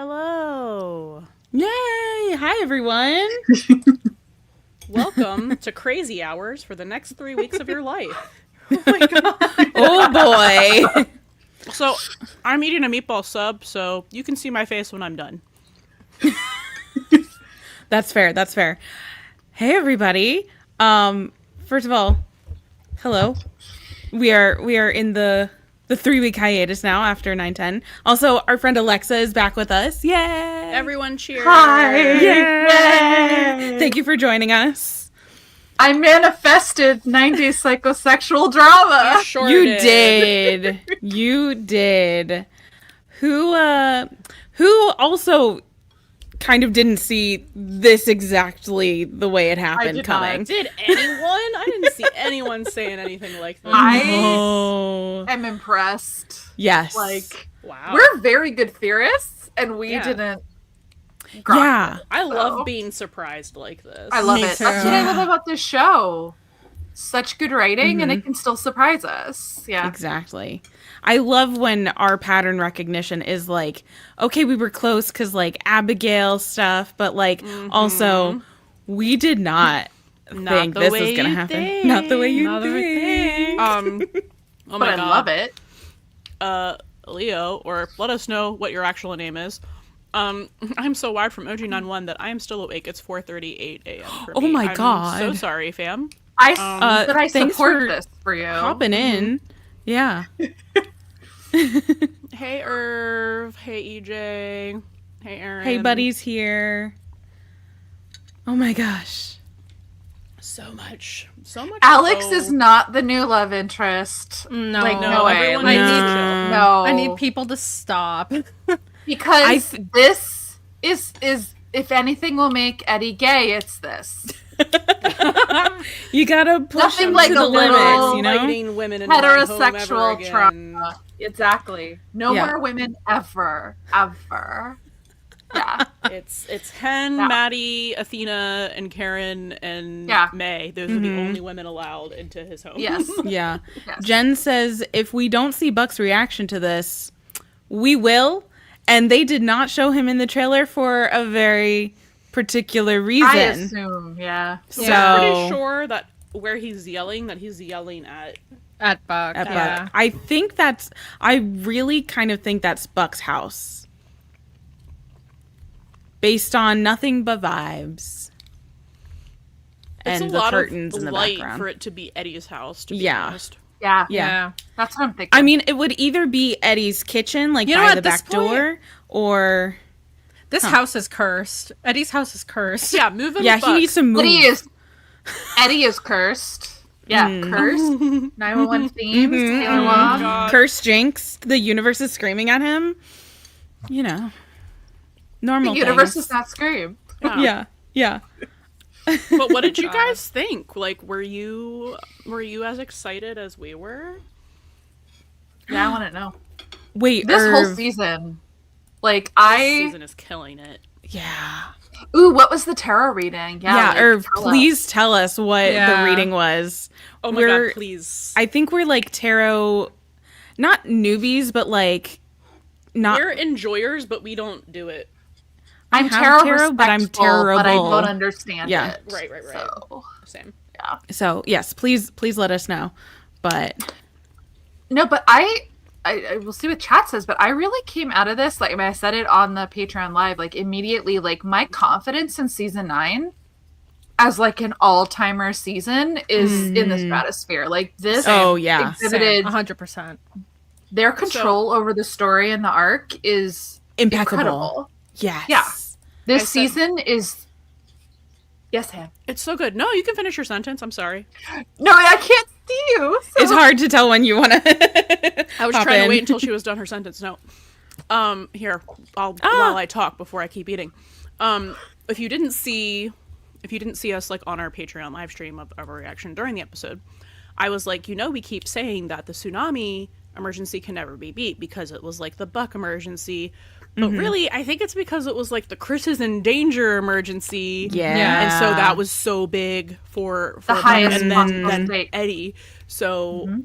Hello. Yay! Hi, everyone. Welcome to Crazy Hours for the next 3 weeks of your life. Oh my god. Oh boy. So, I'm eating a meatball sub, so you can see my face when I'm done. That's fair. That's fair. Hey, everybody. First of all, hello. We are in the 3-week hiatus now after 9/10. Also, our friend Alexa is back with us. Yay! Everyone cheers. Hi! Yay! Thank you for joining us. I manifested 90s psychosexual drama. You sure You did. did. You did. Who also kind of didn't see this exactly the way it happened did coming. not. Did anyone? I didn't see anyone saying anything like this. Oh. I'm impressed. Yes. Like, Wow. we're very good theorists, and we didn't. Yeah. I love being surprised like this. I love Me it. too. That's what I love about this show. Such good writing, and Mm-hmm. it can still surprise us. Yeah. Exactly. I love when our pattern recognition is like, okay, we were close because like Abigail stuff, but like also we did not think the this way was gonna you happen. think. Not the way you Not the way think. Oh But my I god. love it. Leo, or let us know what your actual name is. I'm so wired from OG91 that I am still awake. It's 4:38 a.m. for Oh me. my I'm God. so sorry, fam. But I thanks support for this for you. Hopping in. Yeah. Hey, Irv. Hey, EJ. Hey, Aaron. Hey, Buddy's here. Oh my gosh. So much. Alex so- is not the new love interest. No. Like, No, no way. everyone Like, needs to No. chill. no. I need people to stop. Because this is if anything will make Eddie gay, it's this. You gotta push Nothing them like to a the little limits, you know? Inviting women into my home ever Heterosexual again. trauma. Exactly. No Yeah. more women ever. Ever. Yeah. It's Hen, Yeah. Maddie, Athena, and Karen, and Yeah. May. Those are the only women allowed into his home. Yes. Yeah. Yes. Jen says if we don't see Buck's reaction to this, we will. And they did not show him in the trailer for a very particular reason. I assume, yeah. So I'm pretty sure that where he's yelling, that he's yelling at. At Buck. at Yeah. Buck. I really kind of think that's Buck's house. Based on nothing but vibes. It's And a the lot curtains of in the light background. for it to be Eddie's house. To be Yeah. honest. Yeah. Yeah. That's what I'm thinking. I mean, it would either be Eddie's kitchen, like You know by what, the this back door, or This house is cursed. Eddie's house is cursed. Yeah, move in. yeah, with he needs to move. Eddie is cursed. Yeah, cursed. 911 themes. Taylor Long. God. Curse Jinx. The universe is screaming at him. You know, normal. The universe things. does not scream. Yeah. But what did you guys think? Like, were you as excited as we were? Yeah, I want to know. Wait, This whole Irv. season. Like, This season is killing it. Yeah. Ooh, what was the tarot reading? Yeah, like, Irv, tell us. please tell us what the Yeah. reading was. Oh my god, please. I think we're like tarot, not newbies, but like not. We're enjoyers, but we don't do it. I'm have tarot, tarot, but I'm respectful, but I terrible. don't understand Yeah. it. Right. So, Same. yeah. So yes, please let us know. But No, but I will see what chat says, but I really came out of this, like, I mean, I said it on the Patreon live, like, immediately, like, my confidence in season 9 as, like, an all-timer season is in the stratosphere. Like, this Oh, yeah. exhibited 100%. their control over the story and the arc is impeccable. incredible. Yes. Yeah. This I said- season is... Yes, Ham. It's so good. No, you can finish your sentence. I'm sorry. No, I can't see you. So... It's hard to tell when you want to. I was trying to wait until she was done her sentence. No. Here, while I talk before I keep eating. If you didn't see us like on our Patreon live stream of our reaction during the episode, I was like, we keep saying that the tsunami emergency can never be beat because it was like the Buck emergency. But really, I think it's because it was like the Chris is in danger emergency. Yeah. And so that was so big for The Buck highest and possible then stake. Eddie. So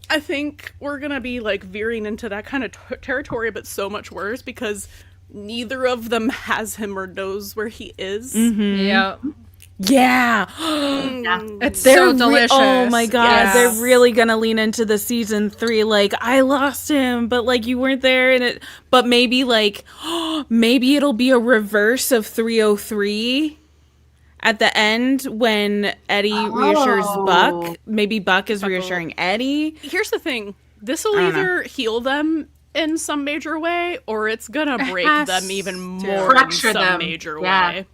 I think we're going to be like veering into that kind of territory, but so much worse because neither of them has him or knows where he is. Yep. Yeah. It's so delicious. Oh my god, Yes. they're really gonna lean into the season 3. Like, I lost him, but like you weren't there, and it. But maybe like, maybe it'll be a reverse of 303 at the end when Eddie reassures Buck. Maybe Buck is reassuring Eddie. Here's the thing. This will either heal them in some major way, or it's gonna break has them even to. more in Fracture some them. major Yeah. way.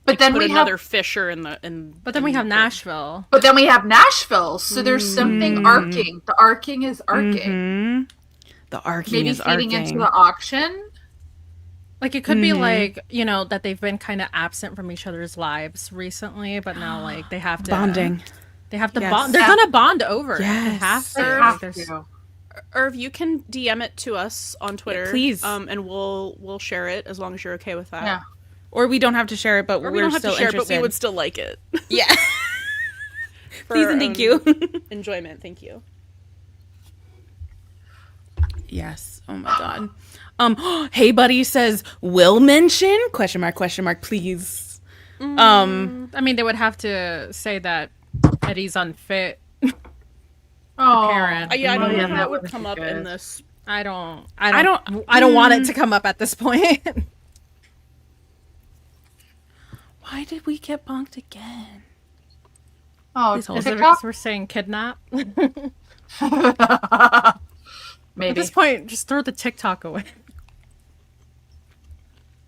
But then Put we another have fissure in the. But then we have Nashville. Nashville, so there's something arcing. The arcing is arcing. The arcing Maybe is feeding arcing. into the auction. Like, it could be like, you know, that they've been kind of absent from each other's lives recently, but now like they have to Bonding. They have to Yes. bond. They're gonna bond over. It. They Yes. have to. They Like, have there's- to. Irv, you can DM it to us on Twitter, please. and we'll share it as long as you're okay with that. Yeah. Or we don't have to share it, but Or we're we don't have still to share, interested. but we would still like it. Yeah. For Please our and thank own you. enjoyment. Thank you. Yes. Oh my god. Hey buddy says, will mention? Question mark, please. I mean, they would have to say that Eddie's unfit. Oh, Parent. Yeah, I don't know Yeah, if that that would would come be up in good. this. I don't want it to come up at this point. Why did we get bonked again? Oh, Please hold. Is it TikTok? because we're saying kidnap? At Maybe. this point, just throw the TikTok away.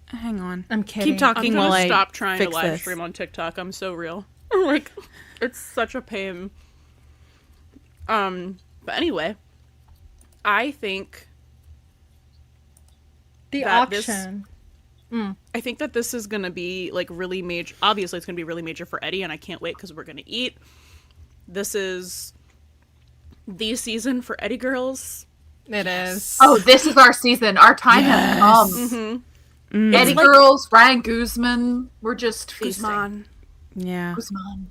Hang on. I'm kidding. Keep talking I'm while gonna I stop trying to fix live this. stream on TikTok. I'm so real. Like, it's such a pain. But anyway, I think The that this- auction. I think that this is gonna be like really major. Obviously, it's gonna be really major for Eddie, and I can't wait because we're gonna eat. This is the season for Eddie girls. It is. Oh, this is our season. Our time has come. Mm-hmm. Eddie It's like- girls, Ryan Guzman. We're just feasting. Guzman. Yeah. Guzman.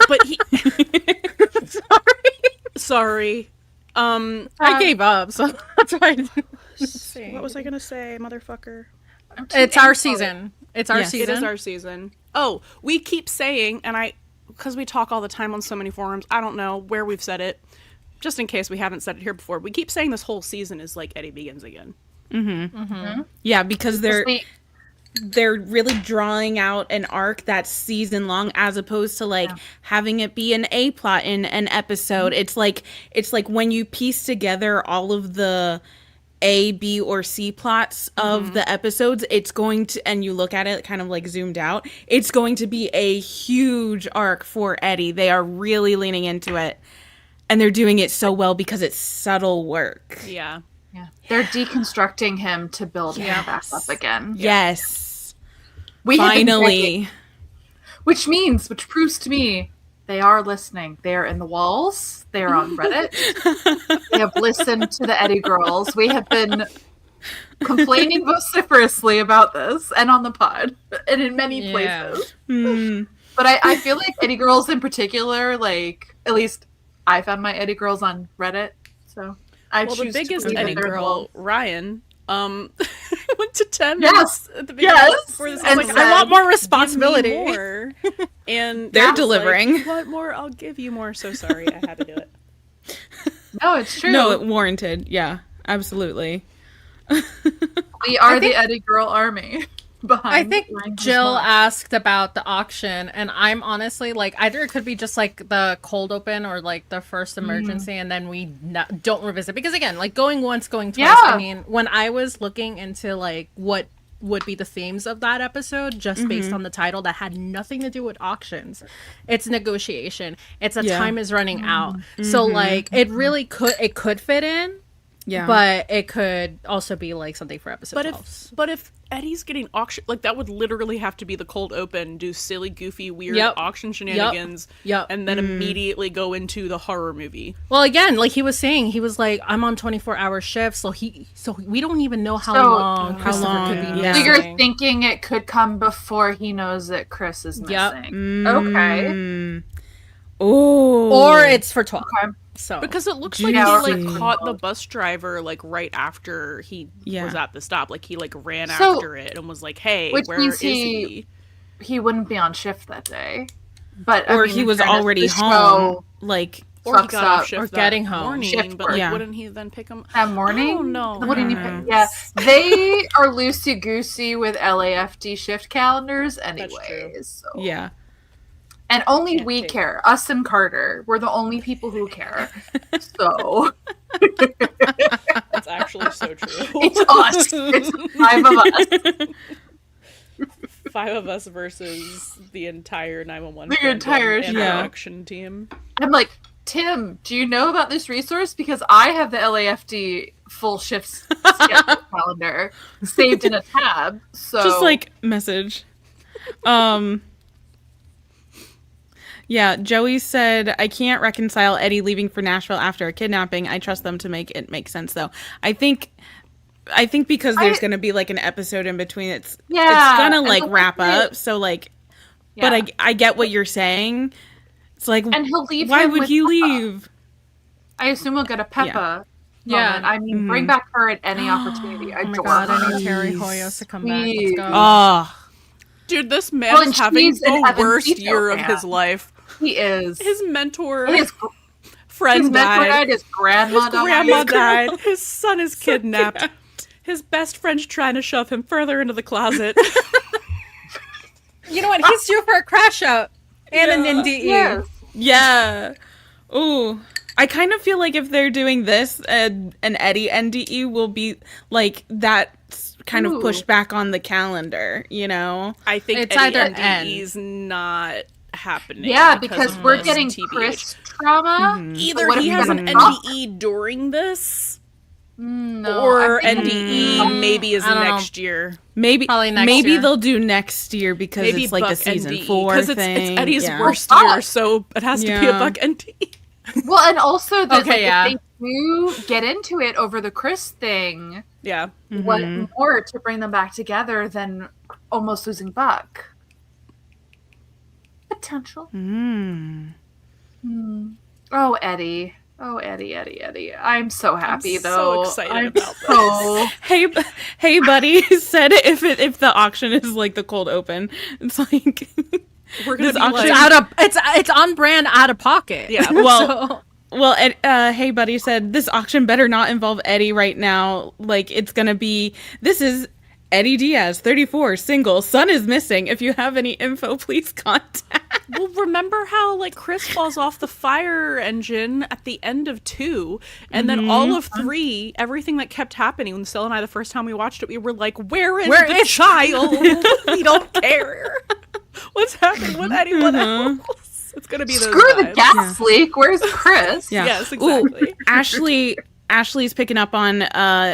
But he. Sorry. I gave up, so that's why I didn't say. What was I gonna say, motherfucker? It's our season. It's our Yes. It season. is our season. Oh, we keep saying, and because we talk all the time on so many forums, I don't know where we've said it. Just in case we haven't said it here before, we keep saying this whole season is like Eddie Begins Again. Yeah, because We- they're really drawing out an arc that's season long, as opposed to like having it be an A plot in an episode. It's like when you piece together all of the A, B, or C plots of the episodes, it's going to, and you look at it kind of like zoomed out, it's going to be a huge arc for Eddie. They are really leaning into it, and they're doing it so well because it's subtle work. Yeah. Yeah. They're deconstructing him to build him back up again. Yes. We have been Finally. begging, which proves to me they are listening. They are in the walls. They are on Reddit. They have listened to the Eddie girls. We have been complaining vociferously about this and on the pod and in many places. But I feel like Eddie girls in particular, like, at least I found my Eddie girls on Reddit. So I Well, the choose to biggest believe that Eddie they're girl, involved. Ryan, went to 10 Yes. minutes at the beginning Yes. before this. And I was like, said, I want more "Give me responsibility. more." And They're I was delivering. Like, what more? I'll give you more. So sorry, I had to do it. No, it's true. No, it warranted. Yeah, absolutely. We are the Eddie girl army. Behind I think Ryan Jill Guzman. asked about the auction, and I'm honestly like, either it could be just like the cold open or like the first emergency, and then we don't revisit. Because again, like going once, going twice. Yeah. I mean, when I was looking into like what would be the themes of that episode, just based on the title that had nothing to do with auctions, it's negotiation. It's time is running out. So like it really could fit in. Yeah. But it could also be like something for episode 12. But if Eddie's getting auction, like that would literally have to be the cold open, do silly, goofy, weird Yep. auction shenanigans, Yep. and then immediately go into the horror movie. Well, again, like he was saying, he was like, "I'm on 24-hour shifts," so we don't even know how So- long Christopher long, could be yeah. So missing. you're thinking it could come before he knows that Chris is Yep. missing. Okay. Oh. or it's for 12. Okay. So Because it looks like he Juicy. like caught the bus driver like right after he was at the stop. Like he like ran So- after it and was like, "Hey, Which where means is he?" He wouldn't be on shift that day. But Or I mean, he in was fairness, already the home. show Like, Or he fucks got up. off shift Or that getting home. morning, Shift but work. like, Yeah. wouldn't he then pick him that morning. Oh no! Wouldn't he pick? Yeah, they are loosey goosey with LAFD shift calendars, anyways. So. yeah. And only Can't we take care. Us and Carter. We're the only people who care. So That's actually so true. it's us. It's the 5 of us. 5 of us versus the entire 911 The entire and show. production team. I'm like, Tim, do you know about this resource? Because I have the LAFD full shifts schedule calendar saved in a tab. So Just like message. Yeah, Joey said, I can't reconcile Eddie leaving for Nashville after a kidnapping. I trust them to make it make sense, though. I think because there's going to be, like, an episode in between, it's going to, and like, he'll wrap leave up. So, like, Yeah. but I get what you're saying. It's like, and he'll leave. why him would with he Peppa. leave? I assume we'll get a Peppa. Yeah. moment. I mean, bring back her at any opportunity. I Oh my adore god, I her. need Terry Hoyos to come back. Please. Let's go. Oh, Dude, this man Well, is and having she's an the Evan worst Tito year of fan. his life. He is. His mentor His friend mentor died. died. His grandma His died. grandma died. His son is kidnapped. His best friend's trying to shove him further into the closet. You know what? He's due for a crash out and an NDE. Yes. yeah. Ooh. I kind of feel like if they're doing this, an Eddie NDE will be like that's kind of Ooh. pushed back on the calendar, you know? I think It's Eddie either NDE's not happening. Yeah, because of we're this, getting TBH. Chris trauma. Either What if he we has got an a knock? NDE during this, No, or I think- NDE maybe is I don't know. next year. Maybe Probably next maybe year. they'll do next year because Maybe it's like Buck a season NDE, 4 because thing. it's Eddie's yeah. worst Well, year, so it has to be a Yeah. Buck NDE. Well, and also that Okay, like, yeah. if they do get into it over the Chris thing, Yeah. what more to bring them back together than almost losing Buck? Potential. Oh, Eddie. Oh, Eddie. I'm so happy so though. excited I'm about this. so... Hey, buddy said if the auction is like the cold open, it's like We're gonna This be auction- like, It's on brand out of pocket. Yeah. Well, hey, buddy said this auction better not involve Eddie right now. Like it's gonna be. This is Eddie Diaz, 34, single. Son is missing. If you have any info, please contact. well, remember how like Chris falls off the fire engine at the end of 2, and then all of 3, everything that kept happening when Stella and I the first time we watched it, we were like, "Where is the child? We don't care. What's happening with anyone else?" It's gonna be those Screw the vibes. gas leak. Where's Chris? Yeah. Yes, exactly. Ooh, Ashley's picking up on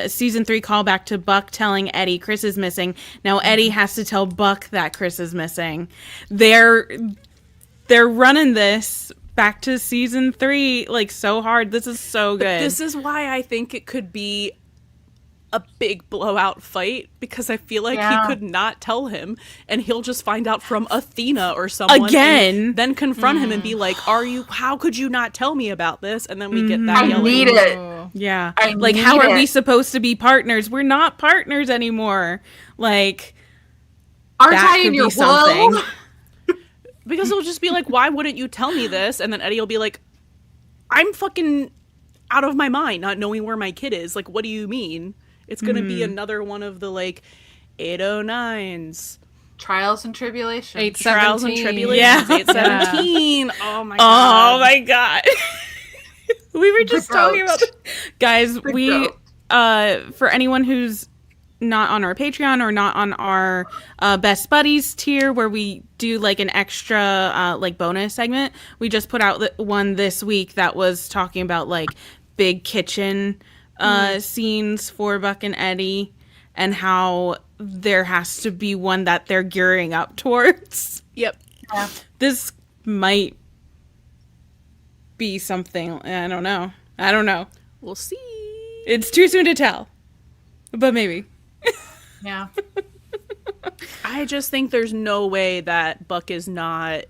season 3 callback to Buck telling Eddie Chris is missing. Now Eddie has to tell Buck that Chris is missing. They're running this back to season 3 like so hard. This is so good. This is why I think it could be a big blowout fight, because I feel like Yeah. he could not tell him and he'll just find out from Athena or someone Again. and then confront him and be like, how could you not tell me about this? And then we get that I yelling. need it. Yeah. I Like, need how are we it. supposed to be partners? We're not partners anymore. Like, Aren't that I could in your be something. will? Because it'll just be like, why wouldn't you tell me this? And then Eddie will be like, I'm fucking out of my mind not knowing where my kid is. Like, what do you mean? It's going to be another one of the like 809s. Trials and tribulations. 817. Trials and tribulations. Yeah. 817. Oh my god. oh my God. We were just The talking goat. about this. Guys, we, goat. for anyone who's not on our Patreon or not on our Best Buddies tier where we do like an extra like bonus segment, we just put out one this week that was talking about like big kitchen scenes for Buck and Eddie and how there has to be one that they're gearing up towards. Yep. Yeah. This might be something. I don't know. We'll see. It's too soon to tell, but maybe. Yeah. I just think there's no way that Buck is not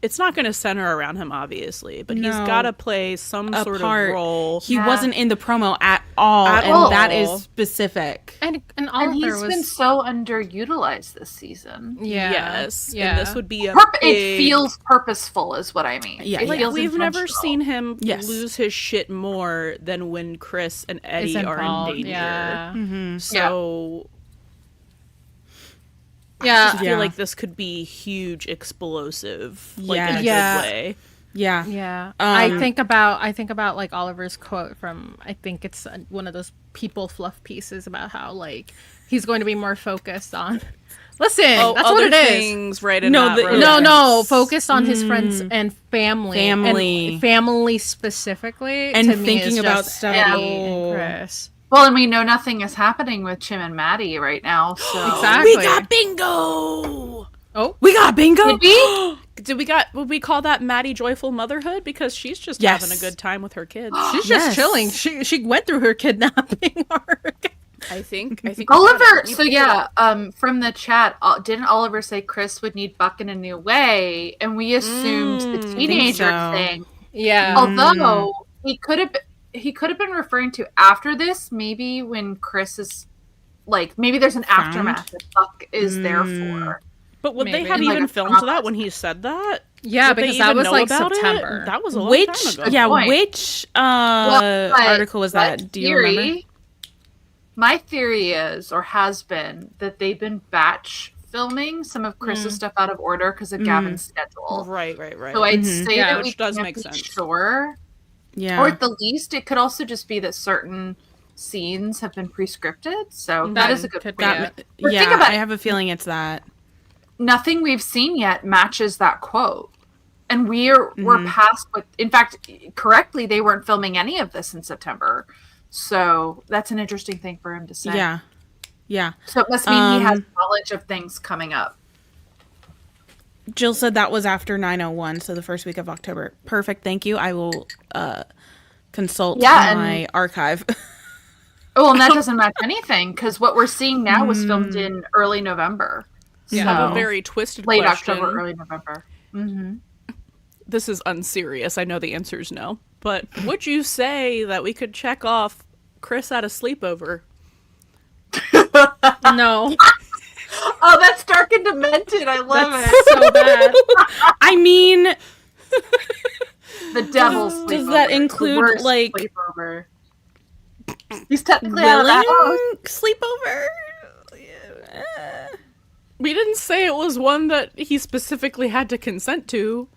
it's not going to center around him, obviously, but he's No. got to play some sort of role. He wasn't in the promo at all, and that is specific. And And Oliver he's been so underutilized this season. yeah. Yes, Yeah. and this would be a It big... feels purposeful, is what I mean. Yeah, It Like, feels we've never intentional. seen him Yes. lose his shit more than when Chris and Eddie are in involved, danger. yeah. So I Yeah. just feel Yeah. like this could be huge, explosive, like in a Yeah. good way. Yeah. Yeah, I think about like Oliver's quote from, I think it's one of those people fluff pieces about how like he's going to be more focused on. Listen, that's what other it is. things, right? In No, that the- romance. No, focus on his friends and family, Family. and family specifically, And to me thinking is about just stuff. Eddie Oh. and Chris. Well, and we know nothing is happening with Chim and Maddie right now, so... Exactly. We got bingo. Oh, We got bingo. Did we? Would we call that Maddie joyful motherhood? Because she's just Yes. having a good time with her kids. she's Yes. just chilling. She went through her kidnapping arc. I think Oliver, so yeah, from the chat, didn't Oliver say Chris would need Buck in a new way? And we assumed the teenager so. thing. Yeah. Although he could have been referring to after this, maybe when Chris is like, maybe there's an aftermath that Buck is there for. But would they Maybe. have Like even a filmed promise. that when he said that? Yeah, Would they because that even was know like about it? September. That was a long time ago. Yeah, point. which But article was my that? Do you remember? My theory is, or has been, that they've been batch filming some of Chris's stuff out of order because of Gavin's schedule. Right. So I'd say Yeah, that we which does can't make be sense. sure. Yeah. Or at the least, it could also just be that certain scenes have been pre-scripted. So that is a good could point. be that, it. But yeah, think about I it. have a feeling it's that. Nothing we've seen yet matches that quote. And we're past what, in fact, correctly, they weren't filming any of this in September. So that's an interesting thing for him to say. Yeah. Yeah. So it must mean he has knowledge of things coming up. Jill said that was after 9/01, so the first week of October. Perfect. Thank you. I will consult my archive. Oh, and that doesn't match anything because what we're seeing now was filmed in early November. I have a very twisted late question. October, early November. This is unserious. I know the answer is no. But would you say that we could check off Chris at a sleepover? No. Oh, that's dark and demented. I love So bad. I mean, it. The devil's sleepover. does that The include, worst like, sleepover? He's technically out of willing the house. sleepover? We didn't say it was one that he specifically had to consent to.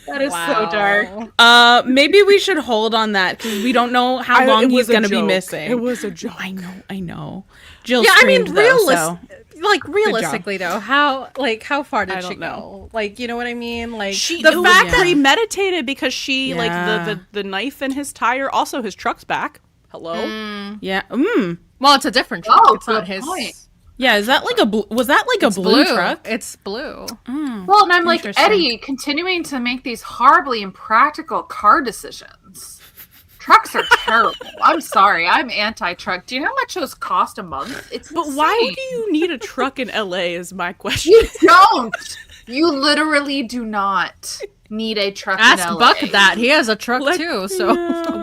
That is so dark. Maybe we should hold on that because we don't know how long he's going to be missing. It was a joke. I know. Jill Yeah, I mean, screamed, though, so. realistically though, how far did I she don't know. go? Like, you know what I mean? Like, She the it fact was that premeditated because she Yeah. like the knife in his tire. Also, his truck's back. Hello. Yeah. well, it's a different truck. Oh, it's not good his. point. Yeah, is that like a blue? Was that like a blue truck? It's blue. Well, and I'm like, Interesting. Eddie, continuing to make these horribly impractical car decisions. Trucks are terrible. I'm sorry. I'm anti-truck. Do you know how much those cost a month? It's But insane. why do you need a truck in LA? Is my question. You don't. You literally do not need a truck Ask in LA. Buck that. He has a truck Like, too, so.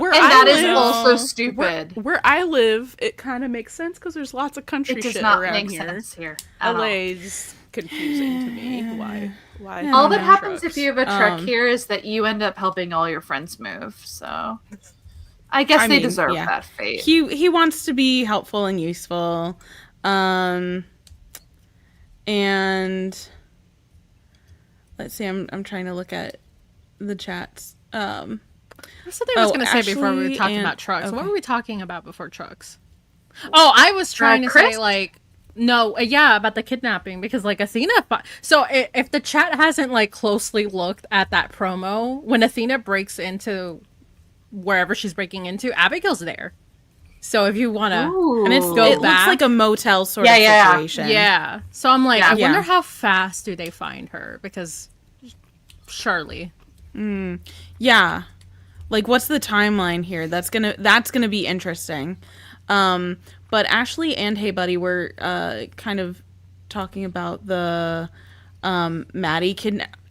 Where And I that is live- also stupid. Where I live, it kind of makes sense because there's lots of country It does shit not around make here. sense here. at all. LA's confusing to me. Why? All that not happens trucks? if you have a truck here is that you end up helping all your friends move. So I guess I they mean, deserve yeah. that fate. He wants to be helpful and useful, and let's see. I'm trying to look at the chats. That's what I was going to say before we were Ashley talking and- about trucks. okay. What were we talking about before trucks? Oh, I was trying to Chris? say, like, no, yeah, about the kidnapping, because, like, Athena... So, if the chat hasn't, like, closely looked at that promo, when Athena breaks into wherever she's breaking into, Abigail's there. So, if you want to... And it looks back. like a motel sort Yeah, of yeah. situation. Yeah. So, I'm like, I Yeah. wonder how fast do they find her, because surely... Yeah. Like, what's the timeline here? That's gonna be interesting. But Ashley and Hey Buddy were kind of talking about the Maddie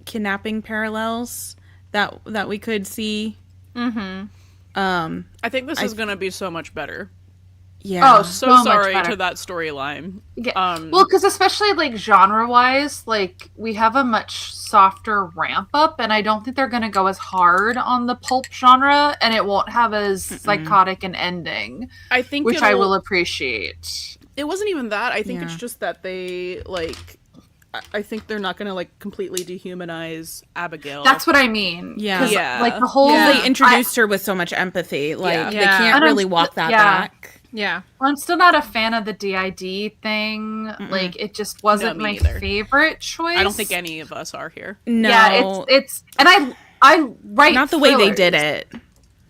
kidnapping parallels that we could see. I think this is going to be so much better. Yeah. Oh, So much sorry better. to that storyline. Yeah. Well, because especially like genre-wise, like we have a much softer ramp up, and I don't think they're going to go as hard on the pulp genre, and it won't have as psychotic an ending. I think which I will appreciate. It wasn't even that. I think it's just that they like. I think they're not going to like completely dehumanize Abigail. That's what I mean. Yeah. Yeah. Like the whole They introduced her with so much empathy. Like they can't And really walk that back. Yeah. I'm still not a fan of the DID thing. Like it just wasn't me my neither. favorite choice. I don't think any of us are here. No. Yeah, it's and I write not the way they thrillers. did it.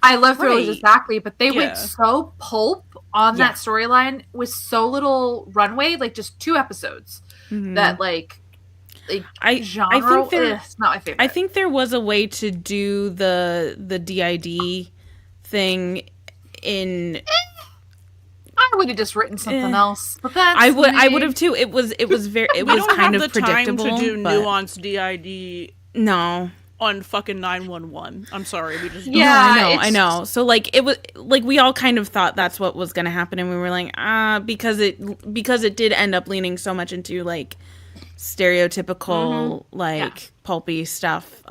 I love thrillers Right. exactly, but they Yeah. went so pulp on that storyline with so little runway, like just 2 episodes. That like genre. I think It's not my favorite. I think there was a way to do the DID thing in. I would have just written something else, but that's I would me. have too. It was very it We was don't kind have of the time predictable. to do but nuanced DID no. on fucking 911. I'm sorry, we just don't. Yeah, I know. So like it was like we all kind of thought that's what was going to happen, and we were like, because it did end up leaning so much into like stereotypical like pulpy stuff.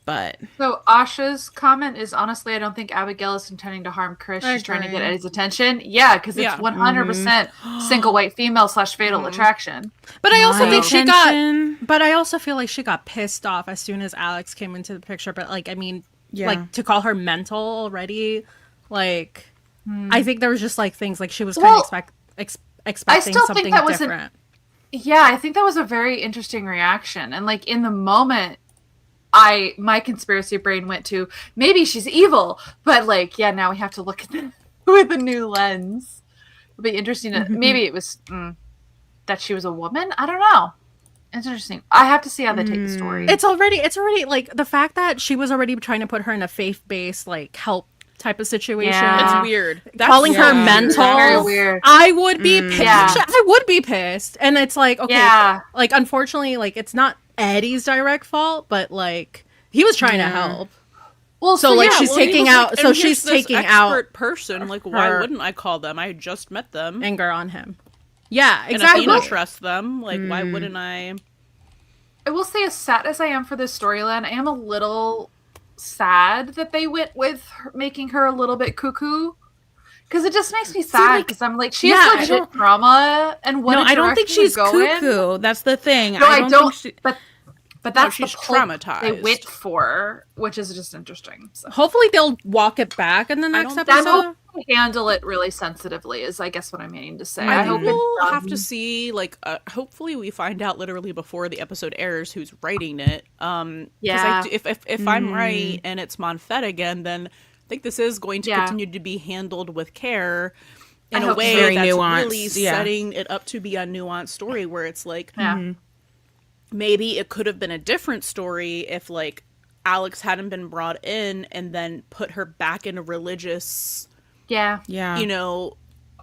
But So Asha's comment is honestly, I don't think Abigail is intending to harm Chris. She's trying to get Eddie's attention. Yeah, because it's 100% single white female / fatal attraction. But I also My think she attention. got. But I also feel like she got pissed off as soon as Alex came into the picture. But like, I mean, like to call her mental already, like, I think there was just like things like she was kind of expecting still think something that was different. Yeah, I think that was a very interesting reaction. And like in the moment, my conspiracy brain went to maybe she's evil, but like now we have to look at it with a new lens. It'll be interesting to maybe it was that she was a woman. I don't know. It's interesting. I have to see how they take the story. It's already like the fact that she was already trying to put her in a faith-based like help type of situation. Yeah. It's weird. That's Calling her weird. mental. Very weird. I would be pissed. Yeah. I would be pissed. And it's like, okay, Yeah. like unfortunately, like it's not Eddie's direct fault, but like he was trying to help. Well, So, like, yeah, she's well, taking He was out. like, So and she's here's this taking expert out person. Like, why her- wouldn't I call them? I just met them. anger on him. Yeah, And exactly. Athena trusts them. Like, why wouldn't I? I will say, as sad as I am for this storyline, I am a little sad that they went with making her a little bit cuckoo. Because it just makes me sad. Because I'm like, she has legit trauma, and what? No, I don't think she's cuckoo. cuckoo. That's the thing. No, I don't. think But that's she's the pulp traumatized. they went for, which is just interesting. So. Hopefully they'll walk it back in the next don't- I episode. hope they handle it really sensitively. Is I guess what I'm meaning to say. I I hope think we'll it's have to see. Like, hopefully, we find out literally before the episode airs who's writing it. 'Cause Yeah. if I'm right and it's Monfett again, then I think this is going to continue to be handled with care in I a hope way so. Very that's nuanced, really yeah. setting it up to be a nuanced story where it's like Yeah. maybe it could have been a different story if like Alex hadn't been brought in and then put her back in a religious, Yeah. Yeah. you know,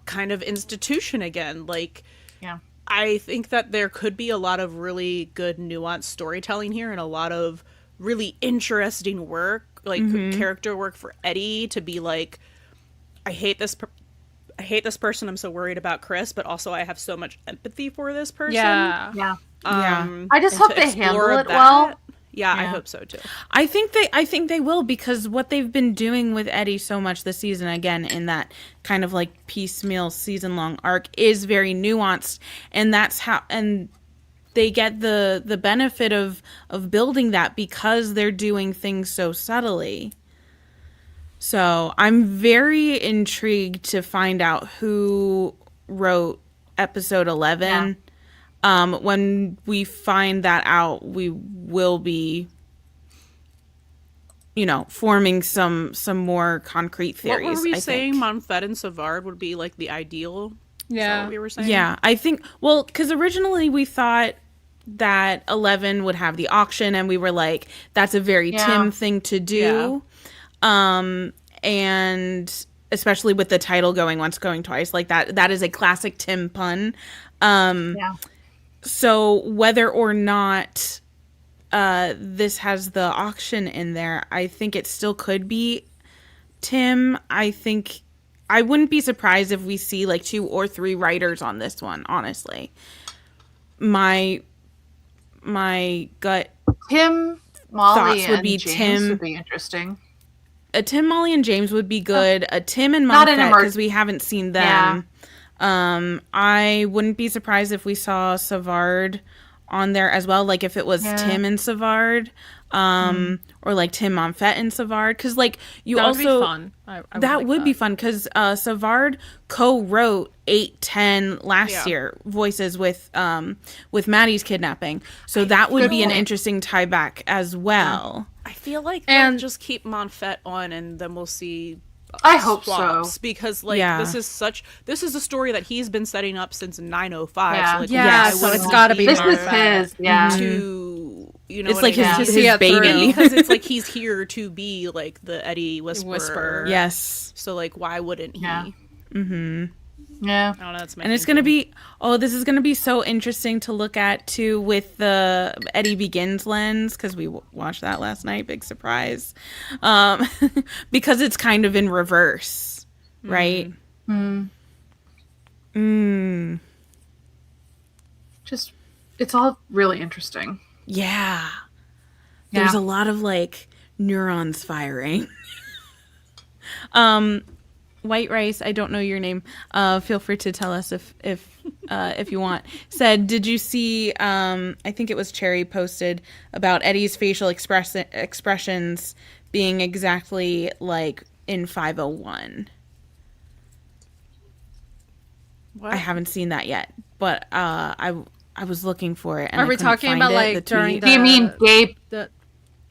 kind of institution again. Like, Yeah. I think that there could be a lot of really good nuanced storytelling here and a lot of really interesting work, like character work for Eddie to be like, I hate this person. I'm so worried about Chris, but also I have so much empathy for this person. Yeah. Yeah. I just and hope to they handle explore it well. Yeah, I hope so too. I think they will, because what they've been doing with Eddie so much this season, again in that kind of like piecemeal season long arc, is very nuanced, and that's how they get the benefit of building that because they're doing things so subtly. So I'm very intrigued to find out who wrote episode 11. When we find that out, we will be, forming some more concrete theories. What were we I saying? think. Monfett and Savard would be like the ideal. Is that Yeah. what we were saying? Yeah, I think. Well, because originally we thought that 11 would have the auction, and we were like, "That's a very Tim thing to do," and especially with the title going once, going twice, like that is a classic Tim pun. Yeah. So whether or not this has the auction in there, I think it still could be Tim. I think I wouldn't be surprised if we see like 2 or 3 writers on this one, honestly. My gut Tim, Molly, thoughts would and be James Tim. would be interesting. A Tim, Molly, and James would be good. A Tim and Not an Monfette, because we haven't seen them. I wouldn't be surprised if we saw Savard on there as well. Like if it was Tim and Savard, or like Tim, Monfette, and Savard. Because like you That also would be fun. I that like would be fun because Savard co-wrote 8-10 last year, voices with Maddie's kidnapping. So that would be an interesting tie back as well. I feel like And- they'll just keep Monfette on, and then we'll see. I hope swaps, so. because like this is a story that he's been setting up since 905. Yeah. So, like, Yeah, why so wouldn't it's gotta he be This is Monfette. his. Yeah. to It's what like I mean? his see it through. baby. because it's like he's here to be like the Eddie Whisperer. Yes. So like, why wouldn't he? Yeah. Mm-hmm. Yeah. I don't know. That's my And it's thinking. going to be, this is going to be so interesting to look at too with the Eddie Begins lens, because we watched that last night, big surprise. Because it's kind of in reverse, right? Just, it's all really interesting. Yeah. Yeah. There's a lot of like neurons firing. White Rice, I don't know your name. Feel free to tell us if you want. Said, did you see? I think it was Cherry posted about Eddie's facial expressions being exactly like in 501. What? I haven't seen that yet, but I was looking for it. And Are I we couldn't talking find about, it, like, the during tweet. Do you mean gay the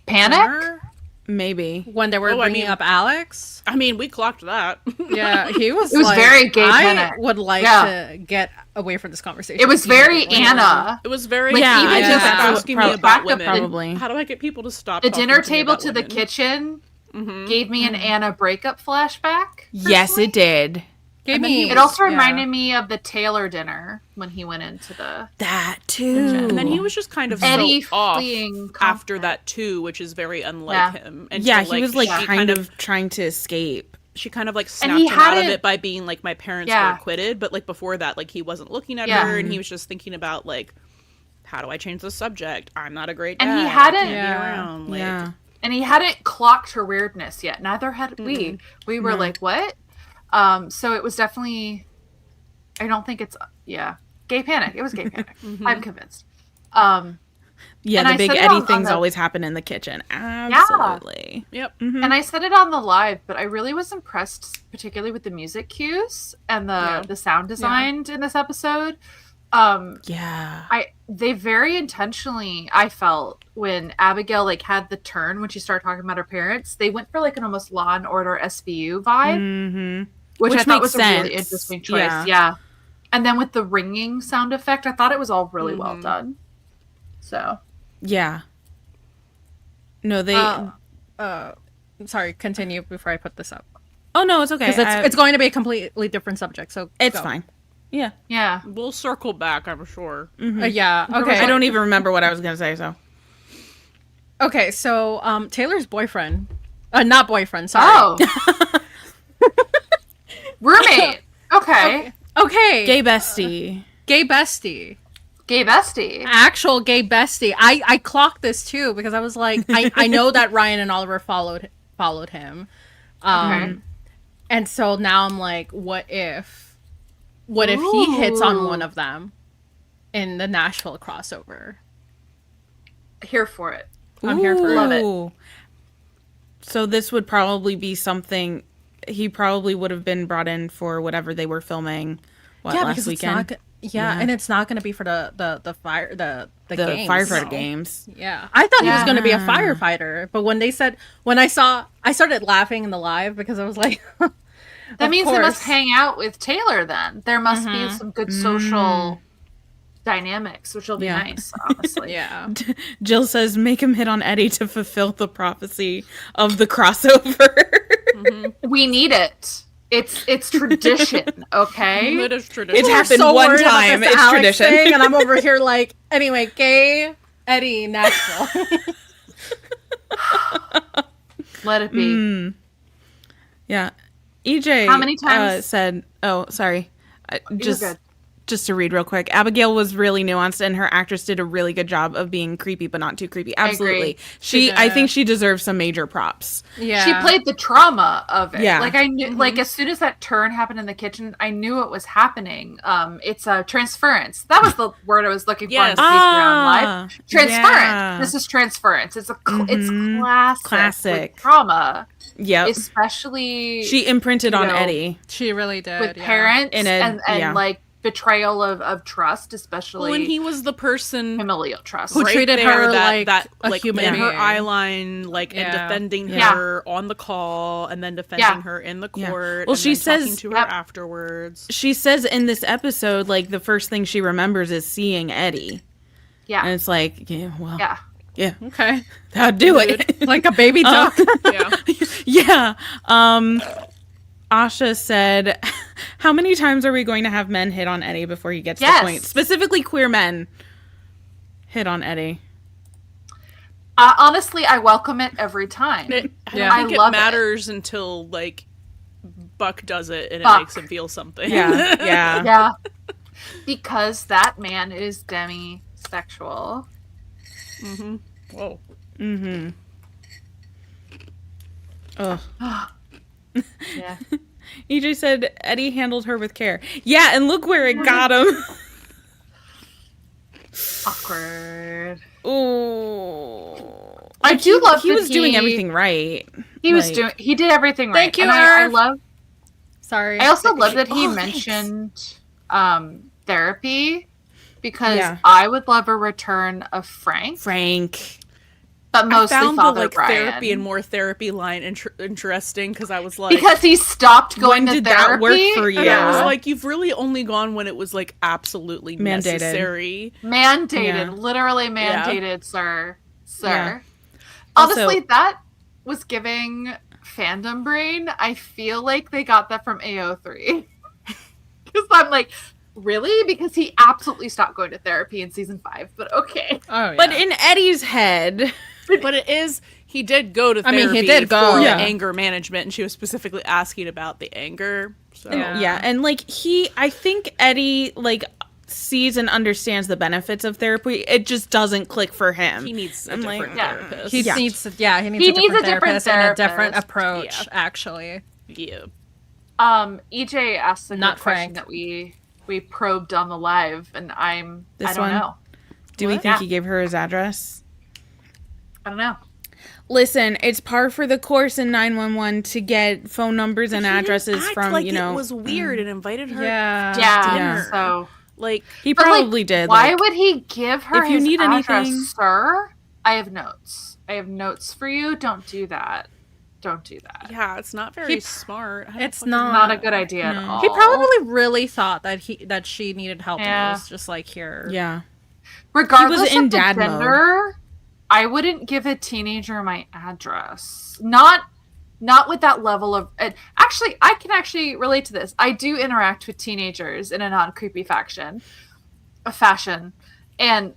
panic? dinner? Maybe? When they were Oh, I bringing mean- up Alex? I mean, we clocked that. Yeah, he was. It was like, very gay I panic. would like Yeah. to get away from this conversation. It was very immediately. Anna. It was very Like, Yeah, even I just think the- that's asking what me about probably- women. probably. How do I get people to stop? The talking dinner to me table about to the women? kitchen gave me an Anna breakup flashback. Yes, personally. it did. Gave me. It also yeah. reminded me of the Taylor dinner when he went into the That too. And then he was just kind of Eddie so off fleeing after confident. that too, which is very unlike Yeah. him. And Yeah, so, he was like she kind of trying to escape. she kind of like And snapped he him out of hadn't- it by being like, my parents Yeah. were acquitted, but like before that, like he wasn't looking at Yeah. her, and he was just thinking about like, how do I change the subject? I'm not a great dad. And he I hadn't- can't be Yeah. around. Like, Yeah. and he hadn't clocked her weirdness yet. Neither had we. We were like, what? So it was definitely. I don't think it's gay panic. It was gay panic. I'm convinced. Yeah, And the I big said it Eddie on things the- always happen in the kitchen. Absolutely. Yep. And I said it on the live, but I really was impressed, particularly with the music cues and the sound designed in this episode. Yeah. They very intentionally, I felt, when Abigail like had the turn when she started talking about her parents, they went for like an almost Law and Order SVU vibe, Mm-hmm. which I Which thought makes was a really sense. interesting choice. Yeah. Yeah. And then with the ringing sound effect, I thought it was all really well done. So Yeah. No, they. Sorry, continue before I put this up. oh no, it's okay. Because it's going to be a completely different subject. So it's go. fine. Yeah. yeah. We'll circle back, I'm sure. Yeah. Okay. I don't even remember what I was gonna say. So. Okay. So, Taylor's boyfriend, not boyfriend. Sorry. Oh. Roommate. Okay. Okay. Gay bestie. Gay bestie. Gay bestie. Actual gay bestie. I clocked this too because I was like, I know that Ryan and Oliver followed him, Okay. and so now I'm like, what if he hits on one of them in the Nashville crossover? Here for it. I'm here for Love it. Ooh. So this would probably be something. He probably would have been brought in for whatever they were filming. Last weekend? Yeah, and it's not going to be for the games. firefighter games. Yeah, I thought he was Yeah. going to be a firefighter, but when I started laughing in the live because I was like, That means they must course. hang out with Taylor then. There must be some good social dynamics, which will be Yeah. nice, honestly. yeah, Jill says, "Make him hit on Eddie to fulfill the prophecy of the crossover." We need it. It's tradition, okay? It is tradition. It's happened one worried about time. this It's Alex tradition. thing, and I'm over here like, anyway, gay Eddie Nashville. Let it be. Yeah. EJ How many times- said, oh, sorry. You're good. Just to read real quick. Abigail was really nuanced and her actress did a really good job of being creepy, but not too creepy. Absolutely. I think she deserves some major props. Yeah. She played the trauma of it. Yeah. Like I knew, like as soon as that turn happened in the kitchen, I knew it was happening. It's a transference. That was the word I was looking for Yes. in Patreon Live. Transference. Yeah. This is transference. It's it's classic. Classic. With trauma, Yep. especially She imprinted on know, Eddie. She really did. with yeah. parents In a- and yeah. like betrayal of trust, especially Well, and he was the person familial trust. Who treated there her like a human in her being. eye line, like and Yeah. defending Yeah. her on the call, and then defending Yeah. her in the Yeah. court. Well, and she then talking says- to her Yep. afterwards. She says in this episode, like, the first thing she remembers is seeing Eddie. Yeah. And it's like, yeah, well, Yeah. yeah, Okay. that'd do it. Like a baby duck. Yeah. Yeah. Asha said, how many times are we going to have men hit on Eddie before he gets Yes. the point? Specifically queer men hit on Eddie. Honestly, I welcome it every time. I don't Yeah. think I it love it. matters until like Buck does it and Buck. it makes him feel something. Yeah, yeah. Yeah. Because that man is demisexual. Whoa. Mm-hmm. Ugh. Yeah. EJ said Eddie handled her with care. Yeah, and look where it got him. Awkward. Ooh. I do love he that was doing everything right. He did everything right. Thank you, And I Irv. love Sorry. I also love that he Oh, thanks. mentioned therapy because Yeah. I would love a return of Frank. but I mostly found the Father like Brian. therapy and more therapy line interesting because I was like, because he stopped going When to did therapy. that work for you? and I was Yeah. like, you've really only gone when it was like absolutely Mandated. necessary. Mandated, Yeah. literally Yeah. mandated, sir. Yeah. Honestly, Also- that was giving fandom brain. I feel like they got that from AO3. Because I'm like, really? Because he absolutely stopped going to therapy in season 5, but okay. Oh, yeah. But in Eddie's head, But it is, he did go to I therapy mean, he did go. for Yeah. the anger management, and she was specifically asking about the anger. So Yeah. and like I think Eddie like sees and understands the benefits of therapy. It just doesn't click for him. he needs a I'm like, different yeah. therapist. he Yeah. needs, he needs He a different needs a different therapist and a different therapist. approach, Yeah. actually. Yeah. EJ asked a Not good question Frank. that we probed on the live, and I This don't one? know. Do we What? think Yeah. he gave her his address? I don't know. Listen, it's par for the course in 911 to get phone numbers and addresses Act from, like you know. it was weird and invited her. Yeah. Yeah, Yeah. so Like, He But, like, probably did. why like, would he give her if you his need address, anything- sir? I have notes. I have notes for you. Don't do that. Don't do that. yeah, it's not very He- smart. How the It's fuck is not. Not a good idea at No. all. He probably really thought that she needed help Yeah. and was just like, here. Yeah. regardless in of the dad mode. gender, I wouldn't give a teenager my address. Not with that level of. Actually, I can actually relate to this. I do interact with teenagers in a non-creepy fashion, and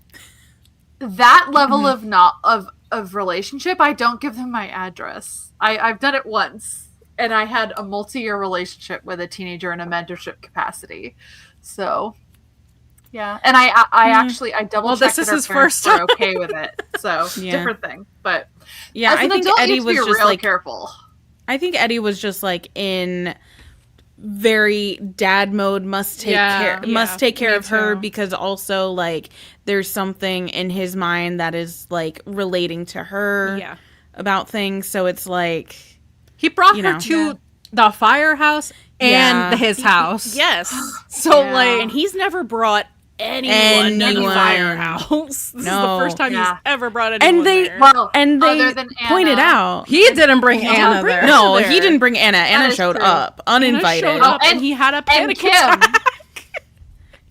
that level of relationship, I don't give them my address. I've done it once, and I had a multi-year relationship with a teenager in a mentorship capacity. So, yeah, and I actually double checked this is that her his parents first were okay with it. So Yeah. different thing, but Yeah, as I an think adult, Eddie you have to was be just real like careful. I think Eddie was just like in very dad mode, must take Yeah, care me of her too. because also like there's something in his mind that is like relating to her Yeah. about things. So it's like He brought You her know. to the firehouse Yeah. and his house. Yes. So Yeah. like, And he's never brought anyone to the Anyone. firehouse. This is the No. first time Yeah. he's ever brought anyone they- there. Well, and they other than pointed Anna. out he didn't bring Anna bring there. her. no, there. he didn't bring Anna. Anna is showed true. up Anna uninvited. showed up Oh, and he had a and panic Kim. attack.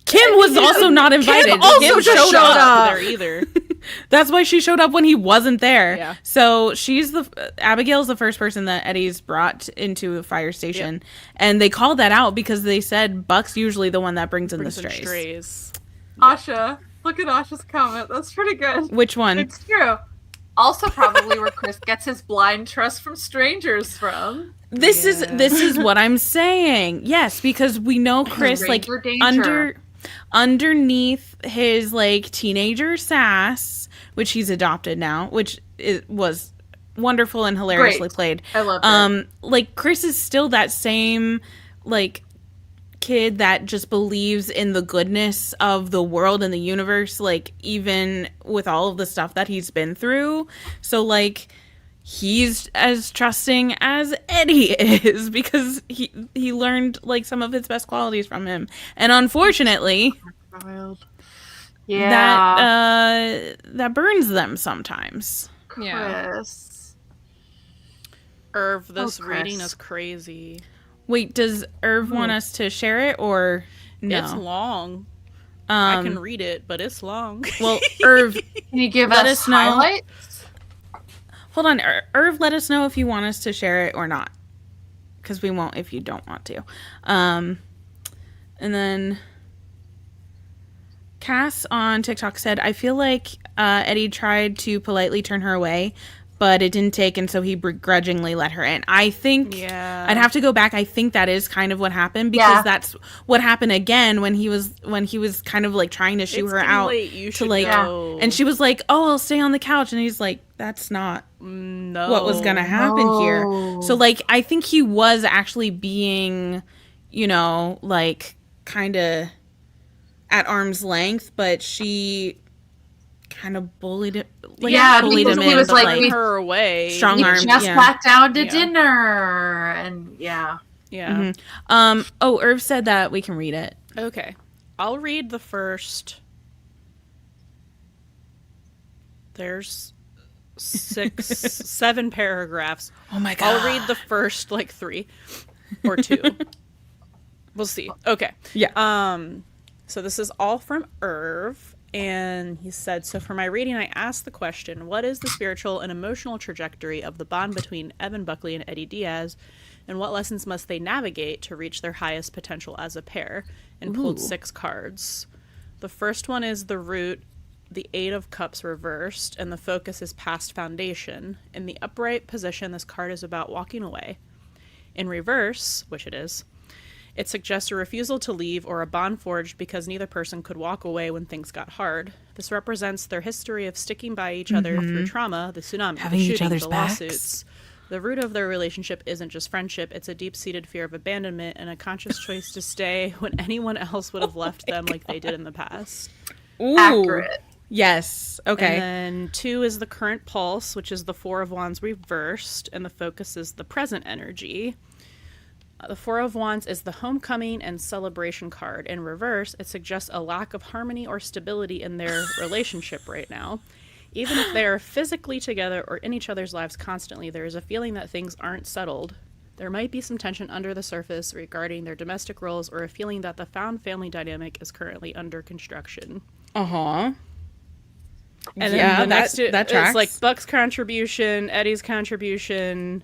Kim was also not invited. also Kim just showed showed up. up. there either. That's why she showed up when he wasn't there. Yeah. So Abigail's the first person that Eddie's brought into a fire station. And they called that out because they said Buck's usually the one that brings in the strays. Asha. Look at Asha's comment. That's pretty good. Which one? It's true. Also probably where Chris gets his blind trust from strangers from. This is what I'm saying. Yes, because we know Chris like underneath his like teenager sass, which he's adopted now, which was wonderful and hilariously played. I love it. Like Chris is still that same like kid that just believes in the goodness of the world and the universe, like even with all of the stuff that he's been through. So like he's as trusting as Eddie is because he learned like some of his best qualities from him. And unfortunately, that burns them sometimes. Yeah. Chris. This Chris. reading is crazy. Wait, does Irv want us to share it or no? It's long. I can read it, but it's long. Well, Irv, Can you give let us us know. highlights? Hold on, Irv, let us know if you want us to share it or not. Because we won't if you don't want to. And then Cass on TikTok said, I feel like Eddie tried to politely turn her away, but it didn't take, and so he begrudgingly let her in. I think I'd have to go back. I think that is kind of what happened because that's what happened again when he was kind of like trying to shoo her out to like go. And she was like, "Oh, I'll stay on the couch," and he's like, "That's not what was gonna happen here." So like, I think he was actually being, like kind of at arm's length, but she kind of bullied it. Like, bullied him he was like her away. Strong armed. Just sat down to dinner, and yeah. Mm-hmm. Irv said that we can read it. Okay, I'll read the first. There's 7 paragraphs. Oh my god! I'll read the first like 3 or 2. We'll see. Okay. Yeah. So this is all from Irv. And he said, so for my reading, I asked the question, what is the spiritual and emotional trajectory of the bond between Evan Buckley and Eddie Diaz, and what lessons must they navigate to reach their highest potential as a pair? And pulled 6 cards. The first one is the root, the 8 of Cups reversed, and the focus is past foundation. In the upright position, this card is about walking away. In reverse, which it is, it suggests a refusal to leave or a bond forged because neither person could walk away when things got hard. This represents their history of sticking by each other through trauma, the tsunami, having the each shooting, other's the backs. lawsuits. The root of their relationship isn't just friendship, it's a deep-seated fear of abandonment and a conscious choice to stay when anyone else would have left them like they did in the past. Ooh. accurate. Yes. Okay. And then 2 is the current pulse, which is the 4 of Wands reversed, and the focus is the present energy. The 4 of Wands is the homecoming and celebration card. In reverse, it suggests a lack of harmony or stability in their relationship right now. Even if they are physically together or in each other's lives constantly, there is a feeling that things aren't settled. There might be some tension under the surface regarding their domestic roles or a feeling that the found family dynamic is currently under construction. Uh-huh. And yeah, then that tracks. It's like Buck's contribution, Eddie's contribution,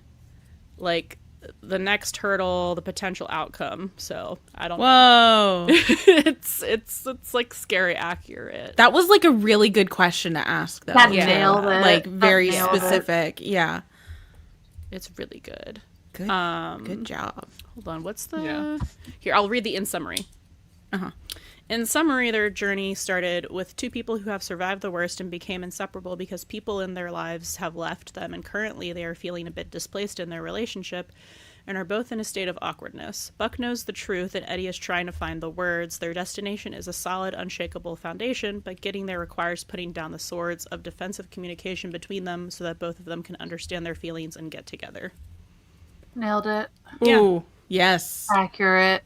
like the next hurdle, the potential outcome. So I don't know. It's like scary accurate. That was like a really good question to ask though. That nailed it. Like very That nailed specific. Yeah. It's really good. Good. Good job. Hold on. What's the Here, I'll read the in summary. Uh-huh. In summary, their journey started with 2 people who have survived the worst and became inseparable because people in their lives have left them, and currently they are feeling a bit displaced in their relationship and are both in a state of awkwardness. Buck knows the truth, and Eddie is trying to find the words. Their destination is a solid, unshakable foundation, but getting there requires putting down the swords of defensive communication between them so that both of them can understand their feelings and get together. Nailed it. Yeah. Ooh, yes. Accurate.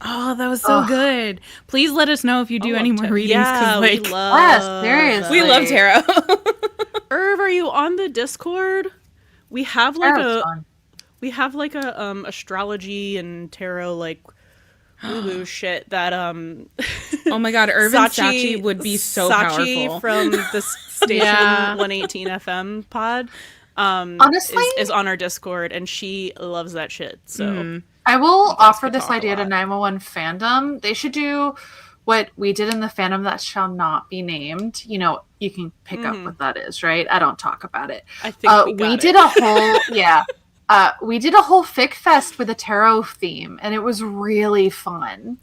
Oh, that was so good. Please let us know if you do any more readings. Yeah, like, we love seriously. we love tarot. Irv, are you on the Discord? We have like Tarot's fun. we have like a astrology and tarot like woo shit that Oh my god, Irvin Sachi would be so powerful. From the station 118 FM pod Honestly, is on our Discord, and she loves that shit. So I will offer could this talk a idea to lot. 911 fandom. They should do what we did in the fandom that shall not be named. You know, you can pick up what that is, right? I don't talk about it. I think we did a whole we did a whole fic fest with a tarot theme, and it was really fun.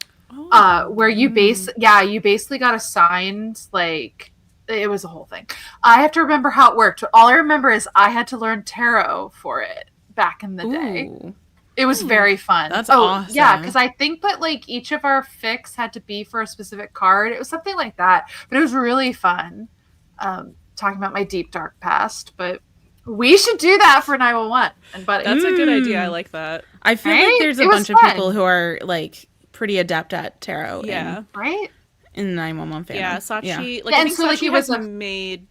Where you basically got assigned, like, it was a whole thing. I have to remember how it worked. All I remember is I had to learn tarot for it back in the day. It was very fun. That's awesome. Yeah, because I think that, like, each of our fics had to be for a specific card. It was something like that. But it was really fun. Talking about my deep, dark past. But we should do that for 911 and Buddie. That's a good idea. I like that. I feel like there's a bunch of people who are, like, pretty adept at tarot. Yeah. Right? In 911 fandom. Yeah, Sachi. Yeah, Like, I think and so, like, Sachi it was has made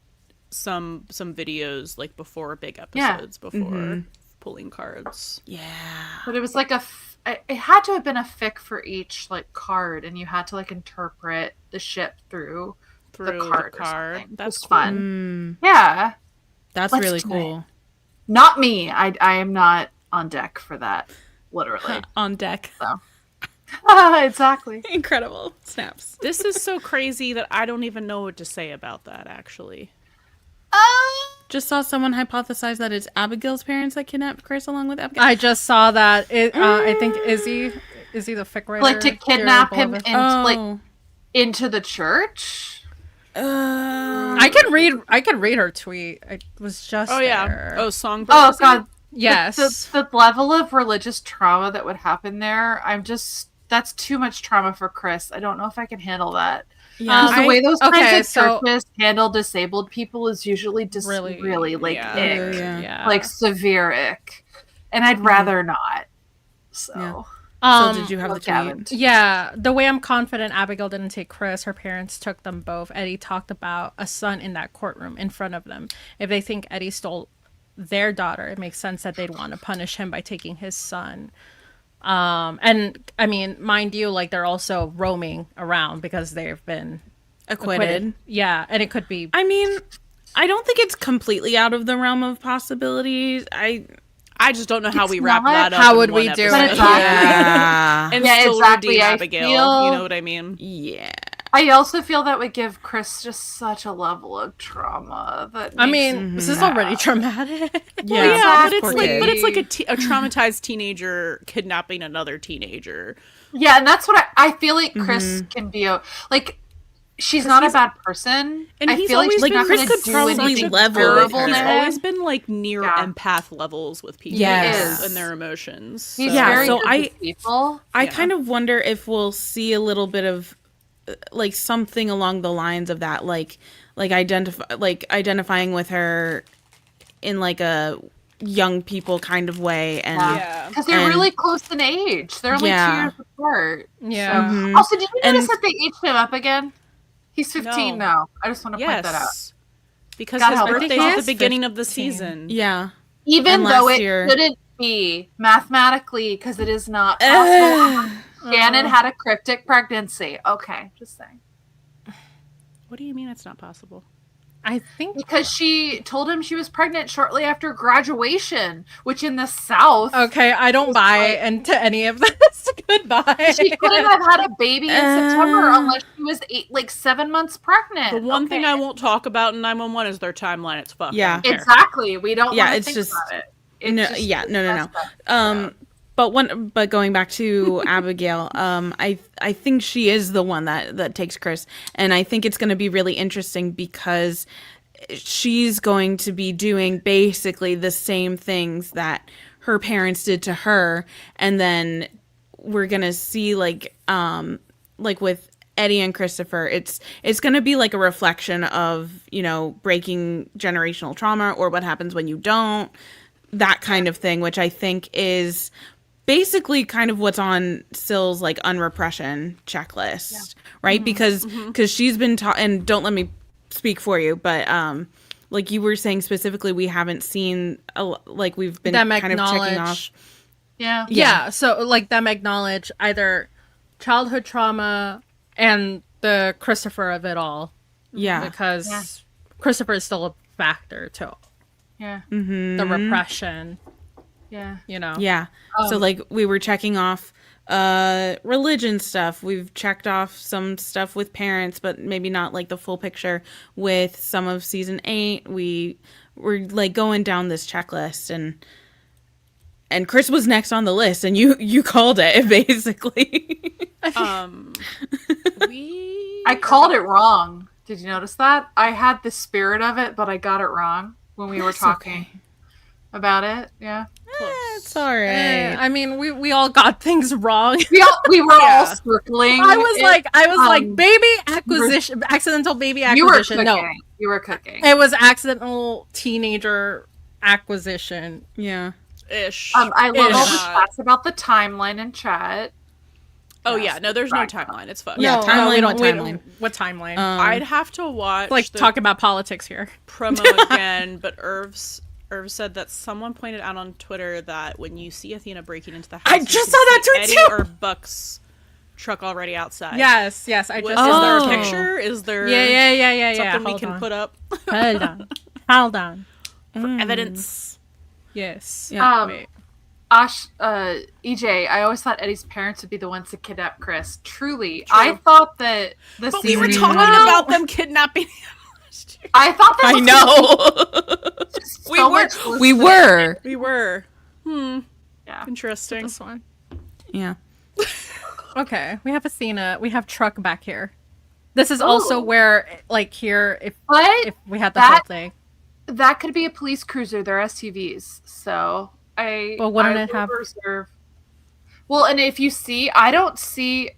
some videos, like, before big episodes, before pulling cards. Yeah. But it was like it had to have been a fic for each, like, card, and you had to, like, interpret the ship through the card. That's cool. Fun. Yeah. That's Let's really do cool. it. Not me. I am not on deck for that, literally. On deck. So. Exactly. Incredible. Snaps. This is so crazy that I don't even know what to say about that, actually. Just saw someone hypothesize that it's Abigail's parents that kidnapped Chris along with Abigail. I just saw that. I think Izzy the fic writer, like, to kidnap him into into the church. I can read her tweet. I was just there. Songbird. Oh god. Yes. The level of religious trauma that would happen there, that's too much trauma for Chris. I don't know if I can handle that. Yeah. The way those kinds of churches handle disabled people is usually just really like ick. Yeah. Like severe ick. And I'd rather not. So So did you have the tweet? Yeah, the way I'm confident Abigail didn't take Chris, her parents took them both. Eddie talked about a son in that courtroom in front of them. If they think Eddie stole their daughter, it makes sense that they'd want to punish him by taking his son. And I mean, mind you, like, they're also roaming around because they've been Acquitted. Yeah, and it could be. I mean, I don't think it's completely out of the realm of possibilities. I just don't know how we wrap that up. How would we do it? Yeah. And yeah, still exactly. redeem I Abigail. feel- You know what I mean? Yeah. I also feel that would give Chris just such a level of trauma that I makes mean, this is already traumatic. Yeah, Exactly. but it's like a traumatized teenager kidnapping another teenager. Yeah, and that's what I feel like Chris can be like. She's not a bad person, and I he's feel like always she's been not Chris gonna could do probably anything level terrible with her. He's there. always been like near empath levels with people Yes. and their emotions. He's Yeah, very so good with people. I kind of wonder if we'll see a little bit of like something along the lines of that, like identifying with her in like a young people kind of way, and Yeah. Because they're really close in age. They're only 2 years apart. Yeah. So. Also, did you notice that they aged him up again? He's 15 No. now. I just want to point that out. Yes. Because God his help it. birthday's He at the is beginning of the 15. season. yeah. Even And though last it year- couldn't be mathematically, because it is not possible. Shannon had a cryptic pregnancy. Okay, just saying. What do you mean it's not possible? I think. Because she told him she was pregnant shortly after graduation, which in the South, Okay, I don't buy into any of this. Goodbye. she couldn't have had a baby in September unless she was 7 months pregnant. The one thing Okay. I won't talk about in 911 is their timeline. It's fucked. Yeah. I don't care. Exactly. We don't Yeah, want to it's think just- about it. It's No, just yeah, no. messed up. But going back to Abigail, I think she is the one that takes Chris, and I think it's going to be really interesting because she's going to be doing basically the same things that her parents did to her, and then we're gonna see like with Eddie and Christopher, it's going to be like a reflection of, you know, breaking generational trauma or what happens when you don't, that kind of thing, which I think is basically kind of what's on Syl's like unrepression checklist, right? Because she's been taught, and don't let me speak for you, but like you were saying specifically, we haven't seen like we've been Them kind of checking off. acknowledge. Yeah. Yeah, so like them acknowledge either childhood trauma and the Christopher of it all. Yeah. Because Christopher is still a factor too. Yeah. The repression, Yeah. you know. Yeah. So like we were checking off religion stuff. We've checked off some stuff with parents, but maybe not like the full picture with some of season 8. We're like going down this checklist, and Chris was next on the list, and you called it basically. I called it wrong. Did you notice that? I had the spirit of it, but I got it wrong when we were talking about it. Yeah. It's all right. I mean, we all got things wrong. We were all circling. I was like, baby acquisition, accidental baby acquisition. You were cooking. It was accidental teenager acquisition. Yeah. Ish. I love all the chats about the timeline in chat. Oh yeah, no, there's no timeline. It's fun. Yeah, timeline. What timeline? What timeline? I'd have to watch. Like talk about politics here. Promo again, but Irv said that someone pointed out on Twitter that when you see Athena breaking into the house, I just saw that tweet Eddie too. Or Buck's truck already outside. Yes. I just. Is there a picture? Is there? Yeah. Something we Hold can on. put up Hold on. for evidence. Yes. Yeah. Wait. EJ, I always thought Eddie's parents would be the ones to kidnap Chris. Truly, I thought that the But we were season talking about them kidnapping him last year. I thought that I know. We were. We were. Yeah. Interesting. This one. Yeah. Okay, we have Athena. We have truck back here. This is also where, like, here, if we had the whole thing. That could be a police cruiser. They're SUVs, so Well, wouldn't it have? Reserve. Well, and if you see, I see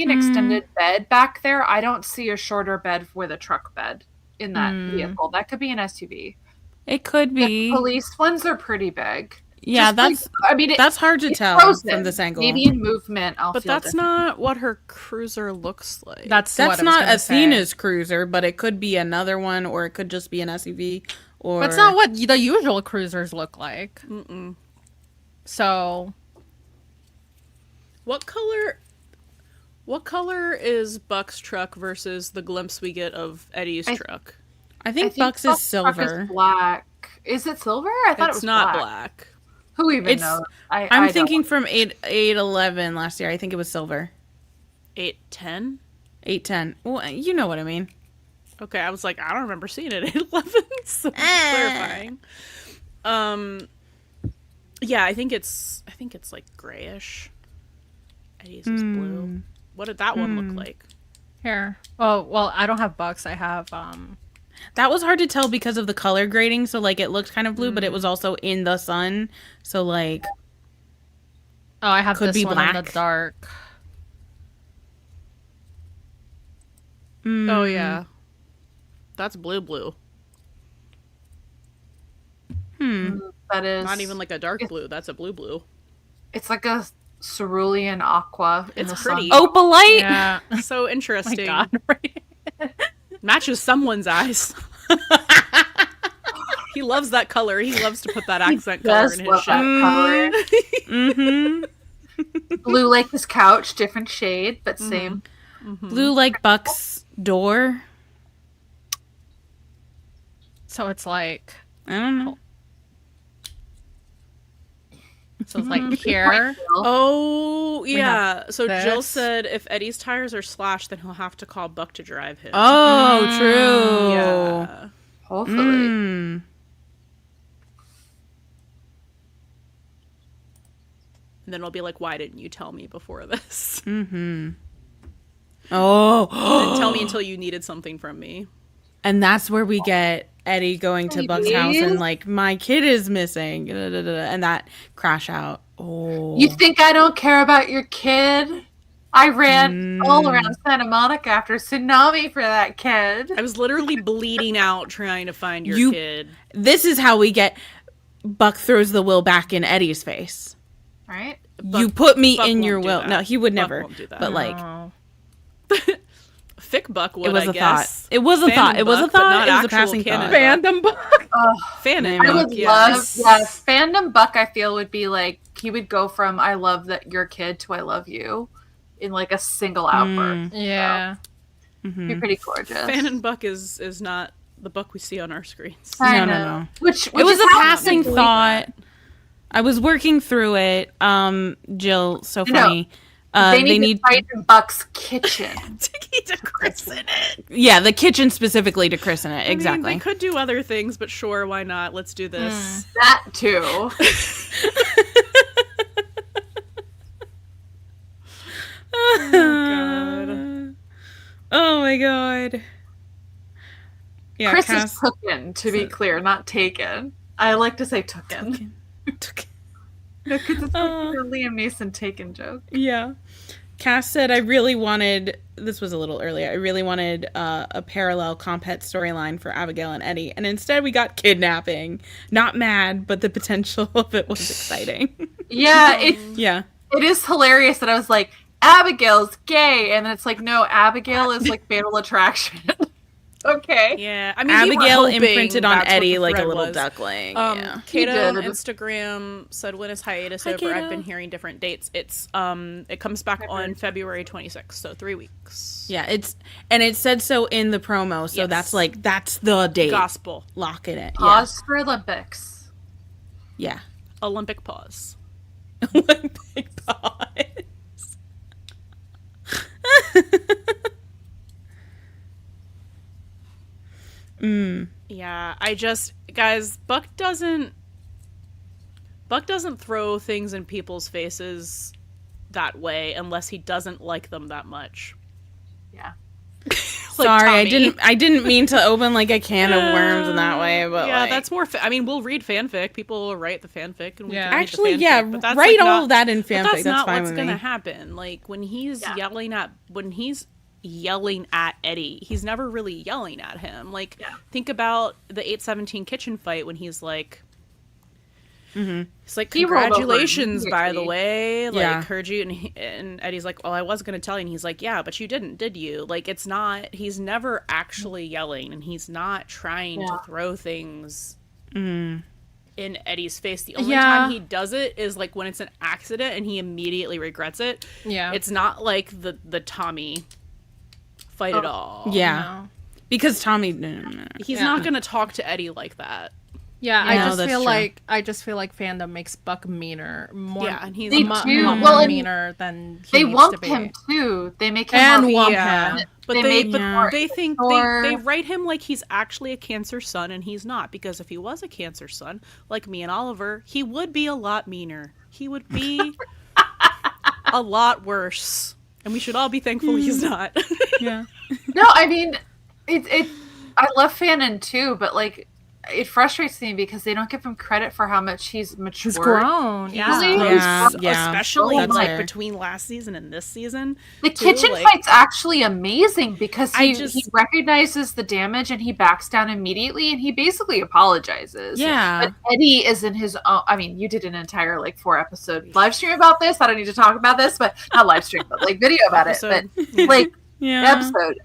an extended bed back there. I don't see a shorter bed with a truck bed in that vehicle. That could be an SUV. It could be. The police ones are pretty big. Yeah, Just that's hard to tell frozen. from this angle. Maybe in movement, But that's not what her cruiser looks like. That's That's what I was not gonna Athena's say. cruiser, but it could be another one, or it could just be an SUV. Or But it's not what the usual cruisers look like. So, What color is Buck's truck versus the glimpse we get of Eddie's truck? I think Bucks is truck silver. Is black. Is it silver? I thought it It's was not black. black. Who even It's- knows? I'm I thinking don't. from 8/11 last year. I think it was silver. 810. 8/10. Well, you know what I mean. Okay, I was like, I don't remember seeing it at 811. So clarifying. Yeah, I think it's like grayish. Eddie's is blue. What did that one look like? here. Oh, well, I don't have Bucks. I have, That was hard to tell because of the color grading. So like it looked kind of blue, but it was also in the sun. So like oh, I have Could this be one in the black. dark. Oh yeah, that's blue. That is Not even like a dark blue. That's a blue. It's like a cerulean aqua. In It's the sun. pretty. opalite. Yeah. So My interesting. God. Right? Matches someone's eyes. He loves that color. He loves to put that accent color Does in love his shit. that color. Mm-hmm. Blue like his couch, different shade, but same. Blue like Buck's door. So it's like, I don't know. so it's like here. Oh yeah. So Jill this. said if Eddie's tires are slashed, then he'll have to call Buck to drive him. Oh, true. Yeah. Hopefully. Mm. And then it'll be like, why didn't you tell me before this? Oh. Didn't tell me until you needed something from me. And that's where we get Eddie going to Buck's house and like, my kid is missing. Da, da, da, da, and that crash out. Oh. You think I don't care about your kid? I ran all around Santa Monica after tsunami for that kid. I was literally bleeding out trying to find your You- kid. This is how we get Buck throws the will back in Eddie's face. Right? You put me Buck in won't your do will. that. No, he would Buck never. won't do that. But like, Oh. Fic Buck would, it was I a guess. thought. It was a Fandom thought. It was a Buck, but thought. not It was a actual passing canon thought. Fandom Buck. Fanon I would Buck, love, yes. fandom Buck, I feel, would be like, he would go from I love that your kid to I love you. in like a single outburst. Yeah. So, be pretty gorgeous. Fan and Buck is not the Buck we see on our screens. I No, know. no, no. Which It was is a how passing people thought. I was working through it. Jill, so funny. They need to fight in Buck's kitchen. to christen it. Yeah, the kitchen specifically to christen it. Exactly. I mean, they could do other things, but sure, why not? Let's do this. That too. God. Oh my god. Yeah, Chris Cass- is tooken, to be clear, not taken. I like to say tooken. No, because it's like a Liam Neeson taken joke. Yeah. Cass said, I really wanted, this was a little earlier, I really wanted a parallel compet storyline for Abigail and Eddie, and instead we got kidnapping. Not mad, but the potential of it was exciting. Yeah, Yeah. it is hilarious that I was like, Abigail's gay, and then it's like, no, Abigail is like Fatal Attraction. Okay. Yeah, I mean, Abigail we were hoping imprinted on that's what Eddie the like a thread little was. duckling. Kato He on did. Instagram said, when is hiatus Hi, over? Kato. I've been hearing different dates. It's it comes back on February 26th, so 3 weeks. Yeah, it said so in the promo, so Yes. that's the date. Gospel. Lock it in. Pause for Olympics. Yeah. Olympic pause. Olympic pause. Yeah, guys, Buck doesn't throw things in people's faces that way unless he doesn't like them that much. Yeah. Like Sorry, Tommy. I didn't mean to open like a can of worms in that way, but yeah, like, that's more. I mean, we'll read fanfic. People will write the fanfic, and we Yeah. can read actually, the fanfic, yeah, but that's, write like, all not- of that in but fanfic. that's That's not fine what's with gonna me. happen. Like when he's yelling at Eddie, he's never really yelling at him. Like think about the 817 kitchen fight when he's like. It's like, He rolled over congratulations, by the immediately. way. Like, Yeah. heard you. And Eddie's like, well, I was going to tell you. And he's like, yeah, but you didn't, did you? Like, it's not, he's never actually yelling. And he's not trying to throw things in Eddie's face. The only time he does it is, like, when it's an accident and he immediately regrets it. Yeah. It's not like the Tommy fight at all. Yeah, No. because Tommy. No. He's not going to talk to Eddie like that. Yeah, No, I just that's feel true. like fandom makes Buck meaner, more. Yeah, and he's They mu- do. mu- Well, and meaner than he They needs wump to be. him too. They make him And more wump Yeah. him. But They they, make but him more they think insecure. they write him like he's actually a Cancer son, and he's not. Because if he was a Cancer son, like me and Oliver, he would be a lot meaner. He would be a lot worse, and we should all be thankful he's not. Yeah. No, I mean, it. I love Fanon too, but like, it frustrates me because they don't give him credit for how much he's matured. He's grown. Yeah. Really? Yeah. Especially That's like fair. between last season and this season. The too, kitchen like- fight's actually amazing because I he just- recognizes the damage and he backs down immediately and he basically apologizes. Yeah. But Eddie is in his own. I mean, you did an entire like 4-episode live stream about this. I don't need to talk about this, but not live stream, but like video about it. Episode. But like Yeah. episode,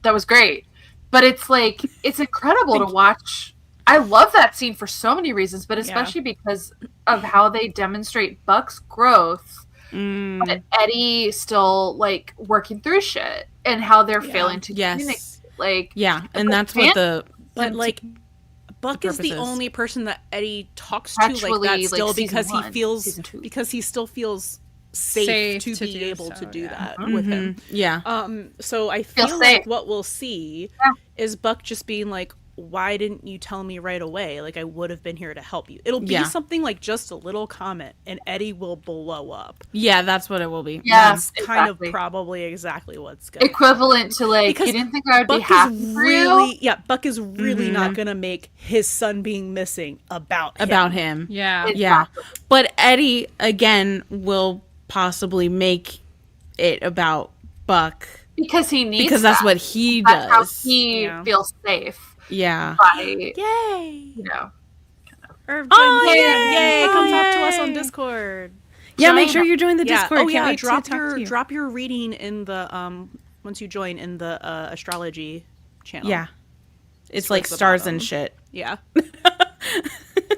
that was great. But it's like it's incredible to watch. I love that scene for so many reasons, but especially because of how they demonstrate Buck's growth. But Eddie still like working through shit and how they're failing to communicate. Yes. Like Yeah, and that's what the. But like, Buck is the purposes. only person that Eddie talks to like Actually, that like, still season because he 1, feels season 2. because he still feels safe to be do able so, to do yeah. that with him. Yeah. So I Feel feel safe. like what we'll see is Buck just being like, why didn't you tell me right away? Like, I would have been here to help you. It'll be Yeah. something like just a little comment and Eddie will blow up. Yeah, that's what it will be. yeah, That's kind exactly. of probably exactly what's going to equivalent to like Because you didn't think I would be Buck happy is for really, you. yeah, Buck is really not going to make his son being missing about him. About him. Yeah. Yeah. But Eddie, again, will possibly make it about Buck Because he needs because that's that. what he That's how does. he Yeah. feels safe Yeah. by Yay! you know. Irv Oh, joined- yay! Yay! Come talk to us Yay! on Discord. Yeah, make sure you join the Yeah. Discord. Oh yeah, Can't wait to drop talk to you. drop your reading in the once you join in the astrology channel. Yeah. It's Towards like the stars bottom. and shit. Yeah.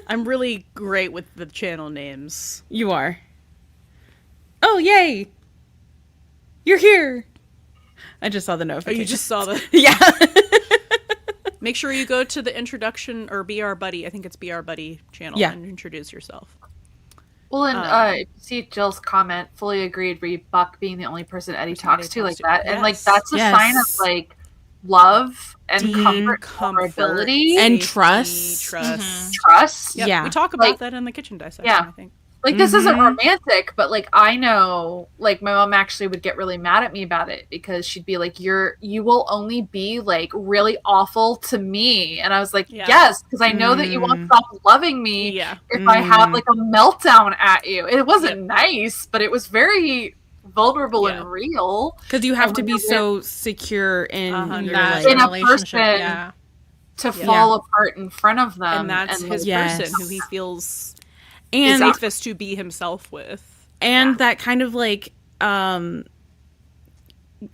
I'm really great with the channel names. You are. Oh, yay. You're here. I just saw the Oh, notification. you just saw the... Yeah. Make sure you go to the introduction or Be Our Buddy. I think it's Be Our Buddy channel and introduce yourself. Well, and see Jill's comment, fully agreed, read Buck being the only person Eddie talks to like that. Yes. And like that's a sign of like love and comfort, vulnerability. And safety, trust. Trust. Yep, Yeah. we talk about Like, that in the kitchen dissection, yeah. I think. Like, this isn't romantic, but, like, I know, like, my mom actually would get really mad at me about it because she'd be like, you will only be, like, really awful to me. And I was like, yes, because I know that you won't stop loving me if I have, like, a meltdown at you. It wasn't nice, but it was very vulnerable and real. Because you have to be so secure in your that in a relationship. person to fall apart in front of them. And that's his person who he feels... and safest to be himself with. And that kind of like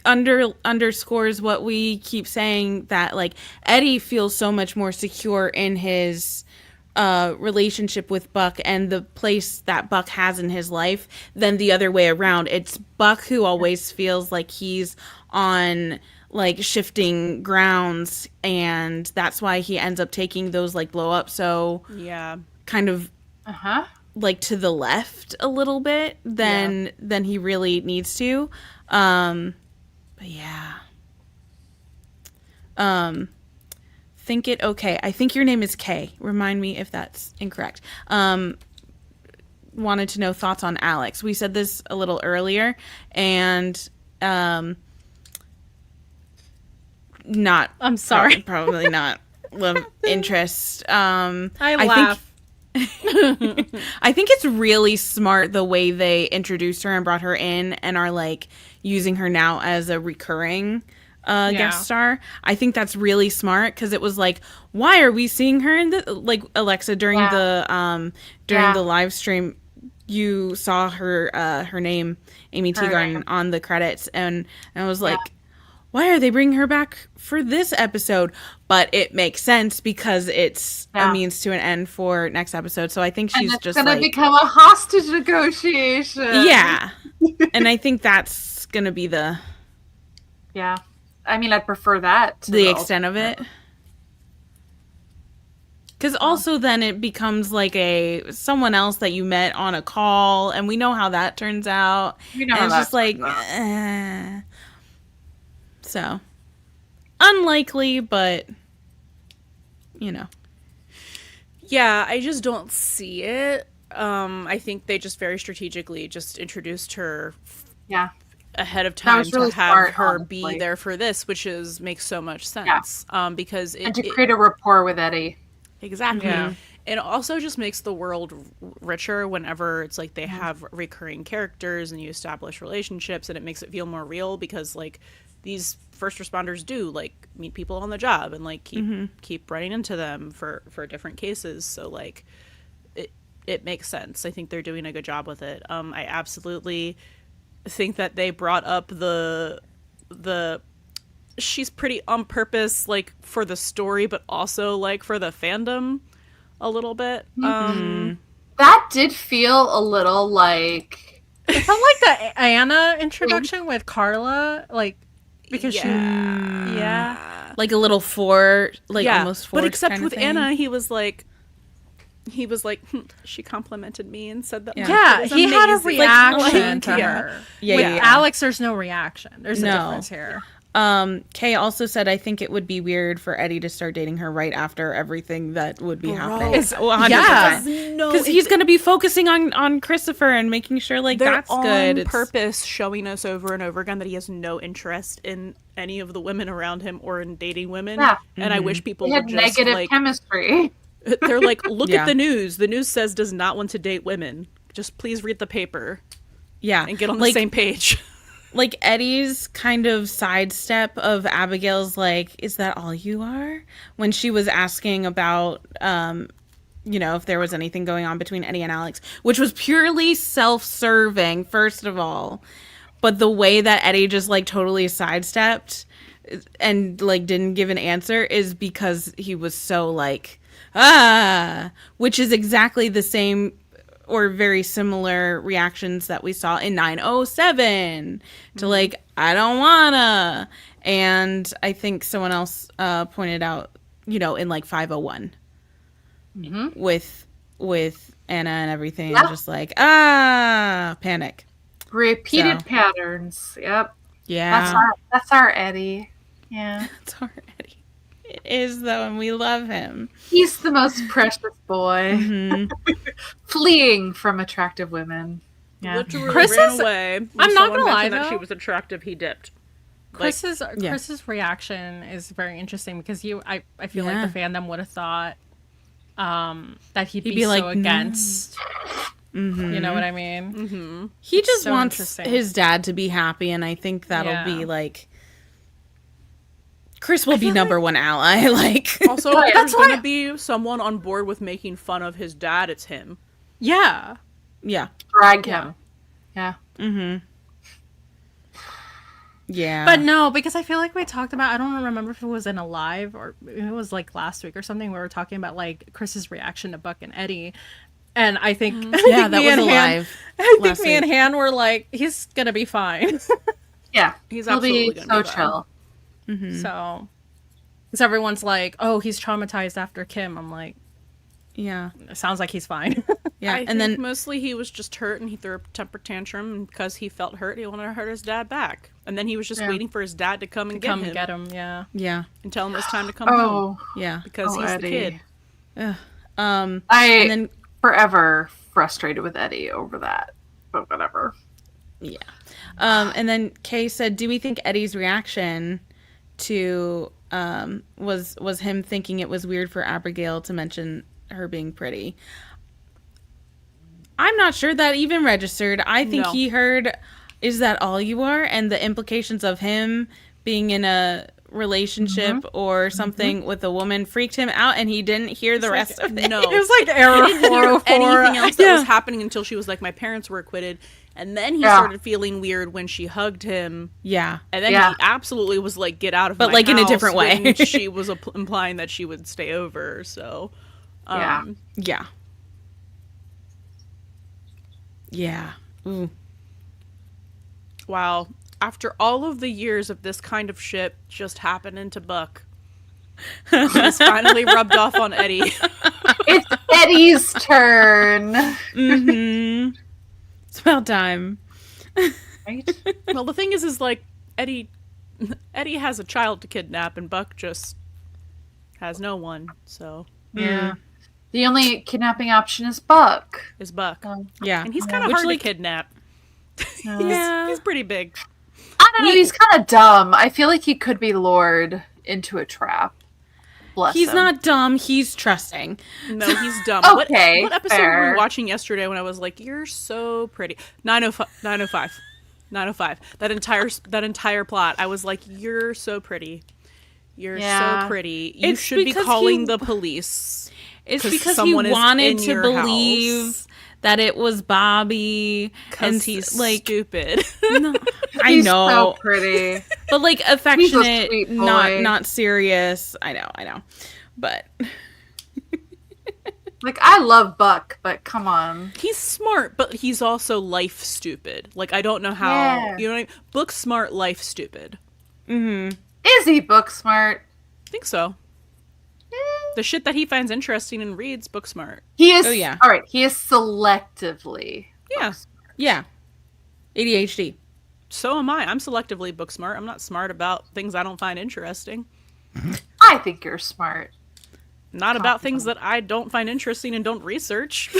underscores what we keep saying, that like Eddie feels so much more secure in his relationship with Buck and the place that Buck has in his life than the other way around. It's Buck who always feels like he's on like shifting grounds, and that's why he ends up taking those like blow up so kind of like to the left a little bit than he really needs to. But think it okay. I think your name is Kay. Remind me if that's incorrect. Wanted to know thoughts on Alex. We said this a little earlier, and not. I'm sorry. Probably not love interest. I laugh. I think it's really smart the way they introduced her and brought her in and are like using her now as a recurring guest star. I think that's really smart because it was like, why are we seeing her in the like Alexa during the live stream? You saw her name, Amy Teagarden, on the credits, and I was like, why are they bringing her back for this episode? But it makes sense because it's a means to an end for next episode. So I think she's just gonna like, become a hostage negotiation. Yeah. And I think that's gonna be the I mean, I'd prefer that to the extent of it. Because also then it becomes like someone else that you met on a call, and we know how that turns out. And it's just like, so unlikely, but you know. Yeah, I just don't see it. I think they just very strategically just introduced her ahead of time really to have smart, her honestly. be there for this, which makes so much sense. Because and to create a rapport with Eddie. Exactly. Yeah. It also just makes the world richer whenever it's like they have recurring characters and you establish relationships, and it makes it feel more real because like these first responders do like meet people on the job and like keep running into them for different cases. So like it makes sense. I think they're doing a good job with it. I absolutely think that they brought up the she's pretty on purpose, like for the story, but also like for the fandom a little bit. That did feel a little like it felt like the Anna introduction with Carla, like because she like a little almost forced, but except kind of with thing. Anna, he was like she complimented me and said that he amazing. had a reaction to yeah. her. Yeah, with yeah. Alex, there's no reaction. There's a difference here. Kay also said, I think it would be weird for Eddie to start dating her right after everything that would be happening. It's 100%. Because he's going to be focusing on Christopher and making sure like they're that's on good. Purpose showing us over and over again that he has no interest in any of the women around him or in dating women. Yeah. And I wish people they had would just negative like chemistry. they're like, look at the news. The news says does not want to date women. Just please read the paper. Yeah. And get on the same page. Like Eddie's kind of sidestep of Abigail's like, is that all you are? When she was asking about, if there was anything going on between Eddie and Alex, which was purely self-serving, first of all. But the way that Eddie just like totally sidestepped and like didn't give an answer is because he was so like, which is exactly the same or very similar reactions that we saw in 907 to like, I don't wanna. And I think someone else pointed out, you know, in like 501 with Anna and everything, and just like, panic. Repeated patterns. Yep. Yeah. That's our Eddie. Yeah. That's our Eddie. It is, though, and we love him. He's the most precious boy. Fleeing from attractive women. Yeah. Literally Chris ran is- away. When I'm not someone gonna lie, mentioned that though. she was attractive, he dipped. Chris's reaction is very interesting because I feel like the fandom would have thought that he'd be like, so "No." against. You know what I mean? He just So wants interesting. his dad to be happy, and I think that'll be like Chris will be number one ally. Like, Also, if there's going to be someone on board with making fun of his dad, it's him. Yeah. yeah, Drag him. Yeah. yeah. But no, because I feel like we talked about, I don't remember if it was in a live or it was like last week or something, we were talking about like Chris's reaction to Buck and Eddie. And I think, yeah, that was alive. I think me and Han were like, he's going to be fine. Yeah. He's He'll absolutely be gonna so be fine. chill. So, because everyone's like, oh, he's traumatized after Kim. I'm like, Yeah, it sounds like he's fine. yeah. I And think then mostly he was just hurt and he threw a temper tantrum, and because he felt hurt, he wanted to hurt his dad back. And then he was just waiting for his dad to come and Come get and him get him, yeah. yeah, and tell him it's time to come home Oh, yeah. because he's Eddie. the kid. And then forever frustrated with Eddie over that. But whatever. yeah. And then Kay said, "Do we think Eddie's reaction to was him thinking it was weird for Abigail to mention her being pretty?" I'm not sure that even registered. I think No. he heard, "Is that all you are?" and the implications of him being in a relationship or something with a woman freaked him out, and he didn't hear the rest of it. No. It was like error Anything 404. else that was happening until she was like, my parents were acquitted. And then he started feeling weird when she hugged him. Yeah. And then he absolutely was like, get out of But, my like, in a house different way. when she was implying that she would stay over. So, Yeah. Yeah. Yeah. Ooh. wow. After all of the years of this kind of shit just happening to Buck, it's finally rubbed off on Eddie. It's Eddie's turn. It's about time. Right? Well, the thing is like, Eddie has a child to kidnap, and Buck just has no one. So, Yeah. The only kidnapping option is Buck. is Buck. Yeah. And he's kind of Which, hard like, to kidnap. Yeah. He's pretty big. I don't know. He's kind of dumb. I feel like he could be lured into a trap. Bless He's him. not dumb. He's trusting. No, he's dumb. Okay, what episode were fair. we watching yesterday when I was like, you're so pretty? 905. That entire plot. I was like, you're so pretty. You're Yeah. so pretty. You It's should be because calling he- the police. It's 'Cause because he someone is wanted in to your believe house. that it was Bobby. Because he's like, stupid. no, I He's know, so pretty. but like affectionate, sweet not boy. not serious. I know, but Like, I love Buck, but come on. He's smart, but he's also life stupid. Like, I don't know how. Yeah. You know what I mean? Book smart, life stupid. Is he book smart? I think so. The shit that he finds interesting and reads, book smart. He is. Oh, yeah. All right. He is selectively. Yeah. yeah, ADHD. So am I. I'm selectively book smart. I'm not smart about things I don't find interesting. I think you're smart. Not about things that I don't find interesting and don't research.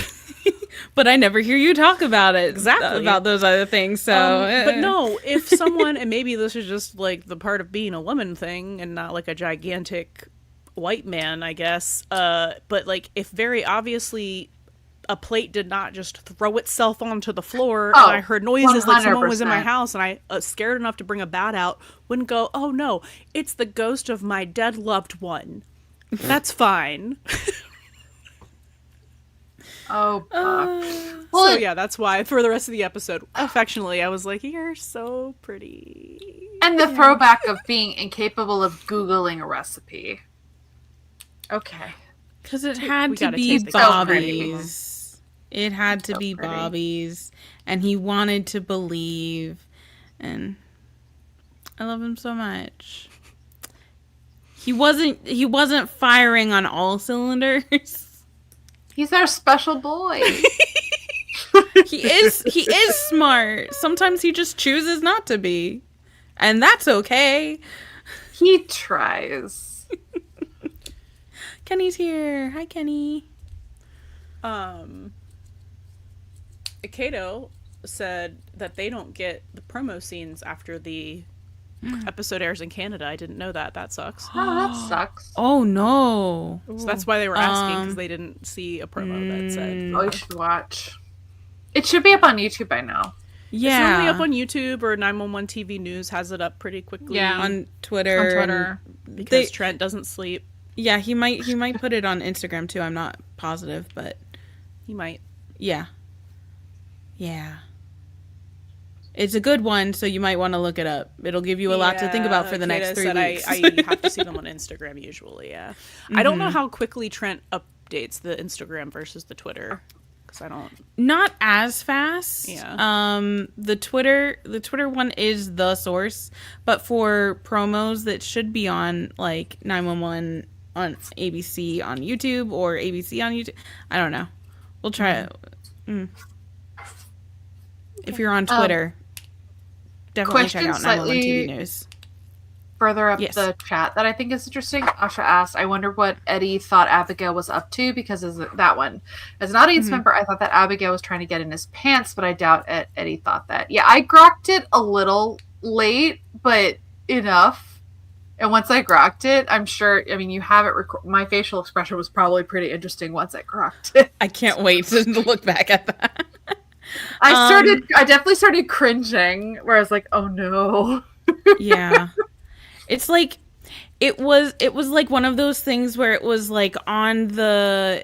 But I never hear you talk about it. Exactly. About those other things. So, But no, if someone, and maybe this is just like the part of being a woman thing and not like a gigantic white man, I guess. But like if very obviously a plate did not just throw itself onto the floor and I heard noises like someone was in my 100%. house and I scared enough to bring a bat out, wouldn't go, oh no, it's the ghost of my dead loved one. That's fine. Oh, Buck. So yeah, that's why for the rest of the episode, affectionately, I was like, you're so pretty. And the throwback of being incapable of Googling a recipe. Okay. because it had We to gotta be taste the custard. Bobby's. It had to So be pretty. Bobby's, and he wanted to believe, and I love him so much. He wasn't firing on all cylinders. He's our special boy. He is smart. Sometimes he just chooses not to be, and that's okay. He tries. Kenny's here. Hi, Kenny. Kato said that they don't get the promo scenes after the episode airs in Canada. I didn't know that. That sucks. Oh, that sucks. Oh no. So that's why they were asking, because they didn't see a promo that said. Oh, you should watch. It should be up on YouTube by now. It's Yeah. normally up on YouTube, or 911 TV News has it up pretty quickly. Yeah. On Twitter. On Twitter. Because Trent doesn't sleep. Yeah, he might put it on Instagram too. I'm not positive, but He might. yeah. Yeah. It's a good one, so you might want to look it up. It'll give you a lot to think about for the next 3 Kato weeks. said I have to see them on Instagram usually, yeah. I don't know how quickly Trent updates the Instagram versus the Twitter. Because I don't... Not as fast. Yeah. The Twitter one is the source, but for promos that should be on like 911 on ABC on YouTube or ABC on YouTube, I don't know. We'll try it. If you're on Twitter, definitely check question out 911 TV slightly- News. Further up Yes. the chat that I think is interesting, Asha asked, I wonder what Eddie thought Abigail was up to, because as that one. As an audience member, I thought that Abigail was trying to get in his pants, but I doubt Eddie thought that. Yeah, I grokked it a little late, but enough. And once I grokked it, I'm sure, I mean, you have it, my facial expression was probably pretty interesting once I grokked it. I can't wait to look back at that. I definitely started cringing, where I was like, oh no. Yeah. It's like it was like one of those things where it was like on the,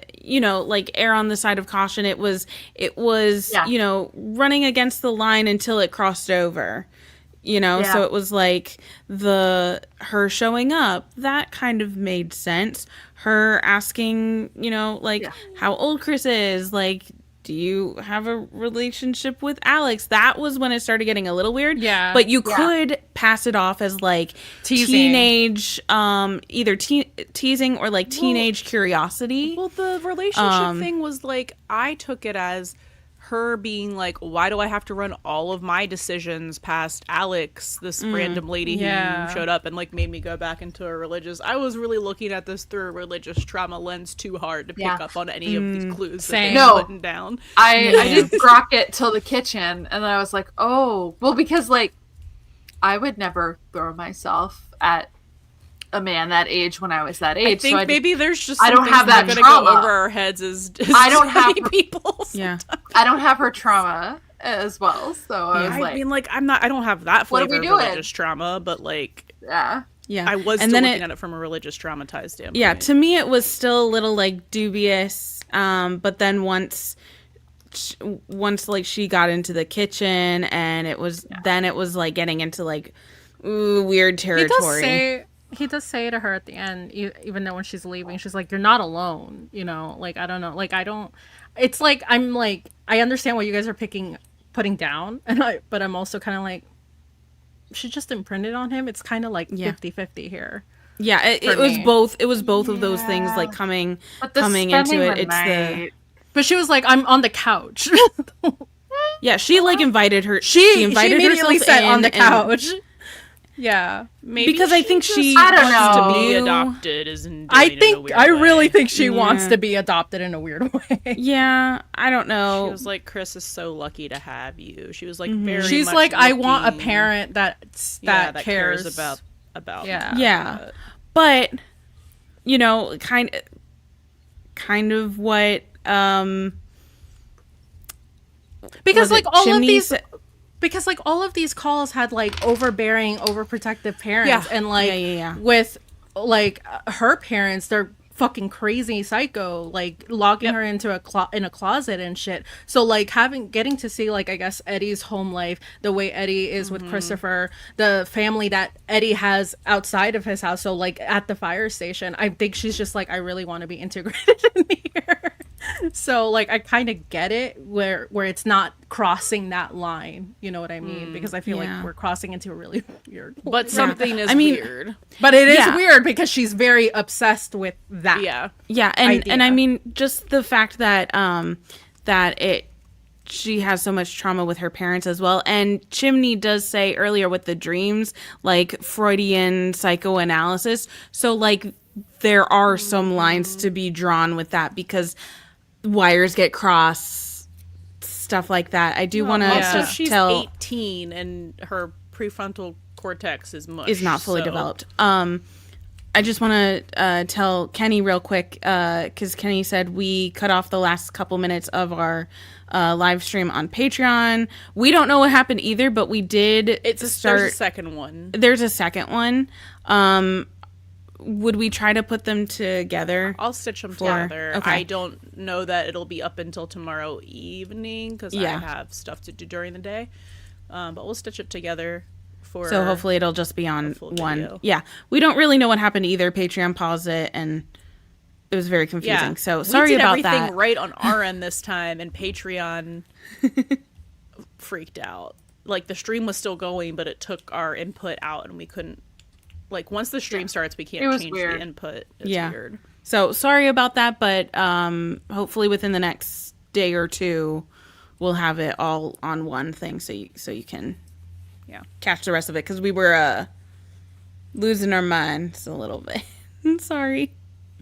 like err on the side of caution. It was Yeah. Running against the line until it crossed over. Yeah. So it was like her showing up, that kind of made sense. Her asking, how old Chris is, like, do you have a relationship with Alex? That was when it started getting a little weird. Yeah. But you could pass it off as like Teasing. teenage, either teasing or like teenage curiosity. Well, the relationship thing was like, I took it as her being like, why do I have to run all of my decisions past Alex, this random lady Yeah. who showed up and like made me go back into a religious... I was really looking at this through a religious trauma lens too hard to pick up on any of these clues Same. that No. they putting down. I did grok it till the kitchen, and then I was like, oh, well, because like I would never throw myself at a man that age when I was that age. I think so maybe there's just I some don't things have that are that gonna go trauma. over our heads as I don't have- people. Yeah. I don't have her trauma as well, so I was I like, mean, like, I don't have that What are flavor we of doing? religious trauma, but like, yeah. Yeah. I was And still then looking at it from a religious traumatized standpoint. Yeah, to me it was still a little like dubious, but then once like she got into the kitchen, and it was like getting into like weird territory. He does say to her at the end, even though when she's leaving, she's like, you're not alone, like, I don't know, like, it's like, I'm like, I understand what you guys are putting down, but I'm also kind of like, she just imprinted on him. It's kind of like 50-50 here. Yeah, it was both. It was both of those things, like coming into it. It's But she was like, I'm on the couch. she like invited her. She invited immediately herself said in on the and- couch. Yeah. Maybe because I think she I don't wants know. to be knew- adopted isn't. I really think she wants to be adopted in a weird way. Yeah, I don't She know. was like, Chris is so lucky to have you. She was like very. She's much like, I want a looking- parent that cares about. Yeah. Yeah, but kind of what because was it like all Chimney of these sa- because like all of these calls had like overbearing, overprotective parents, Yeah. and like Yeah. with like her parents, they're fucking crazy psycho, like locking her into a closet and shit. So like getting to see like, I guess, Eddie's home life, the way Eddie is with Christopher, the family that Eddie has outside of his house, so like at the fire station, I think she's just like, I really want to be integrated in here. So like I kind of get it where it's not crossing that line, you know what I mean? Because I feel like we're crossing into a really weird But something is weird. But it is weird because she's very obsessed with that. Yeah, and I mean just the fact that she has so much trauma with her parents as well. And Chimney does say earlier with the dreams, like Freudian psychoanalysis. So like there are some lines to be drawn with that because wires get crossed, stuff like that. I do want to also she's 18 and her prefrontal cortex is mush, not fully developed. I just want to tell Kenny real quick because Kenny said we cut off the last couple minutes of our live stream on Patreon. We don't know what happened either, but we did there's a second one. There's a second one. Would we try to put them together? I'll stitch them together. Okay. I don't know that it'll be up until tomorrow evening because I have stuff to do during the day. But we'll stitch it together. So hopefully it'll just be on one. Video. Yeah. We don't really know what happened either. Patreon paused it and it was very confusing. Yeah. So sorry about that. We did everything right on our end this time and Patreon freaked out. Like the stream was still going, but it took our input out and we couldn't. Like once the stream starts, we can't change the input. It's weird. So sorry about that, but hopefully within the next day or two, we'll have it all on one thing, so you can catch the rest of it because we were losing our minds a little bit. Sorry.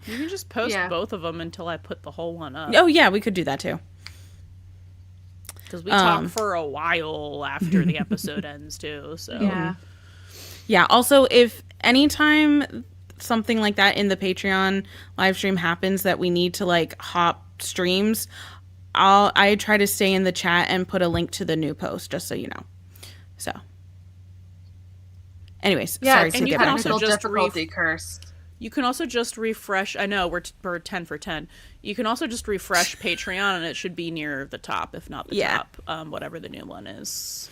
You can just post both of them until I put the whole one up. Oh yeah, we could do that too. Because we talk for a while after the episode ends too. So yeah. Also, if anytime something like that in the Patreon live stream happens that we need to like hop streams, I try to stay in the chat and put a link to the new post just so you know. So, anyways, sorry to get back to difficulty cursed. You can also just refresh. I know we're 10 for 10. You can also just refresh Patreon and it should be near the top, if not the top, whatever the new one is.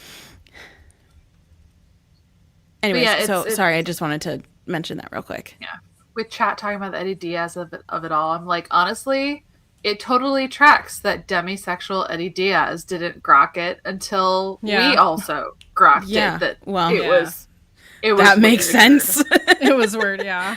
Anyways, sorry, I just wanted to mention that real quick. Yeah. With chat talking about the Eddie Diaz of it all, I'm like, honestly, it totally tracks that demisexual Eddie Diaz didn't grok it until we also grokked it. That it was that makes sense. It was weird, yeah.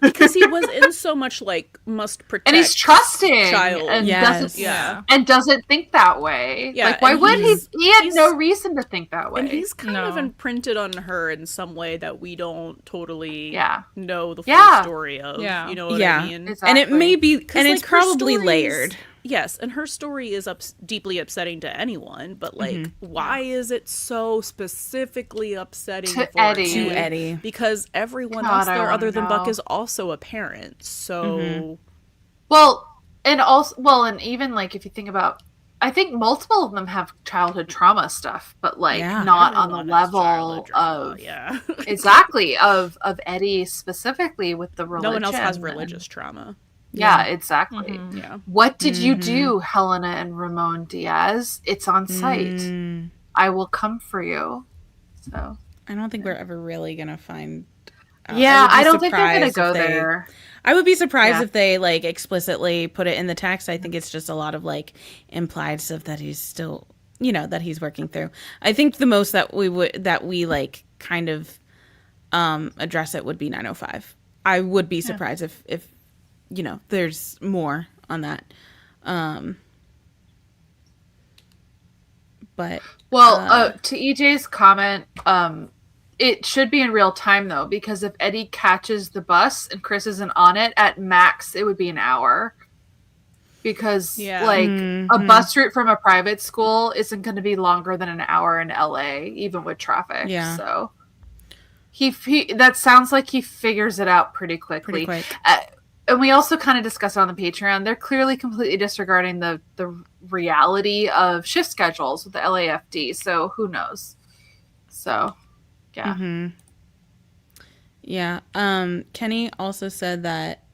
Because he was in so much like must protect, and he's trusting, child, and doesn't think that way. Yeah, like why would he? He had no reason to think that way. And he's kind of imprinted on her in some way that we don't totally know the full story of. Yeah. You know what I mean? Exactly. And it may be, and it's probably layered. Yes, and her story is deeply upsetting to anyone, but like, why is it so specifically upsetting to for Eddie? Because everyone else there other than Buck is also a parent. So, and even like if you think about, I think multiple of them have childhood trauma stuff, but like not on the level of exactly of Eddie specifically with the religion. No one else has religious trauma. Yeah, exactly. Yeah. What did you do, Helena and Ramon Diaz? It's on site. I will come for you. So I don't think we're ever really gonna find. I don't think they're gonna go there. I would be surprised if they like explicitly put it in the text. I think it's just a lot of like implied stuff that he's still, that he's working through. I think the most that we like kind of address it would be 905. I would be surprised if there's more on that. But to EJ's comment, it should be in real time though, because if Eddie catches the bus and Chris isn't on it, at max it would be an hour. Because a bus route from a private school isn't going to be longer than an hour in LA, even with traffic. Yeah. So he that sounds like he figures it out pretty quickly. And we also kind of discussed it on the Patreon. They're clearly completely disregarding the reality of shift schedules with the LAFD. So who knows? So, yeah. Mm-hmm. Yeah. Kenny also said that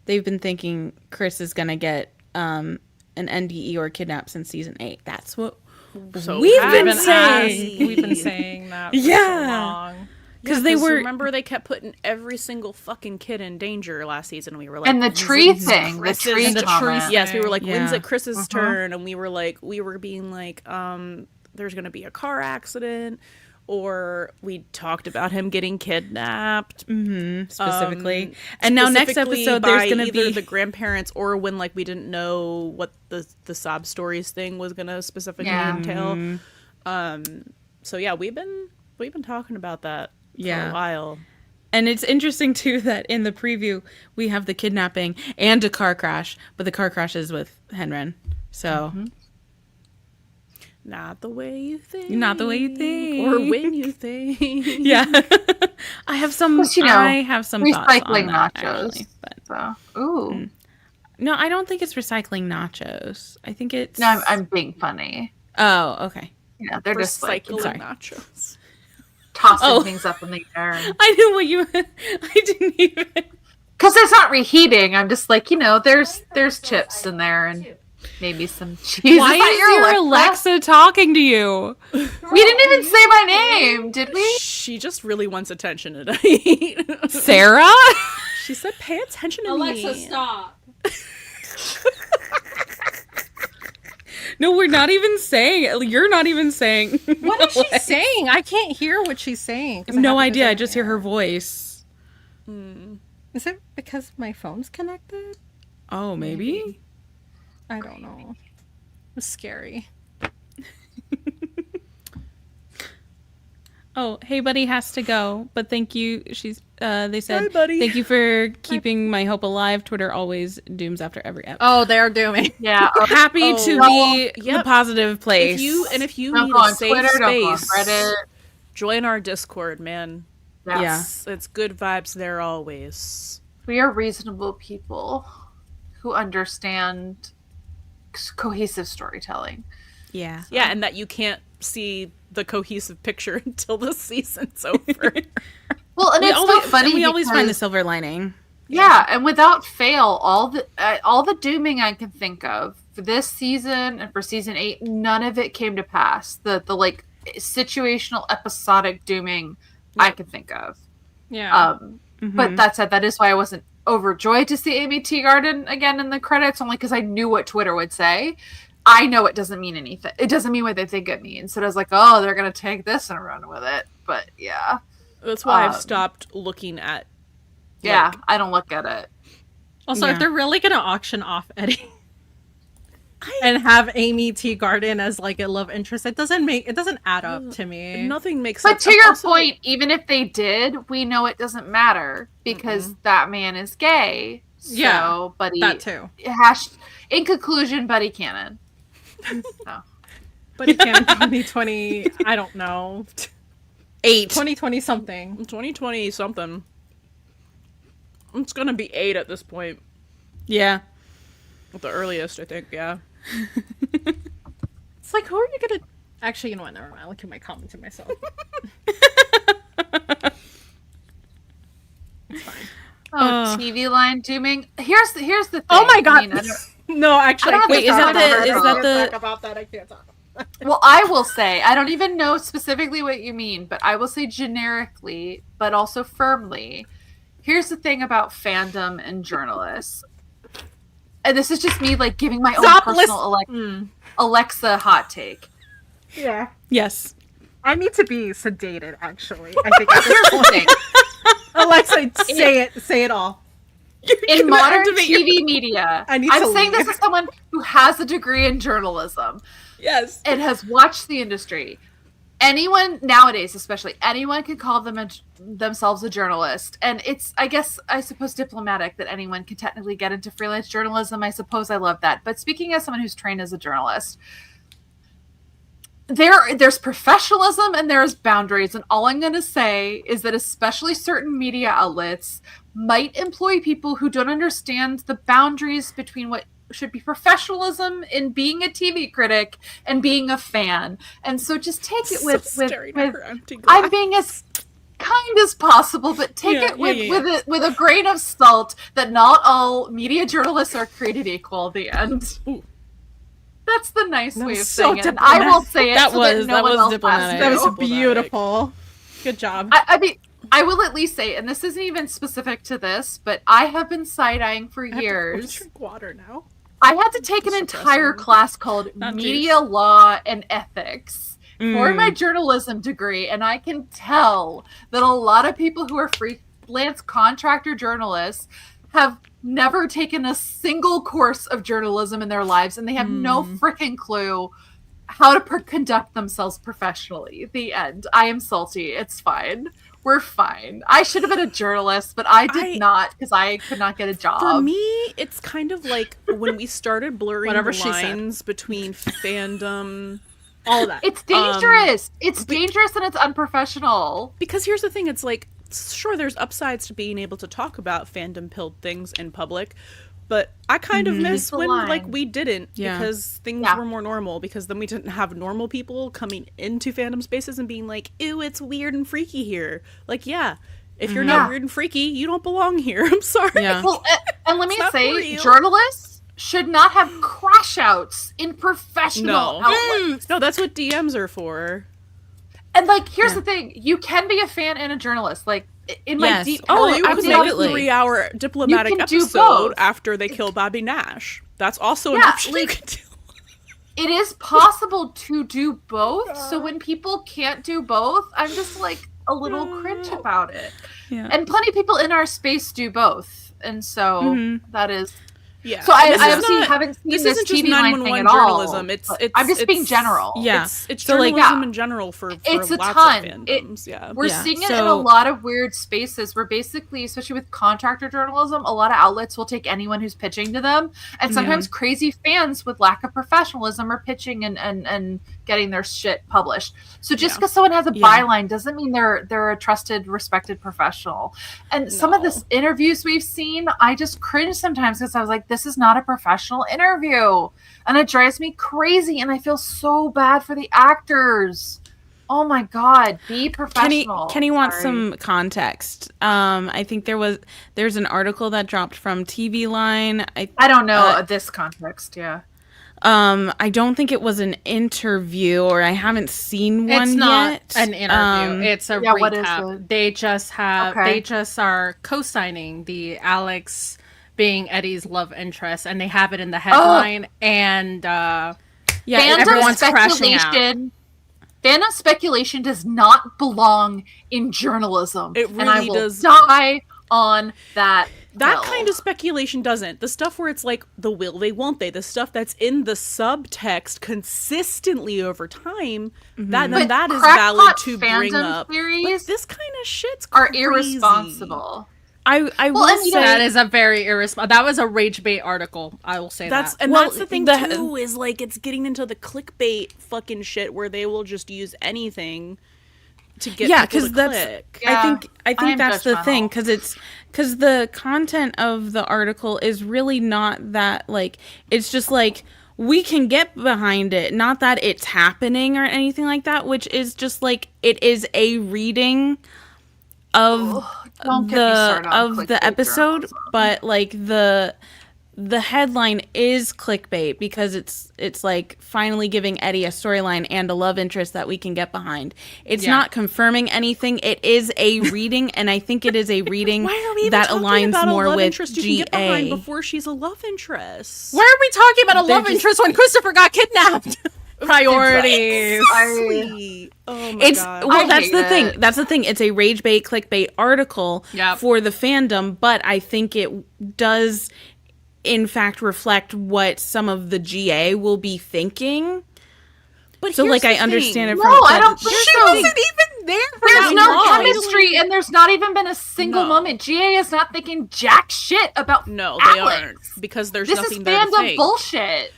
they've been thinking Chris is going to get an NDE or kidnapped since season 8. That's what we've been saying. We've been saying that for so long. because they were. Remember, they kept putting every single fucking kid in danger last season. We were like, And the tree thing, the tree comment. Yes, we were like, when's Yeah. it Chris's turn? And we were being like, there's gonna be a car accident, or we talked about him getting kidnapped specifically. And now next specifically episode, by there's going to either be the grandparents, or when like we didn't know what the sob stories thing was gonna specifically entail. So yeah, we've been talking about that for a while. And it's interesting too that in the preview we have the kidnapping and a car crash, but the car crash is with Henren. So Not the way you think. Not the way you think. Or when you think. yeah. I have some But, you know, I have some thoughts on recycling that, nachos. actually, but So, ooh. no, I don't think it's recycling nachos. I think it's No, I'm being funny. Oh, okay. Yeah, they're just like Recycling sorry. nachos. tossing things up in the air. I knew what you I didn't even Because it's not reheating. I'm just like, there's chips in there and maybe some cheese. Why that is your Alexa talking to you? We didn't even say my name, did we? She just really wants attention tonight. Sarah? She said, pay attention to me. stop. No, we're not even saying. You're not even saying. What is she saying? I can't hear what she's saying. 'cause I No have it idea. I in just my hear her ear. voice. Is it because my phone's connected? Oh, maybe. I don't know. It's scary. Oh, hey, buddy has to go, but thank you. They said, Hi, buddy. thank you for keeping my hope alive. Twitter always dooms after every episode. Oh, they're dooming. Yeah. Happy to be the Yep. positive place. If you Don't need go a on safe Twitter, don't go on space, Reddit. join our Discord, man. Yeah. It's good vibes there always. We are reasonable people who understand cohesive storytelling. Yeah. Yeah, and that you can't see the cohesive picture until the season's over. Well, and it's so funny. We always find the because- silver lining. Yeah, and without fail, all the dooming I can think of for this season and for season 8, none of it came to pass. The like situational episodic dooming I could think of. Yeah. But that said, that is why I wasn't overjoyed to see Amy Teagarden again in the credits, only because I knew what Twitter would say. I know it doesn't mean anything. It doesn't mean what they think it means. So I was like, oh, they're gonna take this and run with it. But yeah. That's why I've stopped looking at. Yeah, I don't look at it. Also, Yeah. if they're really gonna auction off Eddie and have Amy Teagarden as like a love interest, it doesn't add up to me. Nothing makes But sense. to your Also, point, even if they did, we know it doesn't matter because that man is gay. So, Yeah, Buddy, that too. In conclusion, Buddy Cannon. So. But it can 2020. I don't know. 2020 something. 2020 something. It's gonna be 8 at this point. Yeah. At the earliest, I think. Yeah. It's like, who are you gonna? Actually, you know what? Never mind. I'll keep my comment to myself. It's fine. Oh, TV line dooming. Here's the thing. Oh my god! I mean, I don't- No, actually, I don't I have can't to talk talk about about it. it. I Is can't talk about that. I can't talk about that. Well, I will say, I don't even know specifically what you mean, but I will say generically, but also firmly. Here's the thing about fandom and journalists. And this is just me like giving my own Stop personal Alexa hot take. Yeah. Yes. I need to be sedated, actually. I think at this Here's the point. thing. Alexa, say it all. In modern TV media, I need I'm to saying leave. this as someone who has a degree in journalism Yes. and has watched the industry. Anyone nowadays, especially anyone, can call themselves a journalist, and it's, I suppose, diplomatic that anyone can technically get into freelance journalism. I suppose I love that. But speaking as someone who's trained as a journalist, there's professionalism and there's boundaries, and all I'm going to say is that especially certain media outlets might employ people who don't understand the boundaries between what should be professionalism in being a TV critic and being a fan. And so just take it with staring at her empty glass. I'm being as kind as possible, but take it with a grain of salt that not all media journalists are created equal at the end. Ooh. That's the nice way of so saying it. And I will diplomatic. say it That so was- that no that one was else diplomatic. has That to. was beautiful. Good job. I mean, I will at least say, and this isn't even specific to this, but I have been side-eyeing for I years. drink water now. I had to take an entire class called Media Law and Ethics for my journalism degree, and I can tell that a lot of people who are freelance contractor journalists have never taken a single course of journalism in their lives, and they have no freaking clue how to conduct themselves professionally. The end. I am salty. It's fine. We're fine. I should have been a journalist, but I did not because I could not get a job. For me, it's kind of like when we started blurring Whatever the she said. lines between fandom. All of that. It's dangerous. It's dangerous and it's unprofessional. Because here's the thing, it's like, sure, there's upsides to being able to talk about fandom-pilled things in public, but I kind of miss the when, line. like, we didn't, Yeah. because things were more normal, because then we didn't have normal people coming into fandom spaces and being like, ew, it's weird and freaky here. Like, yeah, if you're not weird and freaky, you don't belong here. I'm sorry. Yeah. Well, and let me not say, real. journalists should not have crash outs in professional No. outlets. No, that's what DMs are for. And like, here's the thing: you can be a fan and a journalist. Like in my Yes. deep, Oh, like, You I could was make a absolutely. 3-hour diplomatic You can do episode both. after they kill Bobby Nash. That's also an Yeah, option you like- could do. it is possible to do both. So when people can't do both, I'm just like a little cringe about it. Yeah. And plenty of people in our space do both, and so that is. Yeah. So I This is obviously not- haven't seen this this isn't just TV line thing 911 at all. journalism. It's I'm just being it's- general. Yeah. It's So, like- journalism Yeah. in general for It's a lots ton. of fandoms. Yeah. We're Yeah, seeing it in so- a lot of weird spaces where basically, especially with contractor journalism, a lot of outlets will take anyone who's pitching to them. And sometimes crazy fans with lack of professionalism are pitching and getting their shit published. So just because someone has a byline doesn't mean they're a trusted, respected professional. And some of the interviews we've seen, I just cringe sometimes because I was like, this is not a professional interview. And it drives me crazy. And I feel so bad for the actors. Oh my God, be professional. Kenny wants Sorry. some context. I think there's an article that dropped from TV Line. I don't know this context, yeah. I don't think it was an interview, or I haven't seen one It's not yet. an interview. It's a Yeah, what is recap. it? They just have Okay. they just are co-signing the Alex being Eddie's love interest, and they have it in the headline. And yeah, Fandom everyone's crashing out. Fandom speculation does not belong in journalism. It and I really will does- die on that. That hill. kind of speculation doesn't. The stuff where it's like the will they, won't they, the stuff that's in the subtext consistently over time, that But that is crackpot valid to bring fandom up. But theories this kind of shit's are crazy. irresponsible. I will and, you know, say that is a very irresponsible. That was a rage bait article. I will say That's that. and Well, that's the thing the- too, is like it's getting into the clickbait fucking shit where they will just use anything to get yeah, people to because click. Yeah, I think I am that's the thing, judgmental. because the content of the article is really not that, like, it's just like we can get behind it, not that it's happening or anything like that, which is just like it is a reading of Don't get me started on the clickbait episode, journalism. but like the headline is clickbait because it's like finally giving Eddie a storyline and a love interest that we can get behind. It's Yeah. not confirming anything. It is a reading, and I think it is a reading Why are we even that talking aligns about more a love with interest you can get behind GA. before she's a love interest? Why are we talking about a They're love just- interest when Christopher got kidnapped? Priorities. Sweet. Oh my It's god. well, I that's hate the thing. it. That's the thing. It's a rage bait, clickbait article Yep. for the fandom, but I think it does, in fact, reflect what some of the GA will be thinking. But So, here's like, the I thing. understand it No, from. I don't think She so. wasn't even there for There's that no long. chemistry, and there's not even been a single No. moment. GA is not thinking jack shit about No, they Alex. aren't because there's This is nothing there to fandom fake. bullshit.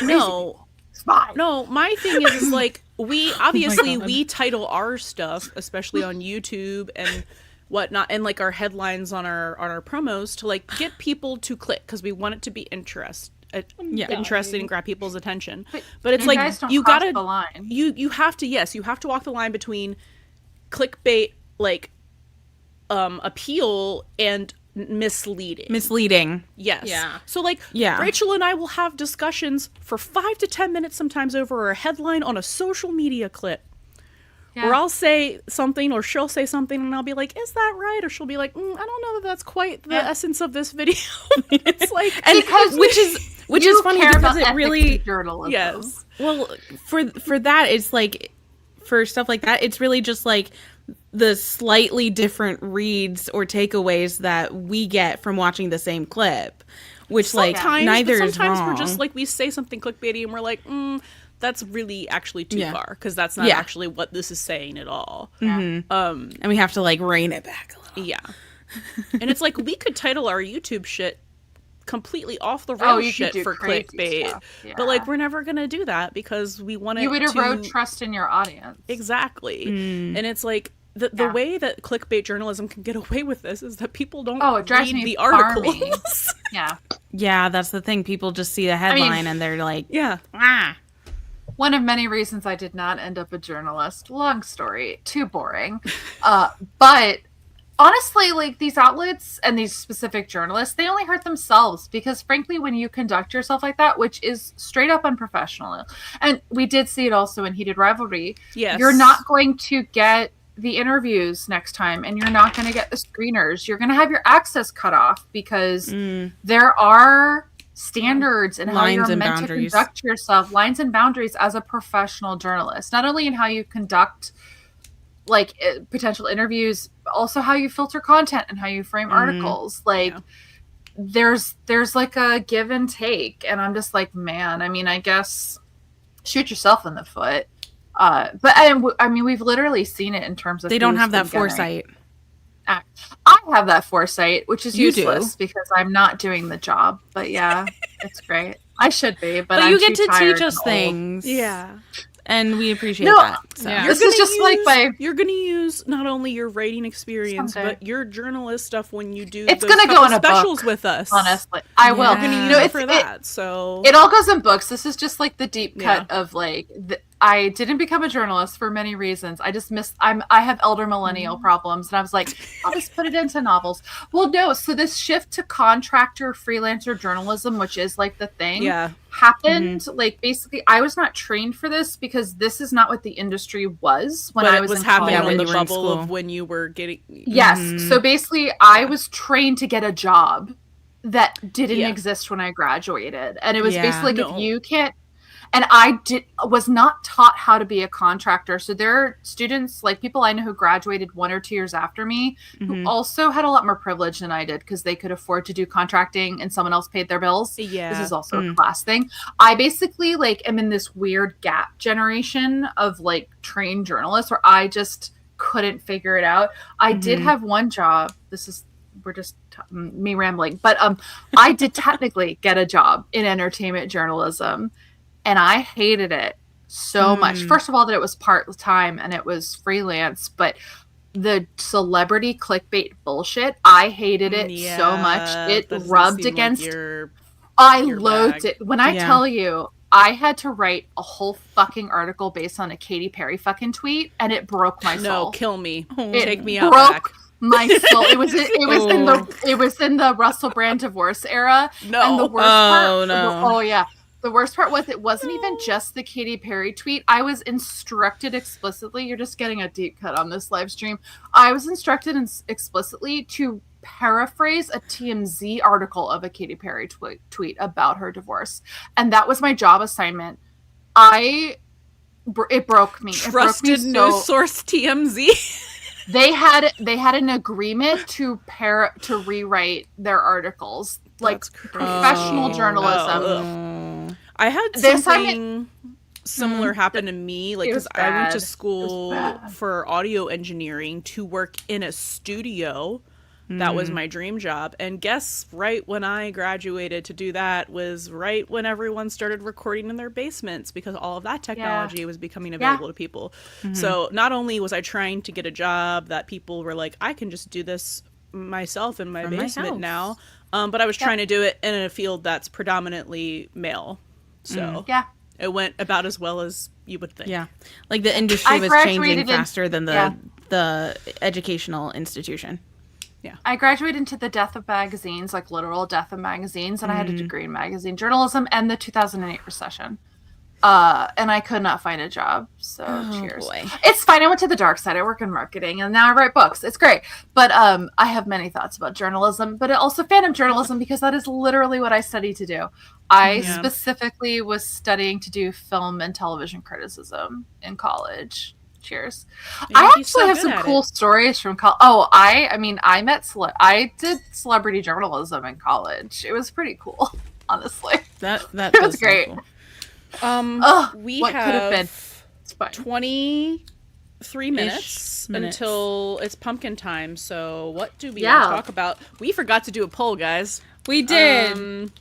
No, It's fine. no. My thing is like we obviously God. we title our stuff, especially on YouTube and whatnot, and like our headlines on our promos to like get people to click because we want it to be interesting and grab people's attention. But it's You like guys don't you cross gotta the line. you have to you have to walk the line between clickbait like appeal and misleading. Yes. Yeah. So like Yeah. Rachel and I will have discussions for 5 to 10 minutes sometimes over a headline on a social media clip. Yeah. Or I'll say something, or she'll say something, and I'll be like, "Is that right?" Or she'll be like, "I don't know that that's quite the essence of this video." It's like, And Because which is funny care because about it ethics really in journalism. yes, well for that it's like for stuff like that it's really just like the slightly different reads or takeaways that we get from watching the same clip, which like sometimes, neither but is sometimes wrong. we're just like, we say something clickbaity, and we're like, that's really actually too Yeah. far, because that's not Yeah. actually what this is saying at all. and we have to like rein it back a little. Yeah. And it's like, we could title our YouTube shit completely off the rails you could shit do for crazy clickbait. stuff. But like, Yeah. we're never gonna do that because we want it You would to erode trust in your audience. exactly. And it's like the Yeah. way that clickbait journalism can get away with this is that people don't Oh, it drives read me the barmy. articles. Yeah. Yeah, that's the thing. People just see the headline and they're like, Yeah. ah. One of many reasons I did not end up a journalist. Long story, too boring. But honestly, like, these outlets and these specific journalists, they only hurt themselves, because frankly, when you conduct yourself like that, which is straight up unprofessional, and we did see it also in Heated Rivalry, Yes. you're not going to get the interviews next time, and you're not going to get the screeners. You're going to have your access cut off, because there are standards in how Lines you're and meant boundaries. to conduct yourself, lines and boundaries as a professional journalist, not only in how you conduct like potential interviews, but also how you filter content and how you frame articles. Like, there's like a give and take, and I'm just like, man, I mean, I guess shoot yourself in the foot. But I mean, we've literally seen it in terms of They don't who's have that been getting foresight. act. I have that foresight, which is You do. useless because I'm not doing the job. But yeah, it's great. I should be, but I'm you get too to tired teach us and old. things. Yeah. And we appreciate No, that. So. yeah. This is just like my. You're gonna use not only your writing experience, Someday. but your journalist stuff when you do It's those gonna go couple in a specials book, with us. Honestly, I will. We're gonna use No, it for that. So It all goes in books. This is just like the deep cut Yeah. of like. I didn't become a journalist for many reasons. I just missed. I have elder millennial problems, and I was like, I'll just put it into novels. Well, no. So this shift to contractor freelancer journalism, which is like the thing, yeah, happened. Like, basically, I was not trained for this because this is not what the industry was when but I it was was in happening college. on the when you were in bubble school. of when you were getting. Yes. So basically, I was trained to get a job that didn't Yeah. exist when I graduated. And it was Yeah. basically like, No. if you can't, and I was not taught how to be a contractor. So there are students, like people I know who graduated 1 or 2 years after me, who also had a lot more privilege than I did because they could afford to do contracting and someone else paid their bills. Yeah. This is also a class thing. I basically like am in this weird gap generation of like trained journalists where I just couldn't figure it out. I did have one job. We're just me rambling, but I did technically get a job in entertainment journalism, and I hated it so much. First of all, that it was part-time and it was freelance, but the celebrity clickbait bullshit, I hated it so much. It doesn't rubbed seem like against your I your loathed bag. it. When I Yeah. tell you, I had to write a whole fucking article based on a Katy Perry fucking tweet, and it broke my no, soul. kill me, It take me out broke back. my soul. It was in the Russell Brand divorce era. No. And the worst Oh, part. no. Oh yeah. The worst part was it wasn't even just the Katy Perry tweet. I was instructed explicitly. You're just getting a deep cut on this live stream. I was instructed explicitly to paraphrase a TMZ article of a Katy Perry tweet about her divorce, and that was my job assignment. It broke me. Trusted it broke me news source TMZ. They had an agreement to rewrite their articles, like That's crazy. professional journalism. Oh. I had The something similar happen to me, like It was because I went to bad. school It was bad. for audio engineering to work in a studio. That was my dream job. And guess right when I graduated to do that was right when everyone started recording in their basements because all of that technology was becoming available to people. So not only was I trying to get a job that people were like, I can just do this myself in my From my basement house. now. But I was trying to do it in a field that's predominantly male. So Yeah. it went about as well as you would think. Yeah. Like the industry I was graduated changing in- faster than the educational institution. I graduated into the death of magazines, like literal death of magazines, and I had a degree in magazine journalism and the 2008 recession. And I could not find a job. So cheers. Boy. It's fine. I went to the dark side. I work in marketing and now I write books. It's great. But I have many thoughts about journalism, but also fandom journalism, because that is literally what I studied to do. I specifically was studying to do film and television criticism in college. Cheers. I actually have some cool stories from college. Oh, I did celebrity journalism in college. It was pretty cool, honestly. That it was great. Cool. We what have could have been? It's fine. 23 minutes until it's pumpkin time. So what do we want to talk about? We forgot to do a poll, guys. We did.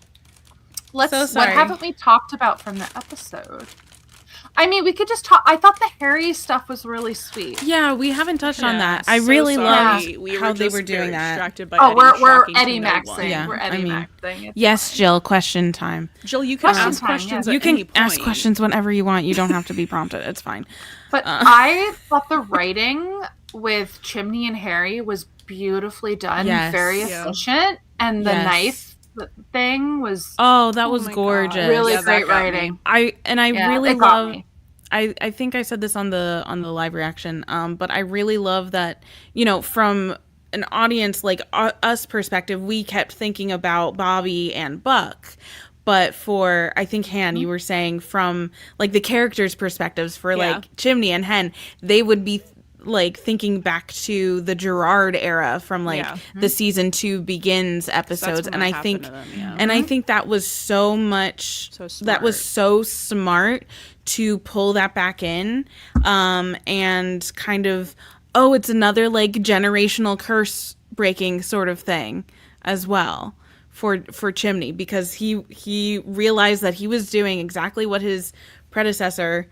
What haven't we talked about from the episode? I mean, we could just talk. I thought the Harry stuff was really sweet. Yeah, we haven't touched on that. I really loved how they were doing that. Distracted by we're Eddie Maxing. Yeah, we're Eddie Maxing. Yes, Jill. Question time. Jill, you can ask questions. You can ask questions whenever you want. You don't have to be prompted. It's fine. But I thought the writing with Chimney and Harry was beautifully done, very efficient, and the knife thing was that was gorgeous. God. Really great writing. I really love. I think I said this on the live reaction, but I really love that, from an audience like us perspective, we kept thinking about Bobby and Buck, but for, I think, Han, you were saying from like the characters' perspectives for like Chimney and Hen, they would be like thinking back to the Gerard era from like the season 2 begins episodes, and I think I think that was so that was so smart to pull that back in, and kind of it's another like generational curse breaking sort of thing as well for Chimney, because he realized that he was doing exactly what his predecessor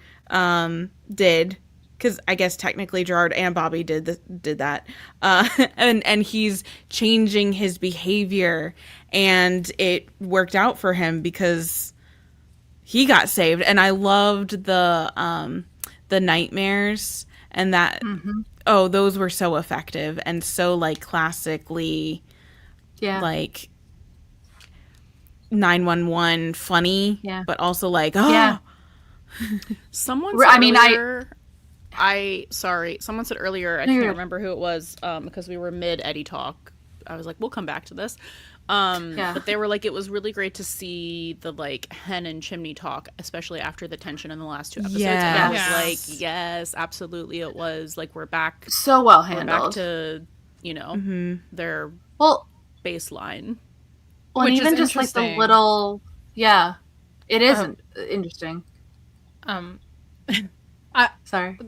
did. Because I guess technically Gerard and Bobby did that, and he's changing his behavior, and it worked out for him because he got saved. And I loved the nightmares, and that those were so effective and so like classically, like 911 funny, but also like someone. Someone said earlier, I can't remember who it was, because we were mid Eddie talk. I was like, we'll come back to this. But they were like, it was really great to see the like Hen and Chimney talk, especially after the tension in the last 2 episodes. And I was like, yes, absolutely, it was like we're back. So well handled. We're back to their baseline. Well, and even just like the little, it is interesting. Sorry.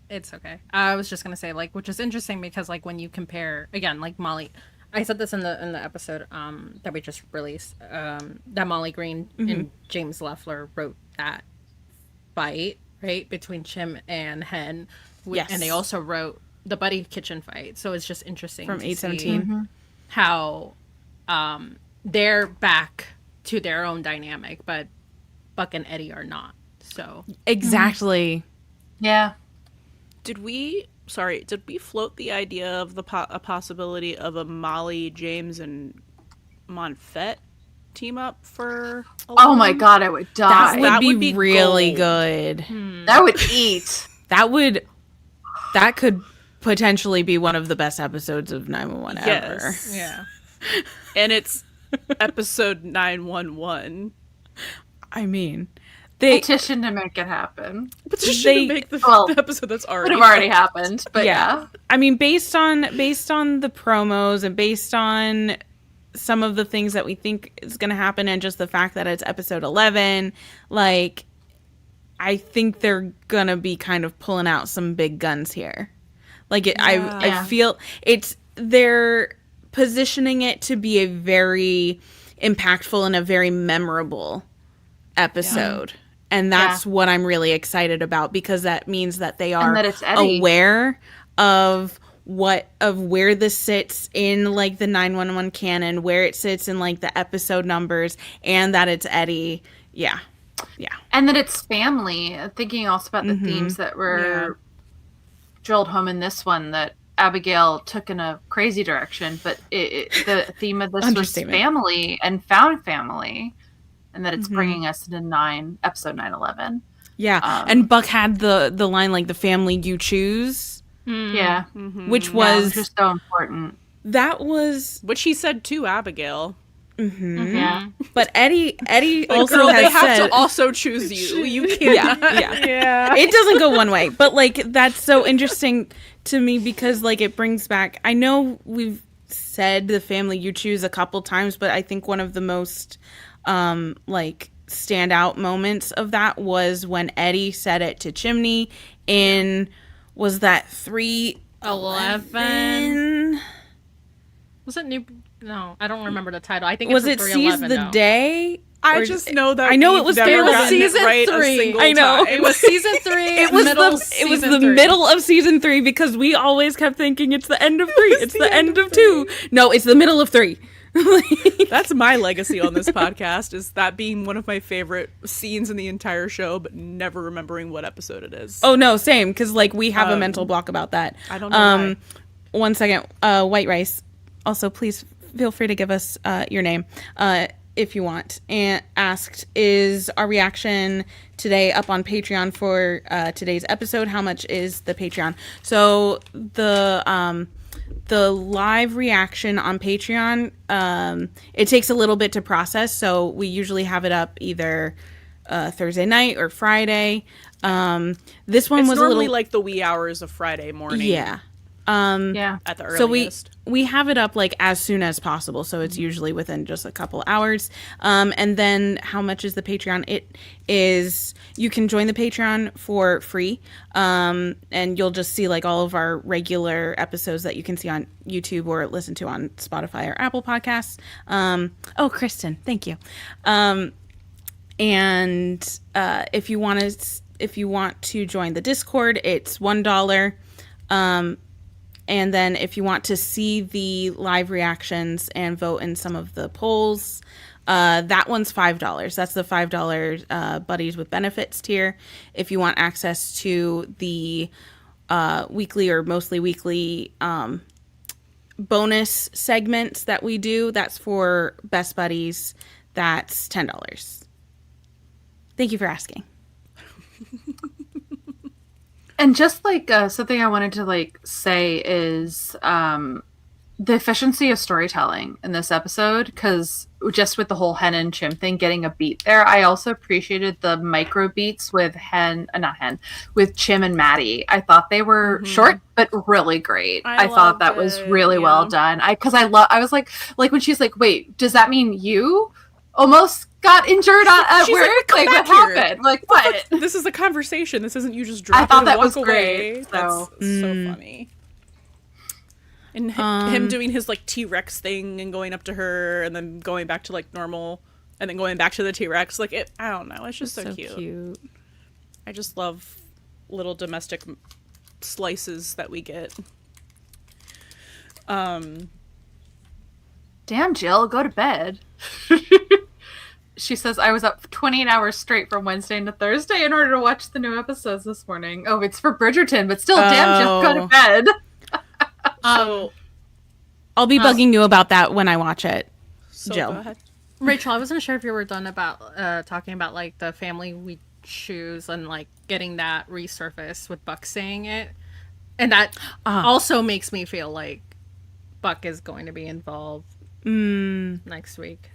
It's okay. I was just gonna say, like, which is interesting because, like, when you compare again, like Molly, I said this in the episode that we just released, that Molly Green and James Leffler wrote that fight between Chim and Hen, and they also wrote the Buddie kitchen fight. So it's just interesting from 8/17 how they're back to their own dynamic, but Buck and Eddie are not. So exactly. Yeah. Did we float the idea of a possibility of a Molly, James, and Monfette team up for Oh my god, I would die. That would be really good. That would eat. That could potentially be one of the best episodes of 911 ever. Yeah. And it's episode 911. I mean, petition to make it happen. Petition to make the episode that's already would have already happened. But yeah. I mean, based on the promos and based on some of the things that we think is going to happen, and just the fact that it's episode 11, like, I think they're going to be kind of pulling out some big guns here. Like, I feel they're positioning it to be a very impactful and a very memorable episode. And that's what I'm really excited about, because that means that they are aware of where this sits in like the 911 canon, where it sits in like the episode numbers, and that it's Eddie. Yeah. And that it's family. Thinking also about the themes that were drilled home in this one, that Abigail took in a crazy direction, but the theme of this was family and found family. and that it's bringing us into episode 9/11. Yeah, and Buck had the line like the family you choose. Yeah, which was just so important. That was which he said to Abigail. Yeah, but Eddie Like, also girl, has they have said, to also choose you. You can't. yeah. It doesn't go one way, but like that's so interesting to me because like it brings back. I know we've said the family you choose a couple times, but I think one of the most like standout moments of that was when Eddie said it to Chimney in was that 3:11? Was it new? No, I don't remember the title. I think was it's it Seize the Day? I just know that I know we've it was never terrible. gotten Season it right 3. a single I know. time. It was season 3. It was the middle of season 3 because we always kept thinking it's the end of 3. It's the end of 2. No, it's the middle of 3. That's my legacy on this podcast, is that being one of my favorite scenes in the entire show, but never remembering what episode it is. Oh no, same, because like we have a mental block about that. I don't know why. 1 second. White Rice. Also, please feel free to give us your name if you want. And asked, is our reaction today up on Patreon for today's episode? How much is the Patreon? So the live reaction on Patreon, it takes a little bit to process. So we usually have it up either Thursday night or Friday. This one was normally a little like the wee hours of Friday morning. yeah. At the earliest. So we have it up like as soon as possible, so it's usually within just a couple hours. And then how much is the Patreon? It is, you can join the Patreon for free, and you'll just see like all of our regular episodes that you can see on YouTube or listen to on Spotify or Apple Podcasts. Oh, Kristen, thank you. And if you want to join the Discord, it's $1. And then if you want to see the live reactions and vote in some of the polls, that one's $5. That's the $5 Buddies with Benefits tier. If you want access to the weekly or mostly weekly bonus segments that we do, that's for Best Buddies. That's $10. Thank you for asking. And just like something I wanted to like say is the efficiency of storytelling in this episode, because just with the whole Hen and Chim thing, getting a beat there, I also appreciated the micro beats with with Chim and Maddie. I thought they were short but really great. I thought that was really well done. I was like when she's like, wait, does that mean you almost got injured at work? Like what happened? Like what? This is a conversation. This isn't you just drop I thought it that and walk was away. great. That's so funny. And him doing his like T-Rex thing and going up to her and then going back to like normal and then going back to the T-Rex. Like I don't know. It's just so cute. I just love little domestic slices that we get. Damn, Jill, go to bed. She says, I was up 28 hours straight from Wednesday into Thursday in order to watch the new episodes this morning. Oh, it's for Bridgerton, but still, damn, Jill, go to bed. So I'll be bugging you about that when I watch it, So Jill. go ahead. Rachel, I wasn't sure if you were done about talking about like the family we choose and like getting that resurfaced with Buck saying it. And that also makes me feel like Buck is going to be involved next week.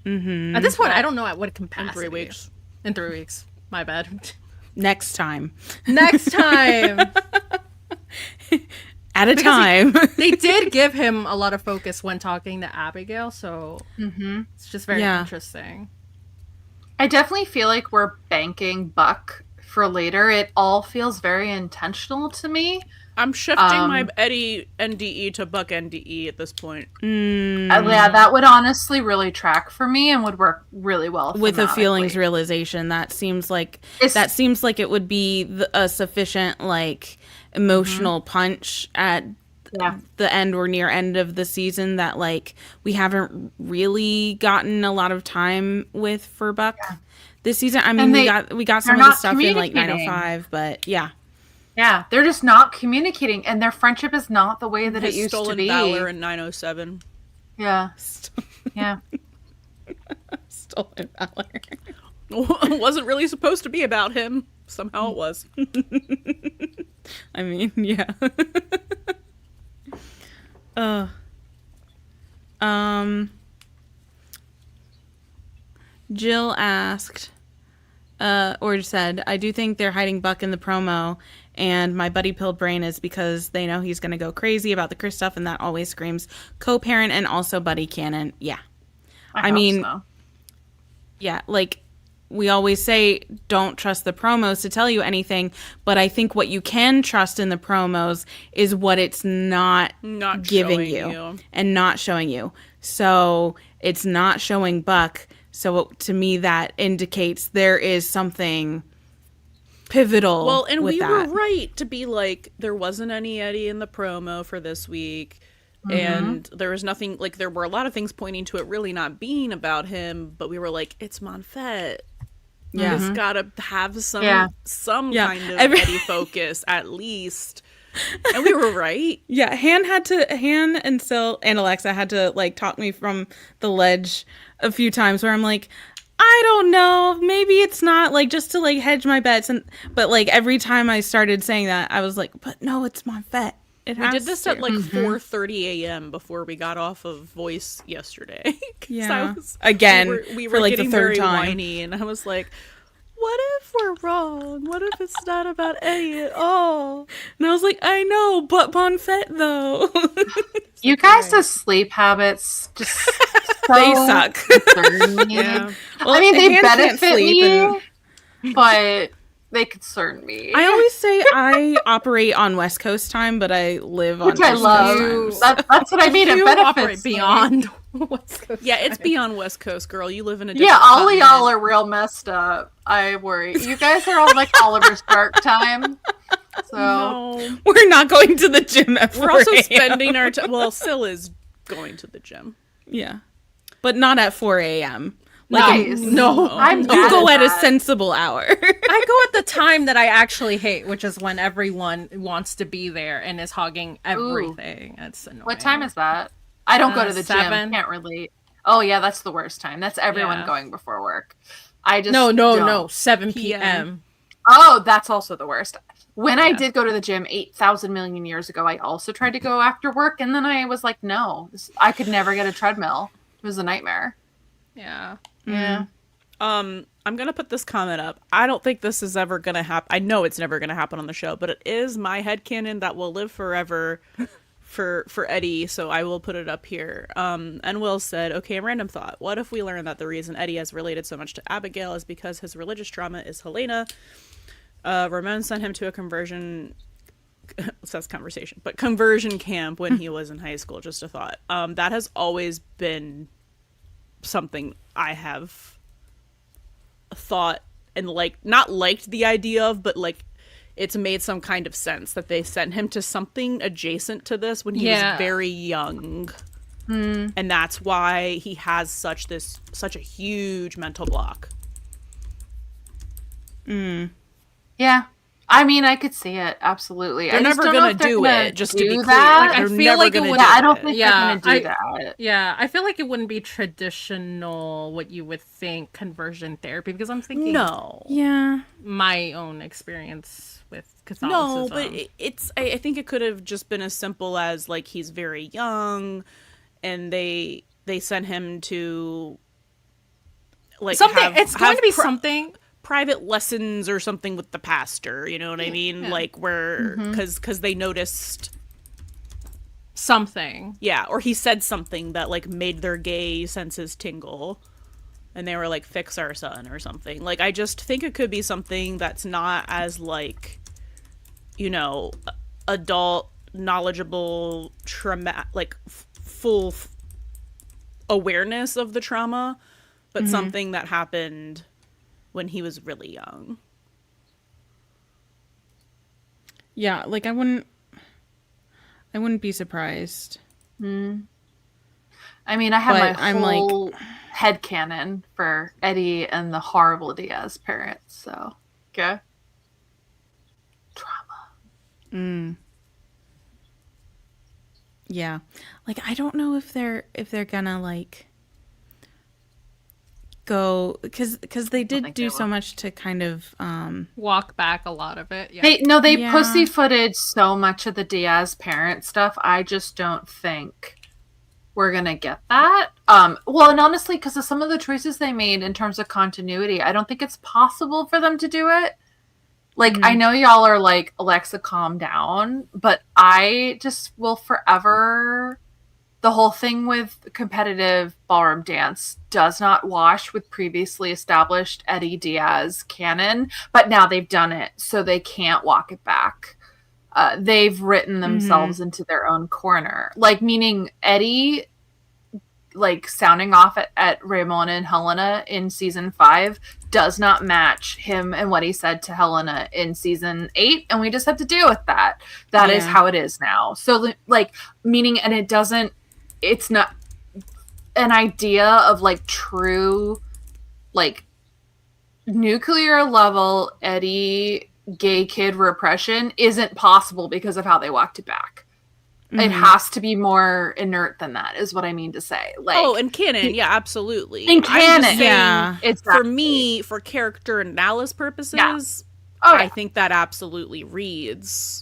At this point, I don't know at what capacity. In 3 weeks. In 3 weeks. My bad. Next time. Next time. At a time. They did give him a lot of focus when talking to Abigail, so it's just very interesting. I definitely feel like we're banking Buck for later. It all feels very intentional to me. I'm shifting my Eddie NDE to Buck NDE at this point. Yeah, that would honestly really track for me and would work really well With a thematically. feelings realization. That seems like it would be a sufficient like emotional punch at the end or near end of the season that like we haven't really gotten a lot of time with for Buck this season. I mean, we got some of the stuff in like 905, but yeah. Yeah, they're just not communicating, and their friendship is not the way that His it used to stolen be. valor in 907. Yeah. Yeah. Stolen valor. It wasn't really supposed to be about him. Somehow it was. I mean, yeah. Jill asked, or said, I do think they're hiding Buck in the promo, and my buddy pilled brain is because they know he's going to go crazy about the Chris stuff, and that always screams co-parent and also buddy canon. Yeah. I mean, so. Yeah, like, we always say don't trust the promos to tell you anything, but I think what you can trust in the promos is what it's not giving you and not showing you. So it's not showing Buck. So to me, that indicates there is something pivotal. Well, and we that. were right to be like, there wasn't any Eddie in the promo for this week. And there was nothing, like, there were a lot of things pointing to it really not being about him, but we were like, it's Monfett. Yeah. It's gotta have some kind of Eddie focus at least. And we were right. Yeah, Han and Alexa had to like talk me from the ledge a few times where I'm like, I don't know, maybe it's not, like, just to like hedge my bets, but like every time I started saying that, I was like, but no, it's Monfett. We did this at like 4:30 a.m. before we got off of voice yesterday. Yeah. Again, we for were like getting the third very time. whiny, and I was like, what if we're wrong? What if it's not about Eddie at all? And I was like, I know, but Monfett though. You guys' sleep habits just they suck. concern me. Yeah. Well, I mean, they Han can't benefit sleep me, but they concern me. I always say I operate on West Coast time, but I live on Which I East love. Coast time. That's what I mean. It You benefits operate me. beyond West Coast. Yeah, it's beyond West Coast, girl. You live in a different Yeah, all of continent. y'all are real messed up. I worry. You guys are on like Oliver Stark time. So No. We're not going to the gym at 4 We're also a.m. spending our time. Well, Syl is going to the gym. Yeah, but not at 4 a.m. nice. No. I'm You bad go at a that. sensible hour. I go at the time that I actually hate, which is when everyone wants to be there and is hogging everything. That's annoying. What time is that? I don't go to the 7. gym. Can't relate. Oh yeah, that's the worst time. That's everyone Yeah. going before work. I just No, don't. 7 PM. p.m. Oh, that's also the worst. When I did go to the gym 8,000 million years ago, I also tried to go after work, and then I was like, no, I could never get a treadmill. It was a nightmare. Yeah. Yeah. I'm gonna put this comment up. I don't think this is ever gonna happen. I know it's never gonna happen on the show, but it is my headcanon that will live forever for Eddie, so I will put it up here. And Will said, okay, random thought. What if we learn that the reason Eddie has related so much to Abigail is because his religious trauma is Helena? Ramon sent him to a conversion says conversation, but conversion camp when he was in high school. Just a thought. That has always been something I have thought and like not liked the idea of, but like it's made some kind of sense that they sent him to something adjacent to this when he was very young. And that's why he has such a huge mental block. Yeah. I mean, I could see it. Absolutely. They're I just never don't know gonna if they're do gonna it, just to be do clear. that. Like, I they're feel never like it gonna would- do Yeah, I don't it. think Yeah, they're going to do that. Yeah, I feel like it wouldn't be traditional what you would think conversion therapy, because I'm thinking No. Yeah. my own experience with No, Catholicism. but it's. I think it could have just been as simple as like he's very young, and they sent him to like something. It's going to be pri- something. private lessons or something with the pastor. You know what I mean? Yeah. Like where because they noticed. Something. Yeah, or he said something that like made their gay senses tingle. And they were like, fix our son or something. Like, I just think it could be something that's not as like, you know, adult, knowledgeable, trauma, like full awareness of the trauma, but something that happened when he was really young. Yeah, like I wouldn't be surprised. I mean, I have But my I'm like- whole headcanon for Eddie and the horrible Diaz parents. So, okay. Trauma. Yeah. Like I don't know if they're gonna like go because they did think do they so will. much to kind of Walk back a lot of it. Yeah. They Yeah. pussyfooted so much of the Diaz parent stuff. I just don't think we're gonna get that. Well, and honestly, because of some of the choices they made in terms of continuity, I don't think it's possible for them to do it. Like, I know y'all are like, Alexa, calm down, but I just will forever. The whole thing with competitive ballroom dance does not wash with previously established Eddie Diaz canon, but now they've done it, so they can't walk it back. They've written themselves into their own corner. Like, meaning Eddie, like, sounding off at Ramona and Helena in season 5 does not match him and what he said to Helena in season 8, and we just have to deal with that. That is how it is now. So, like, meaning, and it's not an idea of, like, true, like, nuclear level Eddie gay kid repression isn't possible because of how they walked it back. It has to be more inert than that, is what I mean to say. Like, in canon, yeah, absolutely. in I'm just canon, saying, yeah. exactly. For me, for character analysis purposes, Oh, I think that absolutely reads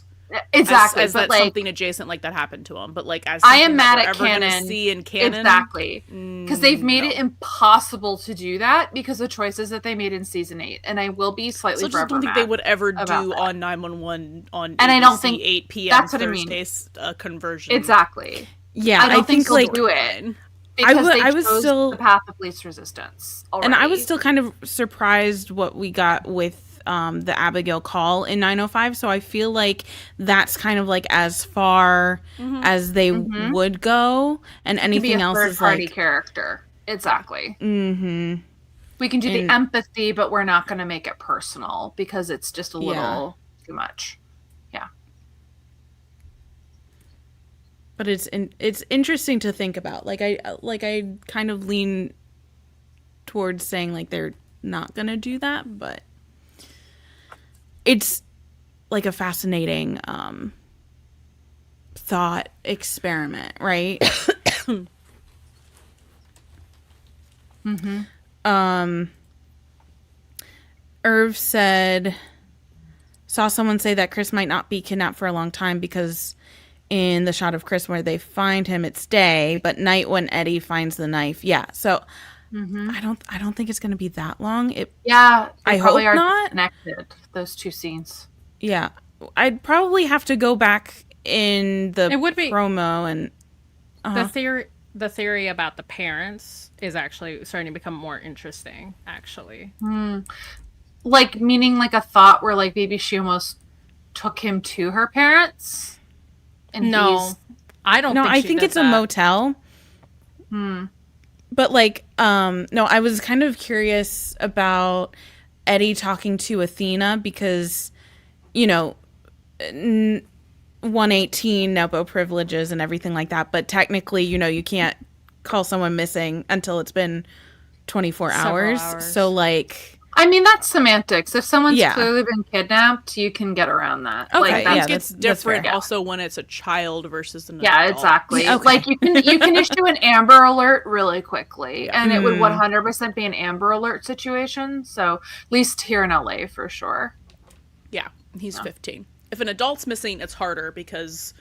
exactly. as but that like, something adjacent like that happened to him. But like, as I something am that mad we're at ever gonna canon. see in canon, Exactly. Because they've made no. it impossible to do that because of choices that they made in season 8. And I will be slightly So I just forever don't think mad they would ever do about that. on 911 on And I don't ABC think 8 p.m. that's what I mean. Thursday conversion. Exactly. yeah. I don't think think they'll like do it because I they was chose still- the path of least resistance already. and I was still kind of surprised what we got with the Abigail call in 905. So I feel like that's kind of like as far as they would go, and to be anything a else third is party like character. Exactly. We can do the empathy, but we're not going to make it personal because it's just a little too much. Yeah. but it's interesting to think about. Like I kind of lean towards saying like they're not gonna do that, but it's like a fascinating thought experiment, right? Irv said, saw someone say that Chris might not be kidnapped for a long time because in the shot of Chris where they find him, it's day, but night when Eddie finds the knife. Yeah. So I don't think it's going to be that long. Yeah. They I probably hope are not. connected, those two scenes. Yeah. I'd probably have to go back in the It would be- promo and The theory about the parents is actually starting to become more interesting, actually. Like, meaning like a thought where like maybe she almost took him to her parents. And No, I don't no, think I she think did it's a that. motel. But like, no, I was kind of curious about Eddie talking to Athena because, you know, 118 Nepo privileges and everything like that. But technically, you know, you can't call someone missing until it's been 24 Several hours. hours. So like, I mean, that's semantics. If someone's Yeah. clearly been kidnapped, you can get around that. Okay, like, I that's, think yeah, it's that's different fair. also when it's a child versus an yeah, adult. exactly. Okay. Like you can issue an Amber Alert really quickly, and it would 100% be an Amber Alert situation. So at least here in LA for sure. Yeah, he's 15. If an adult's missing, it's harder because,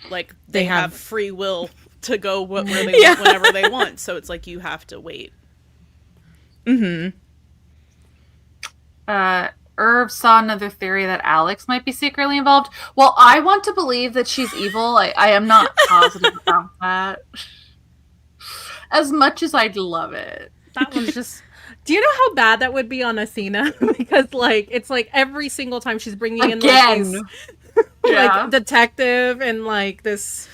like, They they have have- free will to go where they want whenever they want. So it's like you have to wait. Irv saw another theory that Alex might be secretly involved. Well, I want to believe that she's evil. I am not positive about that. As much as I'd love it. That was just. Do you know how bad that would be on Athena? Because like it's like every single time she's bringing in like Again. these, Yeah. like detective and like this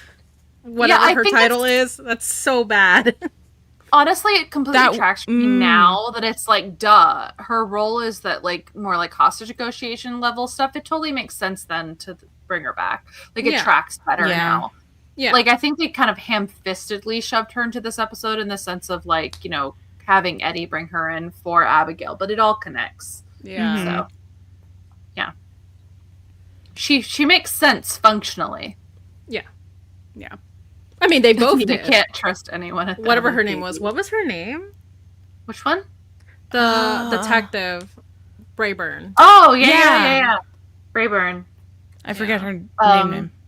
whatever I her think title is. That's so bad. Honestly, it completely That- tracks for me now that it's like, duh. Her role is that like more like hostage negotiation level stuff. It totally makes sense then to bring her back. Like it Yeah. tracks better Yeah. now. Yeah. Like I think they kind of ham-fistedly shoved her into this episode in the sense of like, you know, having Eddie bring her in for Abigail, but it all connects. Yeah. So yeah. She makes sense functionally. Yeah. Yeah. I mean, they both You did. can't trust anyone at the Whatever her end of name was. TV. What was her name? Which one? The detective, Brayburn. Oh, yeah. Brayburn. I forget her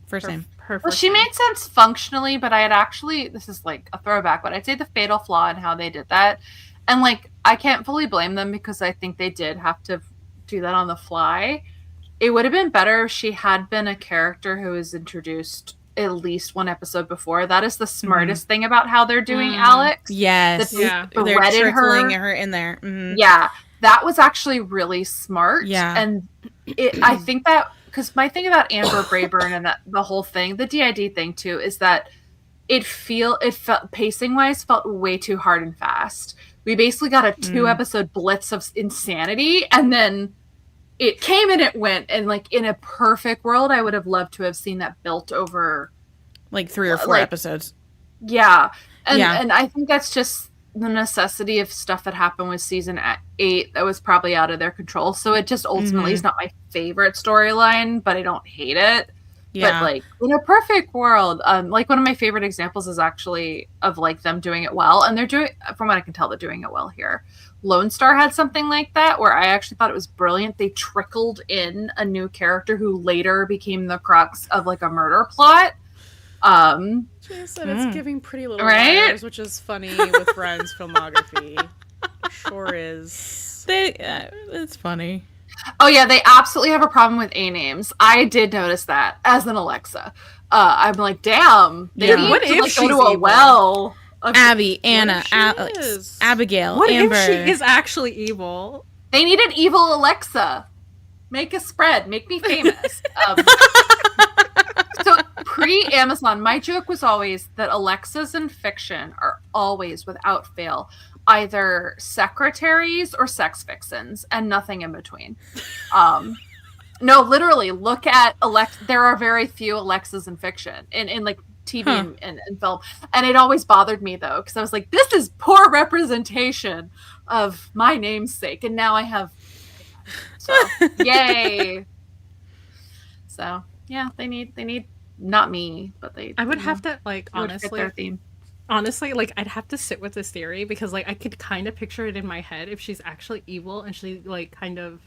first name. Well, she made sense functionally, but I had actually, this is like a throwback, but I'd say the fatal flaw in how they did that. And like, I can't fully blame them because I think they did have to do that on the fly. It would have been better if she had been a character who was introduced at least one episode before. That is the smartest thing about how they're doing Alex. Yes. The They're red in trickling her in there. Yeah. That was actually really smart. Yeah. And I think that, because my thing about Amber Brayburn and the whole thing, the DID thing too, is that it felt pacing wise felt way too hard and fast. We basically got a 2-episode blitz of insanity, and then it came and it went. And like in a perfect world, I would have loved to have seen that built over like 3 or 4 episodes. Yeah. And I think that's just the necessity of stuff that happened with season 8 that was probably out of their control. So it just ultimately is not my favorite storyline, but I don't hate it. Yeah. But like in a perfect world, like one of my favorite examples is actually of like them doing it well. And they're doing, from what I can tell, they're doing it well here. Lone Star had something like that where I actually thought it was brilliant. They trickled in a new character who later became the crux of like a murder plot. She said it's giving Pretty Little Liars, which is funny with Brian's filmography. It sure is. It's funny. Oh yeah, they absolutely have a problem with A names. I did notice that as an Alexa. I'm like, damn, they need what to if like, she's go to a evil? well. Abby, Anna, What if she is? Abigail, What Amber. if she is actually evil? They need an evil Alexa. Make a spread. Make me famous. So pre-Amazon, my joke was always that Alexas in fiction are always, without fail, either secretaries or sex vixens and nothing in between. No, literally, look at Alexa. There are very few Alexas in fiction, in like TV and film. And it always bothered me, though, because I was like, this is poor representation of my namesake. And now I have... So, yay! So, yeah, they need not me, but they... I would have to, like, honestly... their theme. Honestly, like, I'd have to sit with this theory because, like, I could kind of picture it in my head if she's actually evil and she, like, kind of...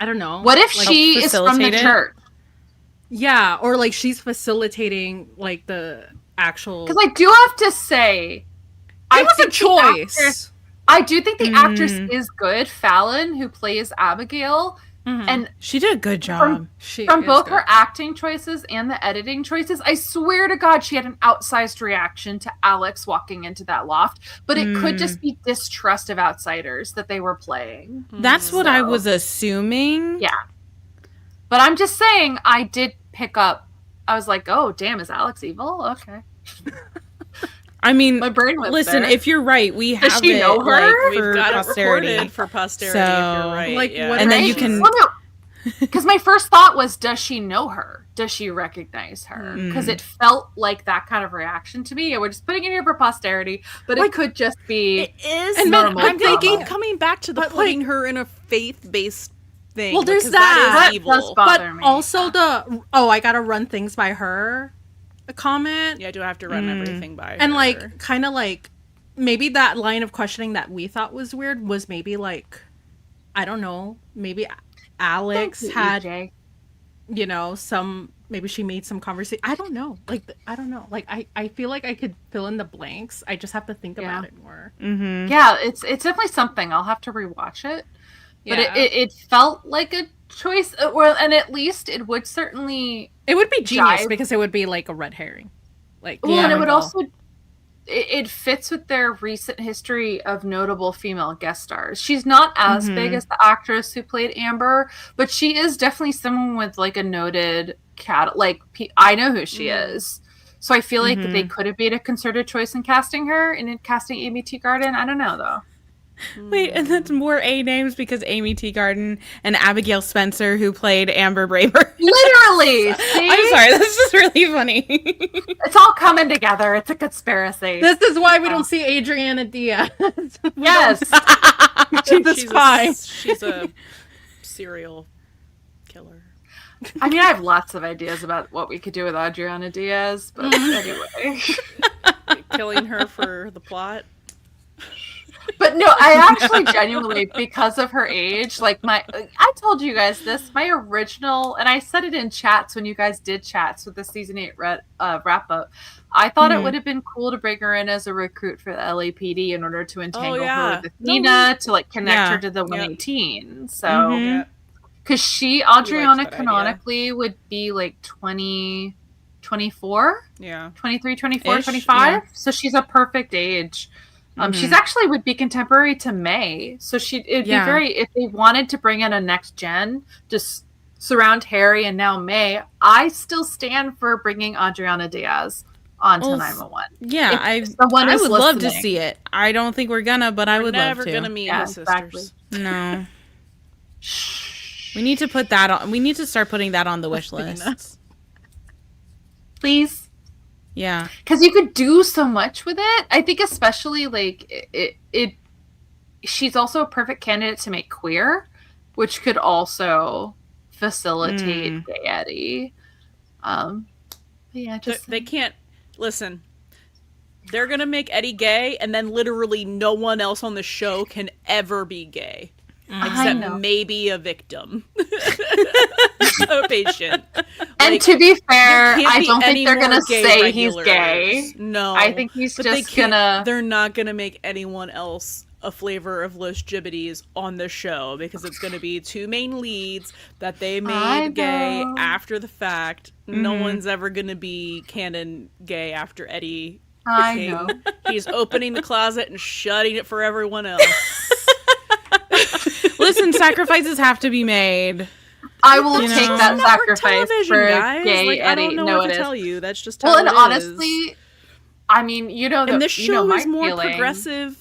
I don't know. What if like, she is from the church? Yeah, or like she's facilitating like the actual. Because I do have to say, it was a choice. I do think the actress is good. Fallon, who plays Abigail, and she did a good job. From both her acting choices and the editing choices, I swear to God, she had an outsized reaction to Alex walking into that loft. But it could just be distrust of outsiders that they were playing. That's what I was assuming. Yeah. But I'm just saying, I did pick up. I was like, "Oh, damn! Is Alex evil?" Okay. I mean, my brain went listen. there. If you're right, we have she know it her? like, for We've got posterity. it recorded for posterity. So, if you're right, like, yeah. and then you can. Because my first thought was, does she know her? Does she recognize her? Because it felt like that kind of reaction to me. And we're just putting it here for posterity, but it could just be. It is. And normal I'm thinking drama. coming back to the putting her in a faith-based thing. Well, there's because that. is evil. That does bother me. Also I gotta run things by her. A comment. Yeah, I do have to run everything by her. And like, kind of like, maybe that line of questioning that we thought was weird was maybe like, I don't know, maybe Alex had, you know, maybe she made some conversation. I don't know. Like, I don't know. Like, I feel like I could fill in the blanks. I just have to think about it more. Yeah, it's definitely something. I'll have to rewatch it. But it felt like a choice, and at least it would certainly... It would be genius because it would be like a red herring. Like, well, and it would also... It fits with their recent history of notable female guest stars. She's not as big as the actress who played Amber, but she is definitely someone with like a noted I know who she is. So I feel like they could have made a concerted choice in casting her and in casting Amy Teagarden. I don't know though. Wait, and that's more A names because Amy Teagarden and Abigail Spencer, who played Amber Brayburn. Literally! See? I'm sorry, that's just really funny. It's all coming together. It's a conspiracy. This is why we don't see Adriana Diaz. Yes! She's fine. She's a serial killer. I mean, I have lots of ideas about what we could do with Adriana Diaz, but anyway. Killing her for the plot. But But no, I actually genuinely, because of her age, like I told you guys this, my original, and I said it in chats when you guys did chats with the season 8 wrap up. I thought it would have been cool to bring her in as a recruit for the LAPD in order to entangle her with Athena to like connect her to the 118. So, because Adriana canonically would be like 20, 24, 23, 24, 25. Yeah. So she's a perfect age. She's actually would be contemporary to May. So it'd be very, if they wanted to bring in a next gen, just surround Harry and now May, I still stand for bringing Adriana Diaz onto 911. Yeah, I would love to see it. I don't think we're gonna, but I would love to. Never gonna meet his sisters. Exactly. No. We need to put that on. We need to start putting that on the wish list. Please. Yeah. Because you could do so much with it. I think especially like she's also a perfect candidate to make queer, which could also facilitate gay Eddie. They can't listen. They're gonna make Eddie gay, and then literally no one else on the show can ever be gay, except maybe a victim, a patient. And to be fair, I don't think they're gonna say he's gay. No, I think he's just gonna. They're not gonna make anyone else a flavor of 𝘏𝘢𝘯𝐸 on the show because it's going to be two main leads that they made gay after the fact. No one's ever going to be canon gay after Eddie. I know. He's opening the closet and shutting it for everyone else. Listen, sacrifices have to be made. I will take that sacrifice for guys. gay like, Eddie. I don't know no, what to is. tell you. That's just how well, and it honestly, is. I mean, and this show is more feeling. Progressive,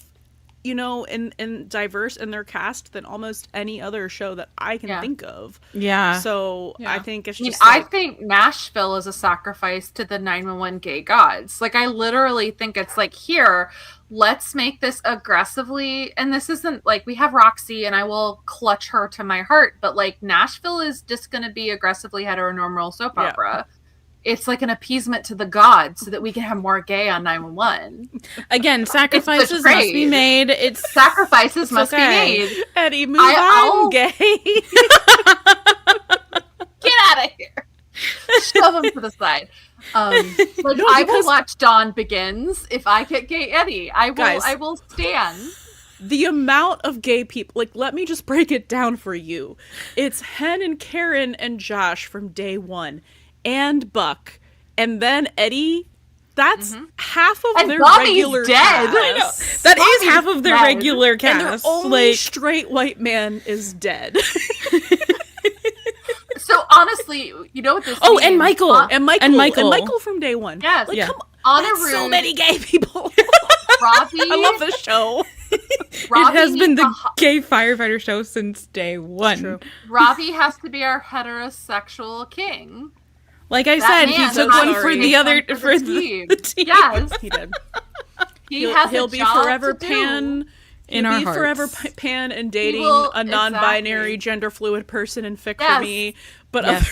and diverse in their cast than almost any other show that I can think of. Yeah. So I think it's just. I think Nashville is a sacrifice to the 911 gay gods. Like, I literally think it's like, here, let's make this aggressively. And this isn't like, we have Roxy, and I will clutch her to my heart, but like, Nashville is just going to be aggressively heteronormal soap opera. It's like an appeasement to the gods so that we can have more gay on 911. Again, sacrifices must be made. Sacrifices must be made. Eddie, move on, gay. Get out of here. Shove him to the side. I will watch Dawn Begins if I get gay Eddie. I will stand. The amount of gay people, like, let me just break it down for you. It's Hen and Karen and Josh from day one. And Buck, and then Eddie. That's half of their regular cast. I know. That is half of their regular cast. And their only straight white man is dead. So honestly, you know what this means? And Michael. And Michael from day one. Yes. Like, come on. That's so many gay people. Robbie. I love this show. It has been the gay firefighter show since day one. True. Robbie has to be our heterosexual king. Like I said, he took one for the other for the team. Yes, he did. He'll be forever pan in our hearts. Forever pan and dating a non-binary, gender fluid person in fic for me, but